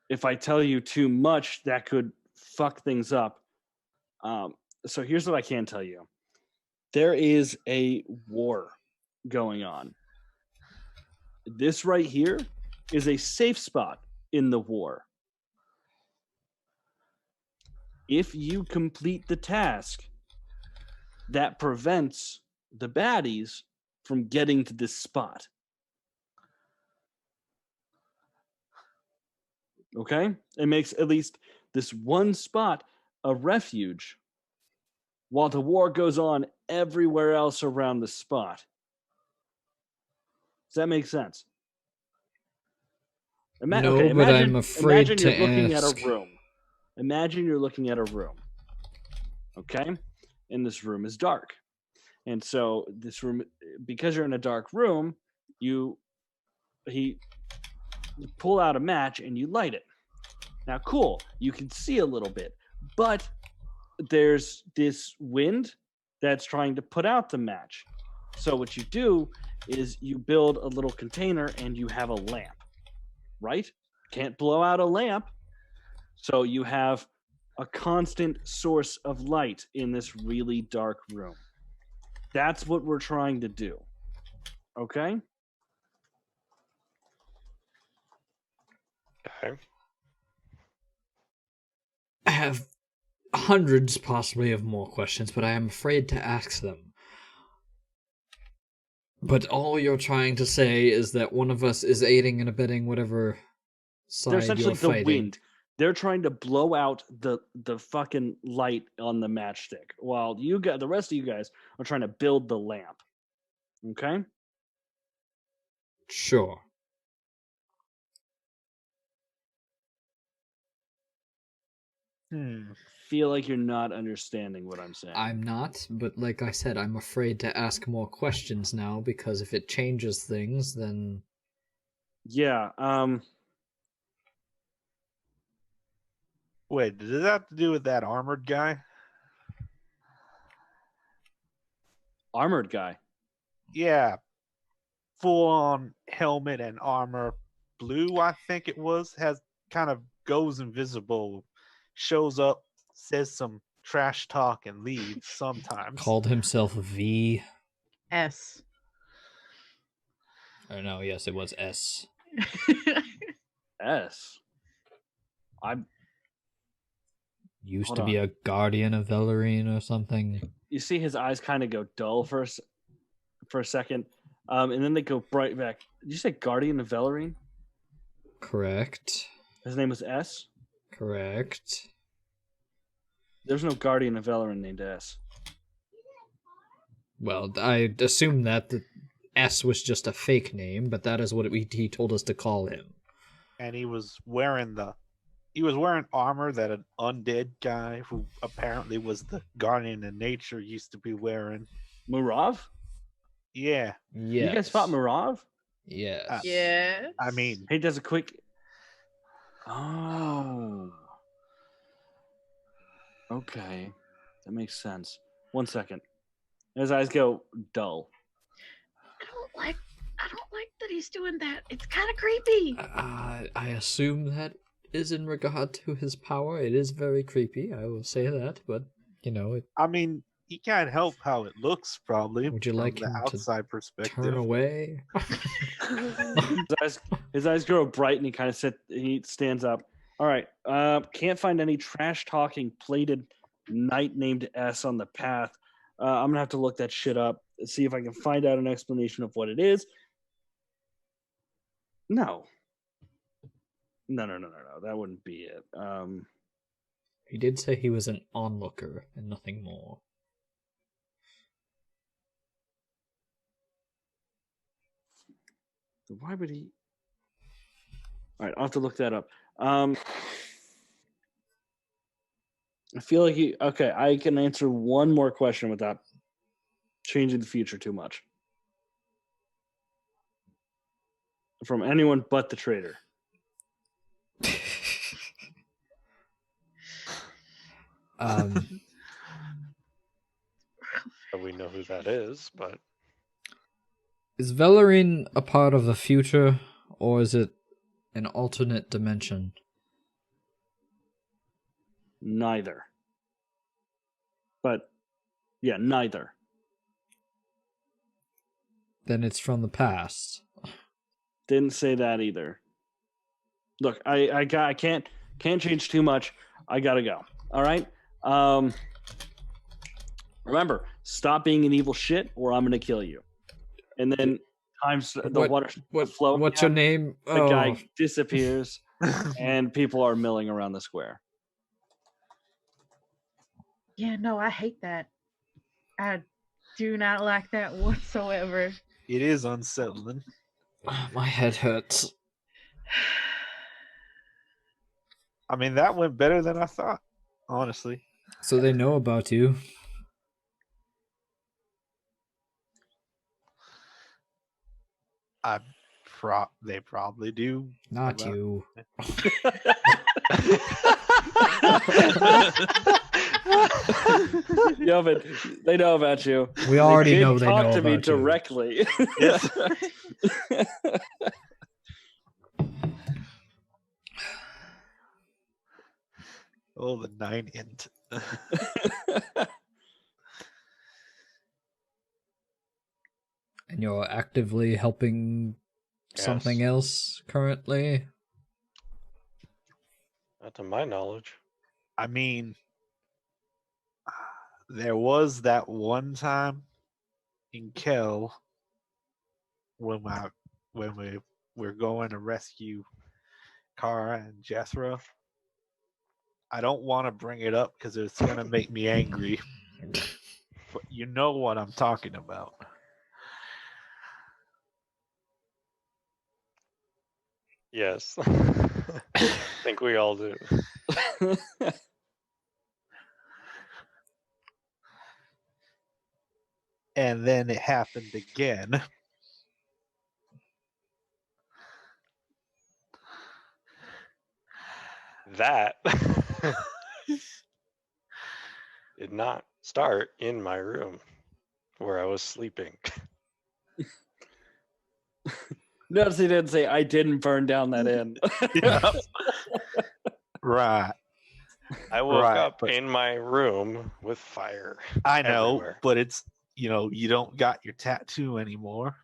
Speaker 1: if I tell you too much, that could fuck things up. So here's what I can tell you. There is a war going on. This right here is a safe spot in the war. If you complete the task, that prevents the baddies from getting to this spot. Okay? It makes at least this one spot a refuge while the war goes on everywhere else around the spot. Does that make sense?
Speaker 3: No, but I'm afraid
Speaker 1: imagine
Speaker 3: to
Speaker 1: you're looking
Speaker 3: ask.
Speaker 1: at a room. Imagine you're looking at a room. Okay? And this room is dark. And so this room, because you're in a dark room, you pull out a match and you light it. Now, cool, you can see a little bit, but there's this wind that's trying to put out the match. So what you do is you build a little container and you have a lamp, right? Can't blow out a lamp. So you have a constant source of light in this really dark room. That's what we're trying to do. Okay?
Speaker 5: Okay.
Speaker 3: I have hundreds, possibly, of more questions, but I am afraid to ask them. But all you're trying to say is that one of us is aiding and abetting whatever
Speaker 1: They're
Speaker 3: side
Speaker 1: essentially
Speaker 3: you're
Speaker 1: the
Speaker 3: fighting.
Speaker 1: wind. They're trying to blow out the fucking light on the matchstick, while the rest of you guys are trying to build the lamp. Okay?
Speaker 3: Sure.
Speaker 1: Feel like you're not understanding what I'm saying.
Speaker 3: I'm not, but like I said, I'm afraid to ask more questions now because if it changes things, then
Speaker 1: Yeah.
Speaker 2: Wait, does it have to do with that armored guy?
Speaker 1: Armored guy.
Speaker 2: Yeah. Full on helmet and armor. Blue, I think it was, has kind of goes invisible, shows up, says some trash talk and leaves sometimes.
Speaker 3: called himself V.
Speaker 4: S.
Speaker 3: Or no, yes, it was S.
Speaker 1: S. I'm.
Speaker 3: Used
Speaker 1: Hold
Speaker 3: to be
Speaker 1: on.
Speaker 3: a guardian of Velirine or something.
Speaker 1: You see his eyes kind of go dull for a second, and then they go bright back. Did you say Guardian of Valerine?
Speaker 3: Correct.
Speaker 1: His name was S?
Speaker 3: Correct.
Speaker 1: There's no Guardian of Valerine named S.
Speaker 3: Well, I assume that the S was just a fake name, but that is what he told us to call him.
Speaker 2: And he was wearing the He was wearing armor that an undead guy who apparently was the guardian of nature used to be wearing.
Speaker 1: Murav?
Speaker 2: Yeah.
Speaker 3: Yes.
Speaker 1: You guys fought Murav?
Speaker 3: Yes.
Speaker 4: Yeah.
Speaker 2: I mean,
Speaker 1: He does a quick. Oh. Okay. That makes sense. 1 second. His eyes go dull.
Speaker 4: I don't like that he's doing that. It's kind of creepy.
Speaker 3: I assume that is in regard to his power. It is very creepy, I will say that, but,
Speaker 2: I mean, he can't help how it looks, probably.
Speaker 3: Would you
Speaker 2: from
Speaker 3: like
Speaker 2: the
Speaker 3: him to
Speaker 2: outside perspective?
Speaker 3: turn away.
Speaker 1: His eyes grow bright and he stands up. All right. Can't find any trash talking plated knight named S on the path. I'm gonna have to look that shit up, see if I can find out an explanation of what it is. No. That wouldn't be it.
Speaker 3: He did say he was an onlooker and nothing more.
Speaker 1: Why would he? All right, I'll have to look that up. I feel like okay, I can answer one more question without changing the future too much. From anyone but the traitor.
Speaker 5: We know who that is, but
Speaker 3: Is Valerine a part of the future, or is it an alternate dimension?
Speaker 1: Neither. But, yeah, neither.
Speaker 3: Then it's from the past.
Speaker 1: Didn't say that either. Look, I can't change too much. I gotta go. All right. Remember, stop being an evil shit, or I'm gonna kill you. And then the water flow.
Speaker 3: What's your name?
Speaker 1: The guy disappears, and people are milling around the square.
Speaker 4: Yeah, no, I hate that. I do not like that whatsoever.
Speaker 2: It is unsettling.
Speaker 3: My head hurts.
Speaker 2: I mean, that went better than I thought, honestly.
Speaker 3: So they know about you.
Speaker 2: They probably do.
Speaker 3: Not you.
Speaker 1: Yeah, but they know about you.
Speaker 3: We already know
Speaker 1: they
Speaker 3: they know
Speaker 1: talk to
Speaker 3: about
Speaker 1: me
Speaker 3: you.
Speaker 1: directly.
Speaker 2: Yes. Oh, the 9 int.
Speaker 3: And you're actively helping something
Speaker 5: Yes.
Speaker 3: else currently?
Speaker 5: Not to my knowledge.
Speaker 2: I mean, there was that one time in Kel when we were going to rescue Kara and Jethro. I don't want to bring it up because it's going to make me angry. But you know what I'm talking about.
Speaker 5: Yes. I think we all do.
Speaker 2: And then it happened again.
Speaker 5: That did not start in my room where I was sleeping.
Speaker 1: Notice he didn't say, I didn't burn down that inn.
Speaker 2: Yeah. Right.
Speaker 5: I woke
Speaker 2: Right,
Speaker 5: up
Speaker 2: but-
Speaker 5: in my room with fire.
Speaker 2: I know,
Speaker 5: Everywhere.
Speaker 2: but it's, you don't got your tattoo anymore.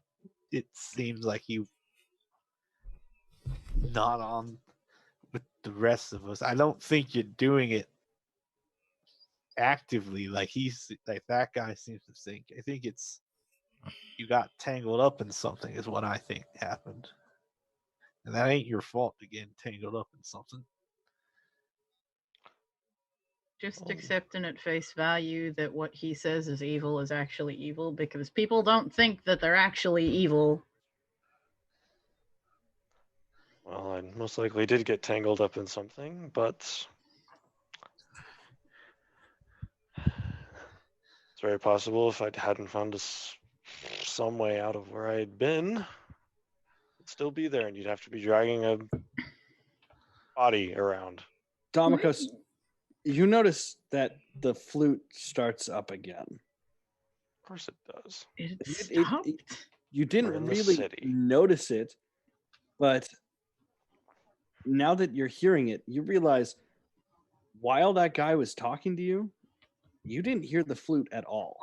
Speaker 2: It seems like you not on with the rest of us. I don't think you're doing it actively like that guy seems to think. I think it's you got tangled up in something is what I think happened. And that ain't your fault to get tangled up in something.
Speaker 4: Just accepting at face value that what he says is evil is actually evil, because people don't think that they're actually evil.
Speaker 5: Well, I most likely did get tangled up in something, but it's very possible if I hadn't found some way out of where I had been, it'd still be there, and you'd have to be dragging a body around.
Speaker 1: Domicos, you notice that the flute starts up again.
Speaker 5: Of course it does.
Speaker 4: It
Speaker 1: It-
Speaker 4: stopped.
Speaker 1: You
Speaker 5: We're
Speaker 1: didn't
Speaker 5: in the
Speaker 1: really
Speaker 5: city.
Speaker 1: notice it, but now that you're hearing it, you realize while that guy was talking to you, you didn't hear the flute at all.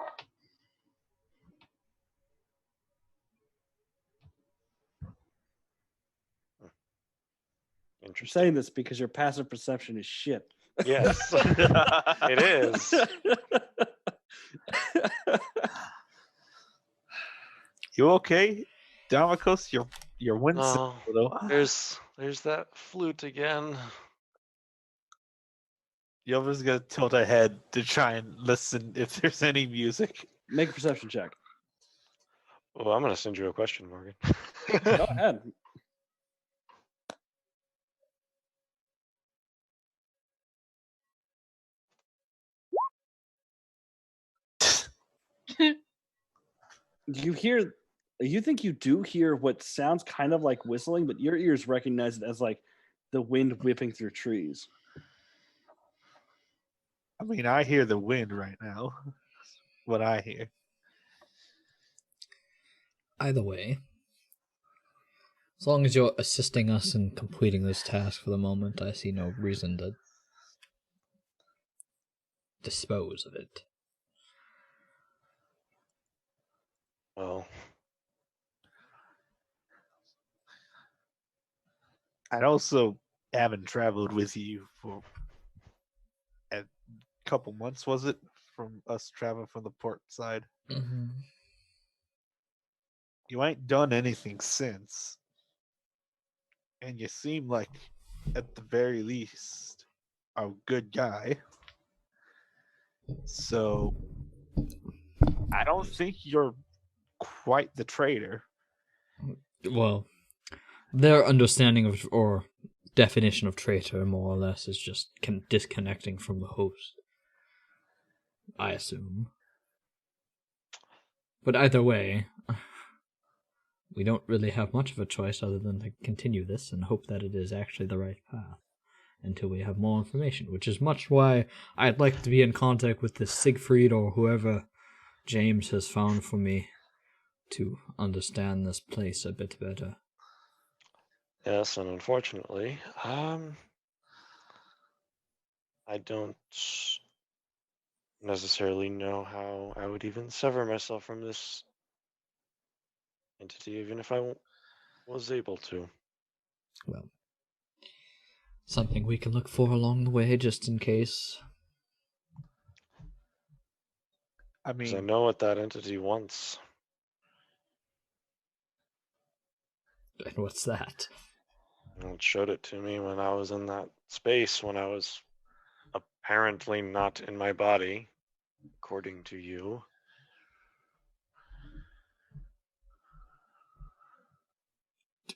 Speaker 1: I'm
Speaker 5: Interesting.
Speaker 1: saying this because your passive perception is shit.
Speaker 5: Yes, it is.
Speaker 2: You okay, Damicos? You're wincing
Speaker 5: No,
Speaker 2: a little.
Speaker 5: there's that flute again.
Speaker 2: Yova's gonna tilt ahead to try and listen if there's any music.
Speaker 1: Make a perception check.
Speaker 5: Oh, I'm gonna send you a question, Morgan.
Speaker 1: Go ahead. You think you do hear what sounds kind of like whistling, but your ears recognize it as like the wind whipping through trees.
Speaker 2: I mean, I hear the wind right now. What I hear.
Speaker 3: Either way, as long as you're assisting us in completing this task for the moment, I see no reason to dispose of it.
Speaker 5: Well,
Speaker 2: I also haven't traveled with you for a couple months, was it? From us traveling from the port side.
Speaker 3: Mm-hmm.
Speaker 2: You ain't done anything since. And you seem like, at the very least, a good guy. So, I don't think you're quite the traitor.
Speaker 3: Well, their understanding of or definition of traitor, more or less, is just disconnecting from the host. I assume. But either way, we don't really have much of a choice other than to continue this and hope that it is actually the right path until we have more information, which is much why I'd like to be in contact with this Siegfried or whoever James has found for me to understand this place a bit better.
Speaker 5: yes, and unfortunately, I don't necessarily know how I would even sever myself from this entity, even if I was able to.
Speaker 3: Well, something we can look for along the way just in case.
Speaker 2: I
Speaker 5: 'Cause I
Speaker 2: mean,
Speaker 5: know what that entity wants.
Speaker 3: And what's that?
Speaker 5: It showed it to me when I was in that space, when I was apparently not in my body, according to you.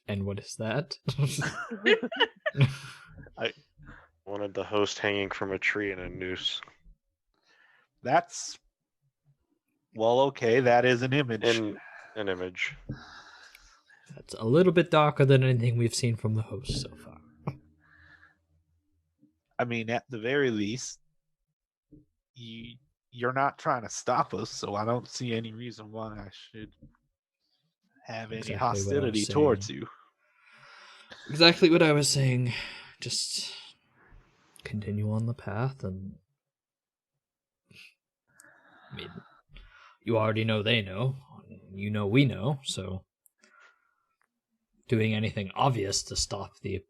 Speaker 3: And what is that?
Speaker 2: I
Speaker 5: Wanted the host hanging from a tree in a noose.
Speaker 2: that's well, okay. That is an image.
Speaker 5: In an image.
Speaker 3: That's a little bit darker than anything we've seen from the host so far.
Speaker 2: I mean, at the very least, you're not trying to stop us, so I don't see any reason why I should have any
Speaker 3: Exactly what I was
Speaker 2: hostility
Speaker 3: saying.
Speaker 2: towards you.
Speaker 3: Exactly what I was saying. Just continue on the path and... I mean, you already know they know. You know we know, so... Doing anything obvious to stop the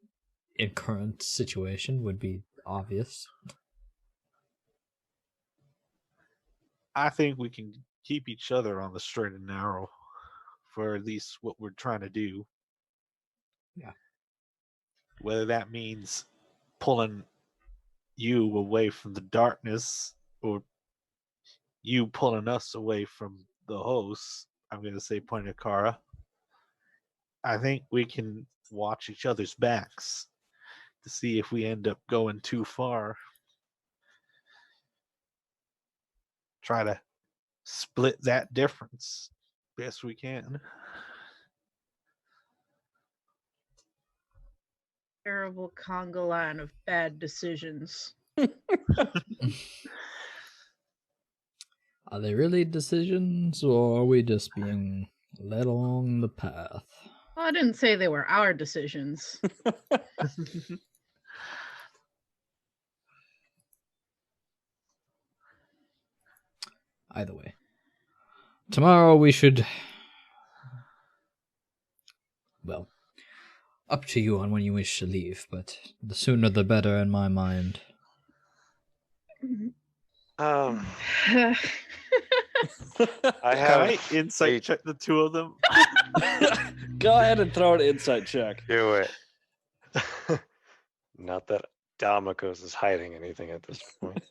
Speaker 3: current situation would be obvious.
Speaker 2: I think we can keep each other on the straight and narrow for at least what we're trying to do.
Speaker 3: Yeah.
Speaker 2: Whether that means pulling you away from the darkness or you pulling us away from the host, I'm going to say point at Kara. I think we can watch each other's backs to see if we end up going too far. Try to split that difference best we can.
Speaker 4: Terrible conga line of bad decisions.
Speaker 3: Are they really decisions, or are we just being led along the path?
Speaker 4: Well, I didn't say they were our decisions.
Speaker 3: Either way. Tomorrow we should... Well, up to you on when you wish to leave, but the sooner the better in my mind.
Speaker 5: I
Speaker 2: Can
Speaker 5: have
Speaker 2: I insight check the two of them?
Speaker 1: Go ahead and throw an insight check.
Speaker 5: do it. Not that Dalmakos is hiding anything at this point.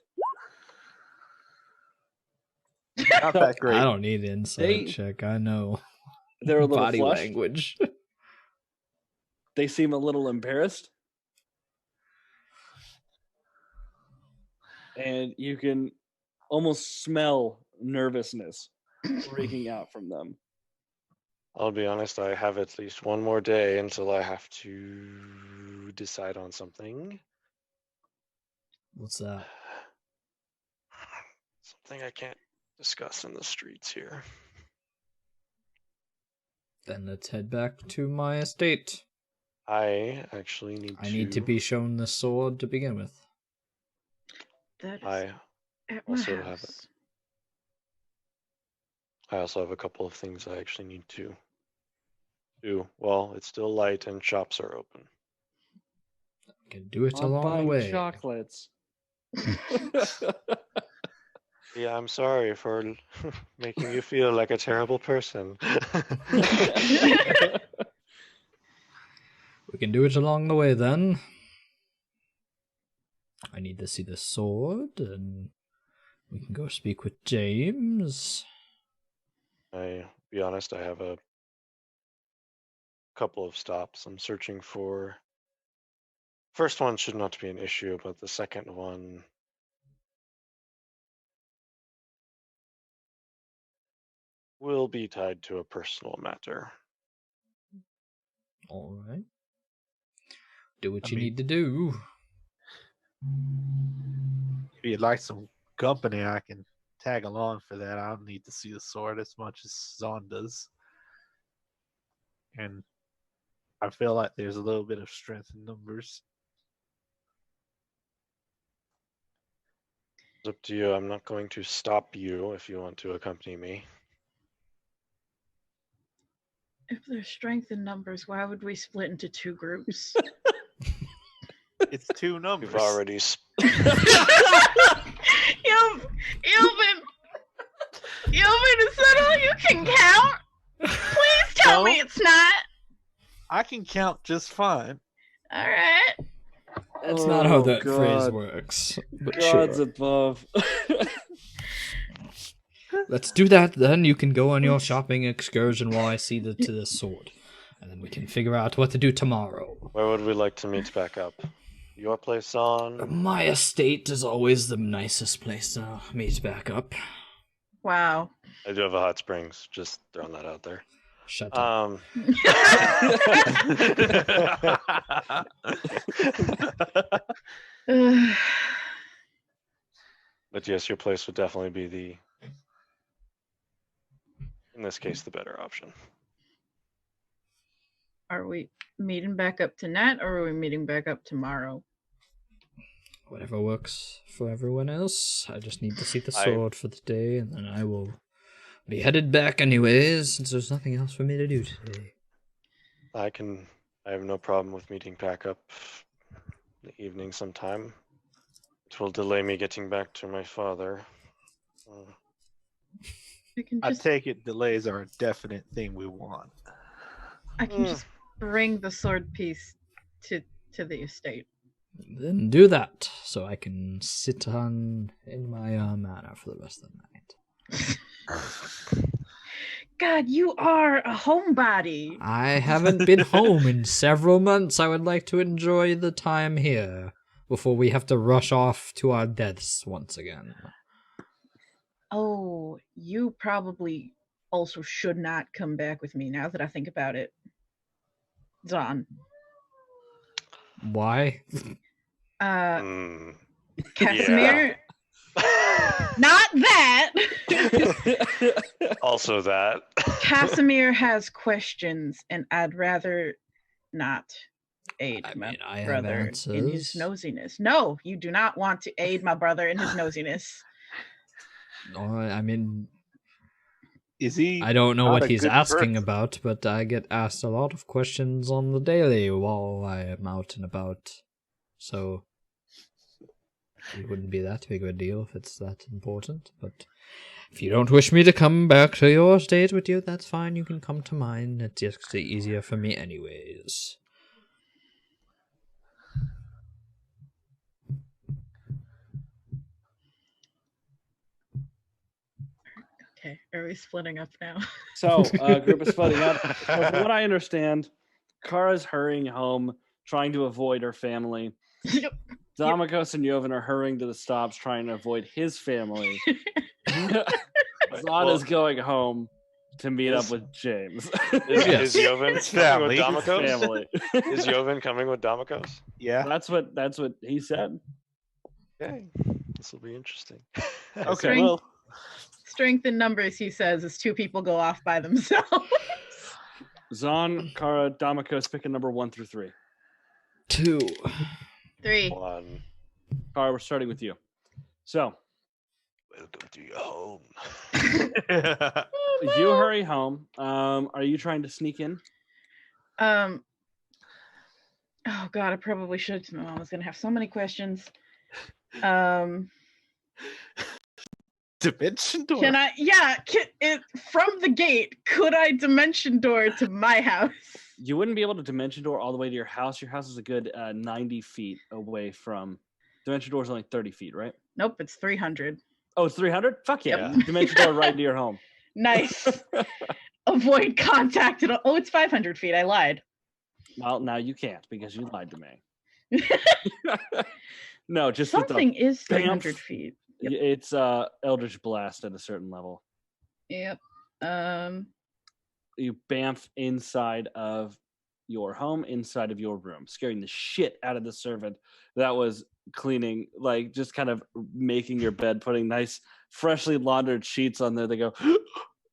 Speaker 2: Not that great.
Speaker 3: I don't need an insight
Speaker 1: They-
Speaker 3: check. I know
Speaker 1: They're a little
Speaker 3: body
Speaker 1: flushed.
Speaker 3: language.
Speaker 1: They seem a little embarrassed. And you can almost smell nervousness breaking out from them.
Speaker 5: I'll be honest, I have at least one more day until I have to decide on something.
Speaker 3: What's that?
Speaker 5: Something I can't discuss in the streets here.
Speaker 3: Then let's head back to my estate.
Speaker 5: I actually need
Speaker 3: to be shown the sword to begin with.
Speaker 4: That is
Speaker 5: I
Speaker 4: at my
Speaker 5: also have
Speaker 4: house.
Speaker 5: I also have a couple of things I actually need to do. Well, it's still light and shops are open.
Speaker 3: Can do it
Speaker 1: I'm
Speaker 3: along the
Speaker 1: buying
Speaker 3: way.
Speaker 1: chocolates.
Speaker 5: Yeah, I'm sorry for making you feel like a terrible person.
Speaker 3: We can do it along the way then. I need to see the sword, and we can go speak with James.
Speaker 5: I be honest, I have a couple of stops. I'm searching for. First one should not be an issue, but the second one will be tied to a personal matter.
Speaker 3: All right. Do what
Speaker 2: I
Speaker 3: you
Speaker 2: mean-
Speaker 3: need to do.
Speaker 2: If you'd like some company, I can tag along for that. I don't need to see the sword as much as Zon does. And I feel like there's a little bit of strength in numbers.
Speaker 5: It's up to you. I'm not going to stop you if you want to accompany me.
Speaker 4: If there's strength in numbers, why would we split into two groups?
Speaker 2: It's two numbers.
Speaker 5: You've already
Speaker 4: Ilvin, is that all you can count? Please tell me
Speaker 2: No.
Speaker 4: it's not.
Speaker 2: I can count just fine.
Speaker 4: All right.
Speaker 3: That's not how
Speaker 1: Oh,
Speaker 3: that phrase
Speaker 1: God.
Speaker 3: works. But
Speaker 1: Gods
Speaker 3: sure.
Speaker 1: above.
Speaker 3: Let's do that then. You can go on your shopping excursion while I see to the sword. And then we can figure out what to do tomorrow.
Speaker 5: Where would we like to meet back up? Your place on?
Speaker 3: My estate is always the nicest place to meet back up.
Speaker 4: Wow.
Speaker 5: I do have a hot springs. Just throwing that out there.
Speaker 3: Shut up.
Speaker 5: But yes, your place would definitely be in this case, the better option.
Speaker 4: Are we meeting back up tonight or are we meeting back up tomorrow?
Speaker 3: Whatever works for everyone else. I just need to see the
Speaker 5: I-
Speaker 3: sword for the day, and then I will be headed back anyways, since there's nothing else for me to do today.
Speaker 5: I have no problem with meeting back up in the evening sometime. It will delay me getting back to my father.
Speaker 4: I can
Speaker 2: I
Speaker 4: just
Speaker 2: take it delays are a definite thing we want.
Speaker 4: I can just bring the sword piece to the estate.
Speaker 3: Then do that, so I can sit in my manor for the rest of the night.
Speaker 4: God, you are a homebody.
Speaker 3: I haven't been home in several months. I would like to enjoy the time here before we have to rush off to our deaths once again.
Speaker 4: Oh, you probably also should not come back with me now that I think about it. Zon.
Speaker 3: Why?
Speaker 5: Hmm.
Speaker 4: Casimir. Not that.
Speaker 5: Also that.
Speaker 4: Casimir has questions, and I'd rather not aid
Speaker 3: I
Speaker 4: my
Speaker 3: mean, I have
Speaker 4: brother in his
Speaker 3: answers.
Speaker 4: nosiness. No, you do not want to aid my brother in his nosiness.
Speaker 3: I mean,
Speaker 2: Is he?
Speaker 3: I don't know
Speaker 2: not
Speaker 3: what
Speaker 2: a
Speaker 3: he's
Speaker 2: good
Speaker 3: asking
Speaker 2: person?
Speaker 3: about, but I get asked a lot of questions on the daily while I am out and about. So it wouldn't be that big of a deal if it's that important. But if you don't wish me to come back to your estate with you, that's fine. You can come to mine. It's just easier for me anyways.
Speaker 4: Okay, are we splitting up now?
Speaker 1: So, group is splitting up. So from what I understand, Kara's hurrying home, trying to avoid her family. Damakos and Jovan are hurrying to the stops, trying to avoid his family. Zod is going home to meet up with James.
Speaker 5: Is Jovan
Speaker 2: His
Speaker 5: coming with
Speaker 2: family.
Speaker 5: Damakos?
Speaker 1: family.
Speaker 5: Is Jovan coming with Damakos?
Speaker 2: Yeah.
Speaker 1: That's what he said.
Speaker 5: Okay, this will be interesting.
Speaker 1: Okay.
Speaker 4: Strength-
Speaker 1: Well,
Speaker 4: Strength in numbers, he says, is 2 people go off by themselves.
Speaker 1: Zon, Kara, Damakos, pick a number 1 through 3.
Speaker 3: 2.
Speaker 4: 3.
Speaker 5: 1.
Speaker 1: Kara, we're starting with you. So,
Speaker 5: Welcome to your home.
Speaker 1: you hurry home. Are you trying to sneak in?
Speaker 4: Oh God, I probably should. I was gonna have so many questions.
Speaker 2: Dimension door.
Speaker 4: Can I? Yeah, from the gate. Could I dimension door to my house?
Speaker 1: You wouldn't be able to dimension door all the way to your house. Your house is a good 90 feet away from. Dimension door is only 30 feet, right?
Speaker 4: Nope, it's 300.
Speaker 1: Oh, it's 300? Fuck yeah.
Speaker 5: Yep.
Speaker 1: Dimension door right into your home.
Speaker 4: Nice. Avoid contact at all. Oh, it's 500 feet. I lied.
Speaker 1: Well, now you can't because you lied to me. No, just with
Speaker 4: Something is
Speaker 1: bam.
Speaker 4: 300 feet. Yep.
Speaker 1: It's Eldritch Blast at a certain level.
Speaker 4: Yep.
Speaker 1: You bamf inside of your home, inside of your room, scaring the shit out of the servant that was cleaning, like just kind of making your bed, putting nice, freshly laundered sheets on there. They go,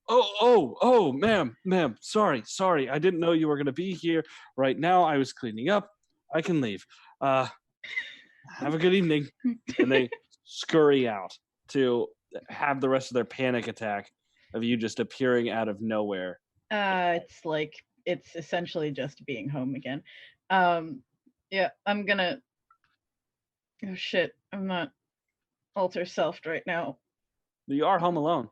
Speaker 1: oh, ma'am, sorry, I didn't know you were going to be here right now. I was cleaning up. I can leave. Have a good evening. And they scurry out to have the rest of their panic attack of you just appearing out of nowhere.
Speaker 4: It's essentially just being home again. Yeah, I'm gonna. Oh shit! I'm not alter selfed right now.
Speaker 1: You are home alone.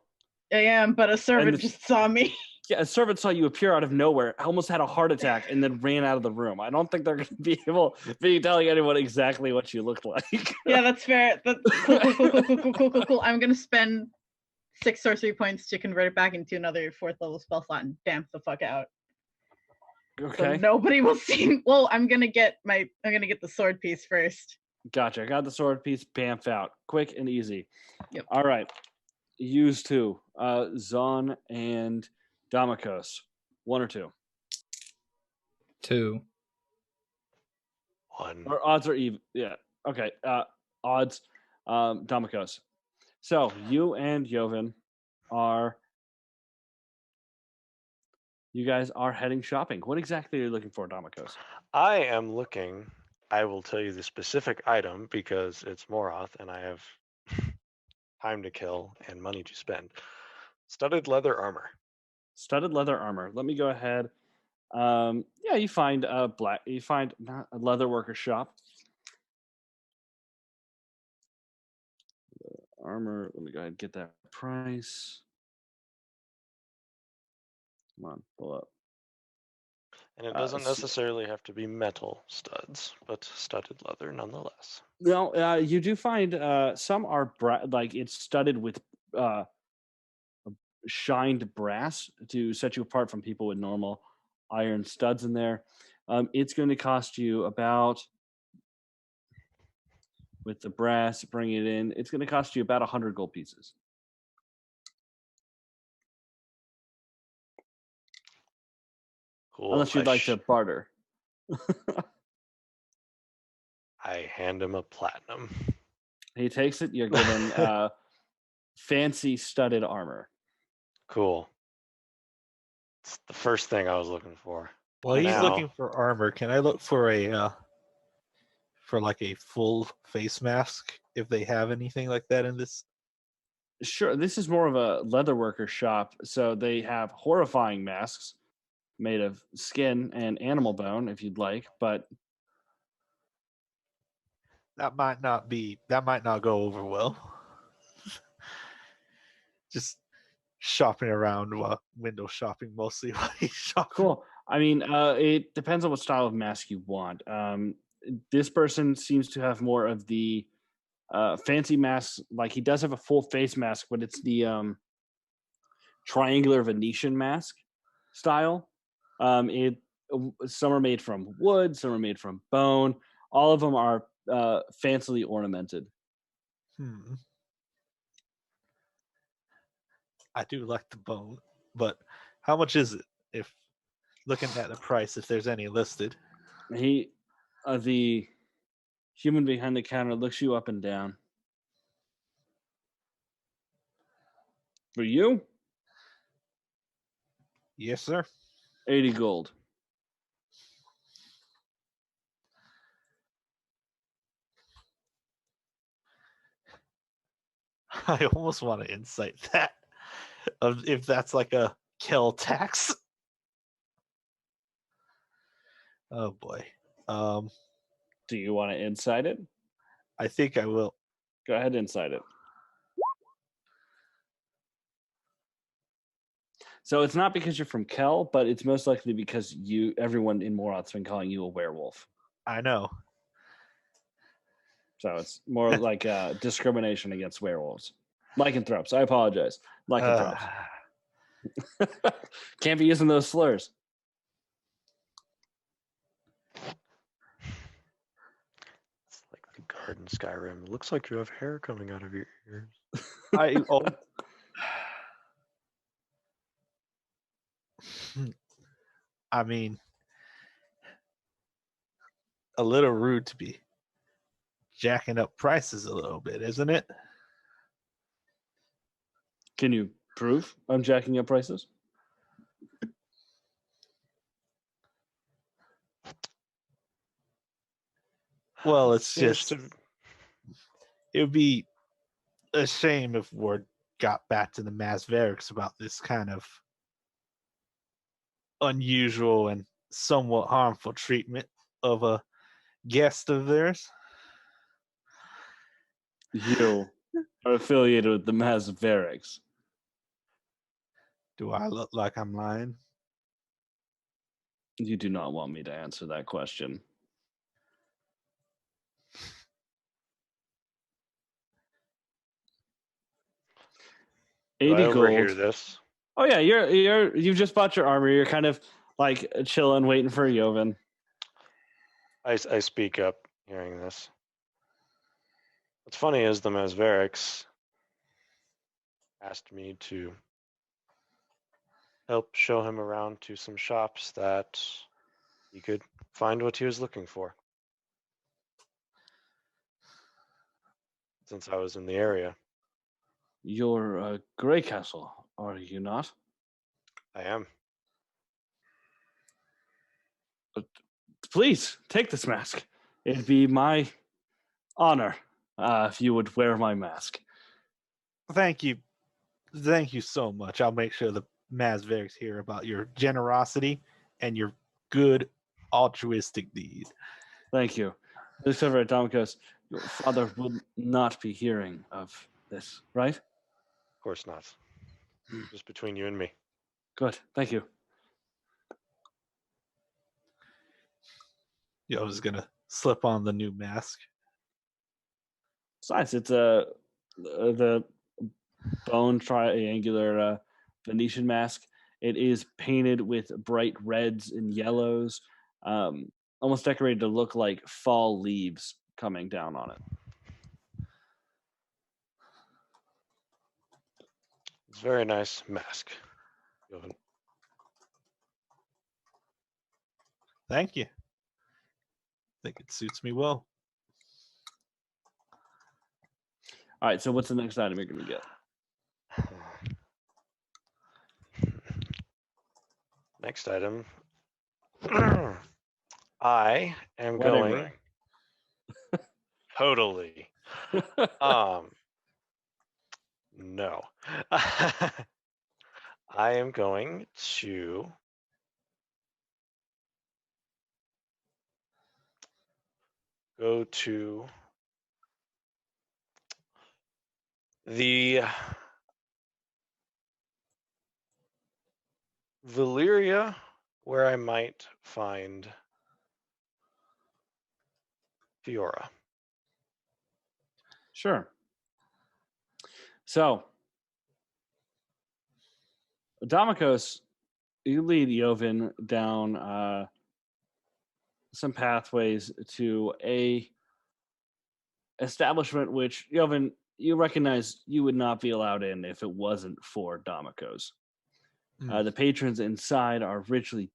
Speaker 4: I am, but a servant just saw me.
Speaker 1: Yeah, a servant saw you appear out of nowhere, almost had a heart attack, and then ran out of the room. I don't think they're going to be able to be telling anyone exactly what you look like.
Speaker 4: Yeah, that's fair. That's cool. I'm going to spend 6 sorcery points to convert it back into another 4th level spell slot and bamf the fuck out.
Speaker 1: Okay.
Speaker 4: So nobody will see. Well, I'm gonna get the sword piece first.
Speaker 1: Gotcha. I got the sword piece. Bamf out. Quick and easy.
Speaker 4: Yep.
Speaker 1: All right. Use 2. Zon and Damakos. 1 or 2?
Speaker 3: 2.
Speaker 5: 1.
Speaker 1: Or odds are even. Yeah. Okay. Odds. Damakos. So you and Jovan are. You guys are heading shopping. What exactly are you looking for, Damakos?
Speaker 5: I am looking. I will tell you the specific item because it's Moroth and I have time to kill and money to spend. Studded leather armor.
Speaker 1: Studded leather armor. Let me go ahead. Yeah, you find black. You find not a leather worker shop. Armor. Let me go ahead and get that price. Come on, pull up.
Speaker 5: And it doesn't necessarily have to be metal studs, but studded leather nonetheless.
Speaker 1: No, you do find some are like it's studded with shined brass to set you apart from people with normal iron studs in there. It's going to cost you about, with the brass, bring it in, it's going to cost you about 100 gold pieces.
Speaker 5: Cool.
Speaker 1: Unless you'd like to barter.
Speaker 5: I hand him a platinum.
Speaker 1: He takes it. You're given fancy studded armor.
Speaker 5: Cool. It's the first thing I was looking for.
Speaker 2: While he's
Speaker 5: Now-
Speaker 2: looking for armor, can I look for like a full face mask if they have anything like that in this?
Speaker 1: Sure, this is more of a leatherworker shop, so they have horrifying masks made of skin and animal bone, if you'd like. But
Speaker 2: That might not go over well. Just shopping around, window shopping mostly while he's shopping.
Speaker 1: cool. I mean, it depends on what style of mask you want. This person seems to have more of the fancy masks. Like, he does have a full face mask, but it's the triangular Venetian mask style. Some are made from wood, some are made from bone. All of them are fancily ornamented.
Speaker 2: I do like the bone, but how much is it? If looking at the price, if there's any listed.
Speaker 1: The human behind the counter looks you up and down. For you,
Speaker 2: Yes, sir.
Speaker 1: 80 gold.
Speaker 2: I almost want to incite that, of if that's like a kill tax. Oh boy.
Speaker 1: Do you want to incite it?
Speaker 2: I think I will.
Speaker 1: Go ahead, incite it. So it's not because you're from Kel, but it's most likely because everyone in Morot's been calling you a werewolf.
Speaker 2: I know.
Speaker 1: So it's more like discrimination against werewolves. Lycanthropes. I apologize. Lycanthropes. Can't be using those slurs.
Speaker 5: It's like the garden Skyrim. It looks like you have hair coming out of your ears.
Speaker 2: I mean, a little rude to be jacking up prices a little bit, isn't it?
Speaker 1: Can you prove I'm jacking up prices?
Speaker 2: Well, it's
Speaker 5: Seems
Speaker 2: just,
Speaker 5: to-
Speaker 2: it would be a shame if word got back to the Masverics about this kind of unusual and somewhat harmful treatment of a guest of theirs.
Speaker 1: You are affiliated with the Masverics.
Speaker 2: Do I look like I'm lying?
Speaker 1: You do not want me to answer that question.
Speaker 5: Do I
Speaker 1: 80
Speaker 5: overhear
Speaker 1: gold.
Speaker 5: this?
Speaker 1: Oh yeah, you've just bought your armor. You're kind of like chilling, waiting for Joven.
Speaker 5: I speak up hearing this. What's funny is the Masverics asked me to help show him around to some shops that he could find what he was looking for. Since I was in the area.
Speaker 1: You're a Grey Castle, are you not?
Speaker 5: I am.
Speaker 1: Please take this mask. It'd be my honor if you would wear my mask.
Speaker 2: Thank you. Thank you so much. I'll make sure the Masverics hear about your generosity and your good altruistic deed.
Speaker 1: Thank you. Looks over at Domikos. Your father will not be hearing of this, right?
Speaker 5: Of course not. Just between you and me.
Speaker 1: Good. Thank you.
Speaker 2: I was gonna slip on the new mask.
Speaker 1: Besides, it's the bone triangular Venetian mask. It is painted with bright reds and yellows, almost decorated to look like fall leaves coming down on it.
Speaker 5: It's a very nice mask. Joven.
Speaker 2: Thank you. I think it suits me well.
Speaker 1: All right, so what's the next item you're going to get?
Speaker 5: Next item. I am
Speaker 1: Wedding
Speaker 5: going
Speaker 1: ring.
Speaker 5: totally. No. I am going to go to the Valyria where I might find Fiora.
Speaker 1: Sure. So, Damikos, you lead Yovin down some pathways to a establishment which, Yovin, you recognize you would not be allowed in if it wasn't for Damikos. The patrons inside are richly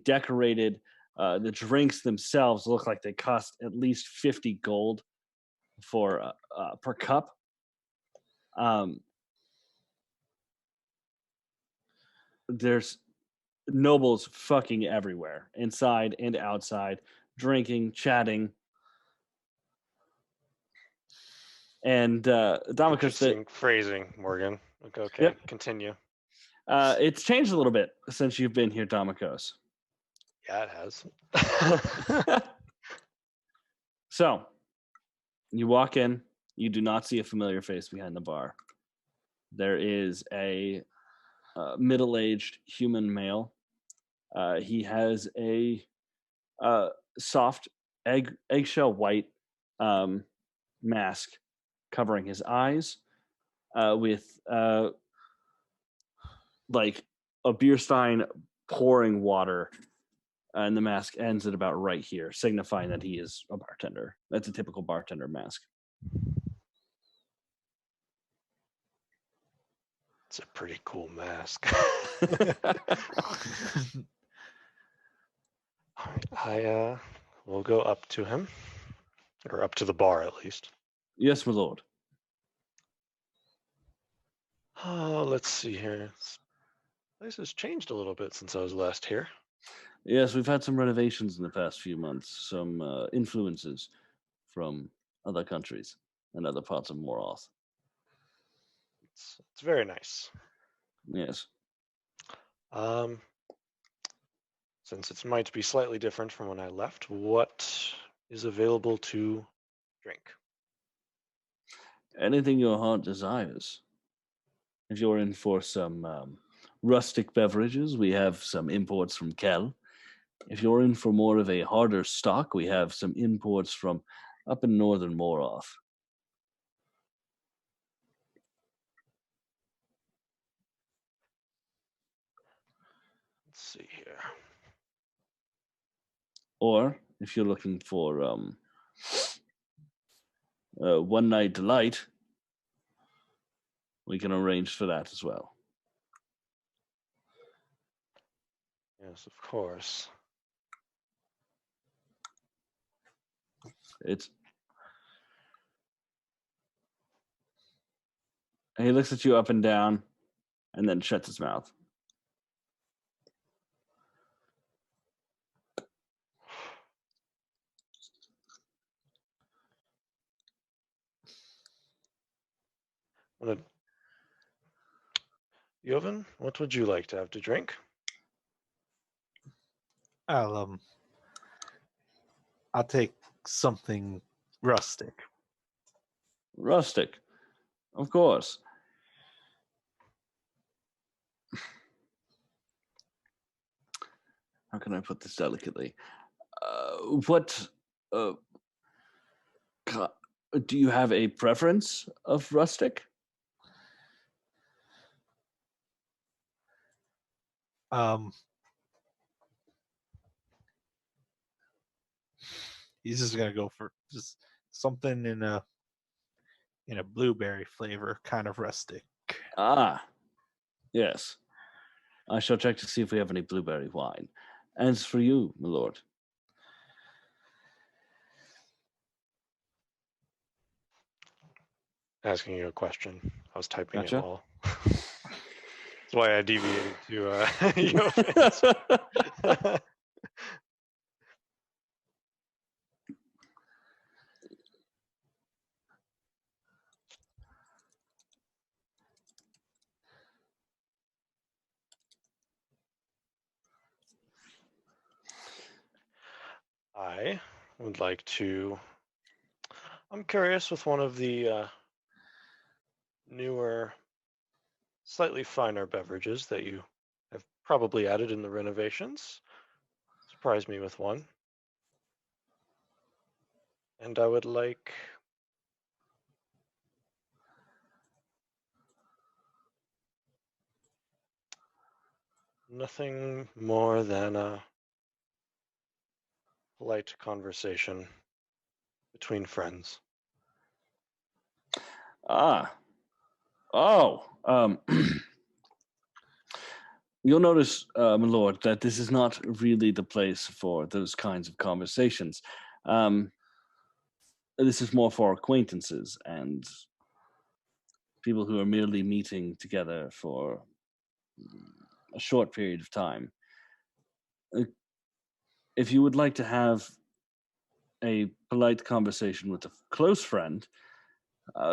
Speaker 1: decorated. The drinks themselves look like they cost at least 50 gold for per cup. There's nobles fucking everywhere, inside and outside, drinking, chatting. And Damikos,
Speaker 5: Interesting phrasing, Morgan. Okay,
Speaker 1: Yep.
Speaker 5: Continue.
Speaker 1: It's changed a little bit since you've been here, Damikos.
Speaker 5: Yeah, it has.
Speaker 1: So, you walk in, you do not see a familiar face behind the bar. There is a middle-aged human male. He has a soft eggshell white mask covering his eyes with like a beer stein pouring water, and the mask ends at about right here, signifying that he is a bartender. That's a typical bartender mask.
Speaker 5: It's a pretty cool mask. I will go up to him, or up to the bar at least.
Speaker 1: Yes, my lord.
Speaker 5: Oh, let's see here. This place has changed a little bit since I was last here.
Speaker 1: Yes, we've had some renovations in the past few months, some influences from other countries and other parts of Moroth.
Speaker 5: It's very nice.
Speaker 1: Yes.
Speaker 5: Since it might be slightly different from when I left, what is available to drink?
Speaker 1: Anything your heart desires. If you're in for some rustic beverages, we have some imports from Kel. If you're in for more of a harder stock, we have some imports from up in northern Moroth.
Speaker 5: Let's see here.
Speaker 1: Or if you're looking for one night delight, we can arrange for that as well.
Speaker 5: Yes, of course.
Speaker 1: He looks at you up and down and then shuts his mouth.
Speaker 5: Jovan, what would you like to have to drink?
Speaker 2: I'll take something rustic.
Speaker 1: Rustic, of course. How can I put this delicately? Do you have a preference of rustic?
Speaker 2: He's just gonna go for just something in a blueberry flavor, kind of rustic.
Speaker 1: Ah, yes. I shall check to see if we have any blueberry wine. As for you, my lord.
Speaker 5: Asking you a question. I was typing
Speaker 1: Gotcha.
Speaker 5: it while. That's why I deviated to your face. I would like to. I'm curious with one of the newer, slightly finer beverages that you have probably added in the renovations. Surprise me with one. And I would like nothing more than a polite conversation between friends.
Speaker 1: Ah. Oh. You'll notice, my lord, that this is not really the place for those kinds of conversations. This is more for acquaintances and people who are merely meeting together for a short period of time. If you would like to have a polite conversation with a close friend,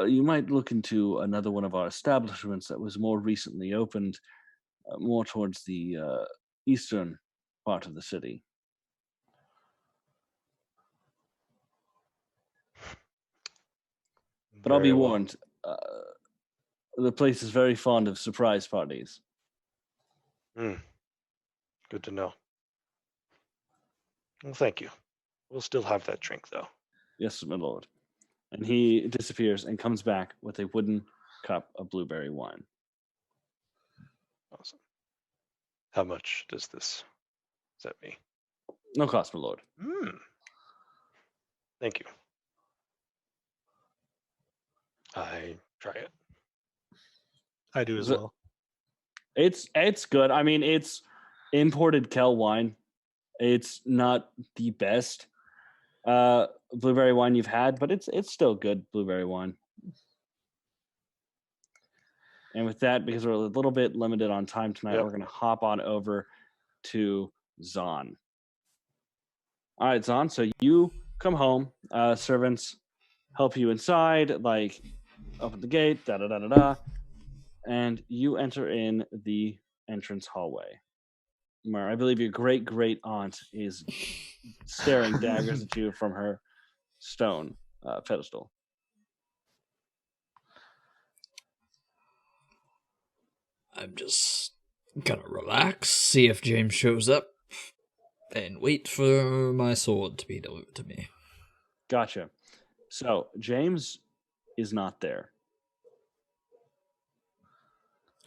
Speaker 1: you might look into another one of our establishments that was more recently opened, more towards the eastern part of the city. But I'll be
Speaker 5: Very well.
Speaker 1: warned, the place is very fond of surprise parties.
Speaker 5: Good to know. Well, thank you. We'll still have that drink, though.
Speaker 1: Yes, my lord. And he disappears and comes back with a wooden cup of blueberry wine.
Speaker 5: Awesome. How much does this set me?
Speaker 1: No cost, my lord.
Speaker 5: Thank you. I try it.
Speaker 2: I do as
Speaker 1: So-
Speaker 2: well.
Speaker 1: It's good. I mean, it's imported Kel wine. It's not the best blueberry wine you've had, but it's still good blueberry wine. And with that, because we're a little bit limited on time tonight,
Speaker 5: Yep.
Speaker 1: we're going to hop on over to Zahn. All right, Zahn. So you come home. Servants help you inside, like open the gate, da da da da da, and you enter in the entrance hallway. Where I believe your great aunt is staring daggers at you from her stone pedestal.
Speaker 3: I'm just gonna relax, see if James shows up, and wait for my sword to be delivered to me.
Speaker 1: Gotcha. So James is not there.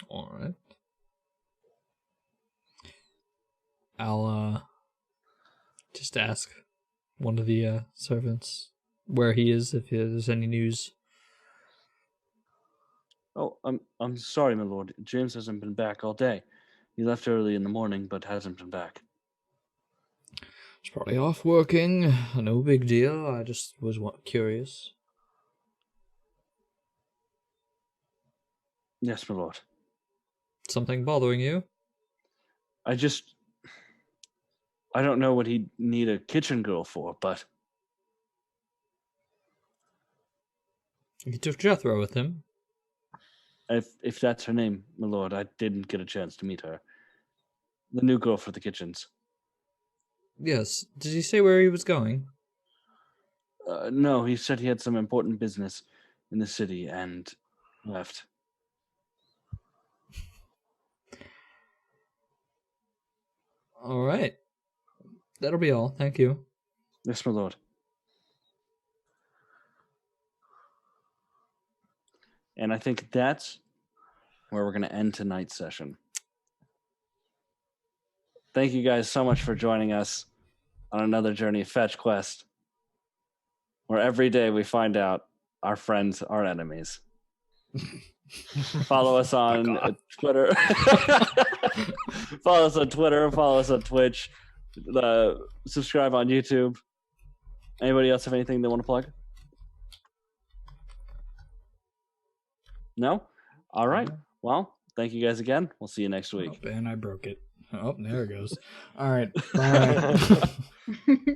Speaker 3: Alright. I'll just ask one of the servants where he is, if there's any news.
Speaker 1: Oh, I'm sorry, my lord. James hasn't been back all day. He left early in the morning, but hasn't been back.
Speaker 3: He's probably off working. No big deal. I just was curious.
Speaker 1: Yes, my lord.
Speaker 3: Something bothering you?
Speaker 1: I don't know what he'd need a kitchen girl for, but
Speaker 3: He took Jethro with him.
Speaker 1: if that's her name, my lord, I didn't get a chance to meet her. The new girl for the kitchens.
Speaker 3: Yes. Did he say where he was going?
Speaker 1: No, he said he had some important business in the city and left.
Speaker 3: Alright. That'll be all. Thank you.
Speaker 1: Yes, my lord. And I think that's where we're going to end tonight's session. thank you guys so much for joining us on another journey of FetchQuest, where every day we find out our friends are enemies. Follow us on Twitter. Follow us on Twitter. Follow us on Twitch. Subscribe on YouTube. Anybody else have anything they want to plug? No? All right. Well, thank you guys again. We'll see you next week.
Speaker 3: Oh, and I broke it. Oh, there it goes. All right. Bye.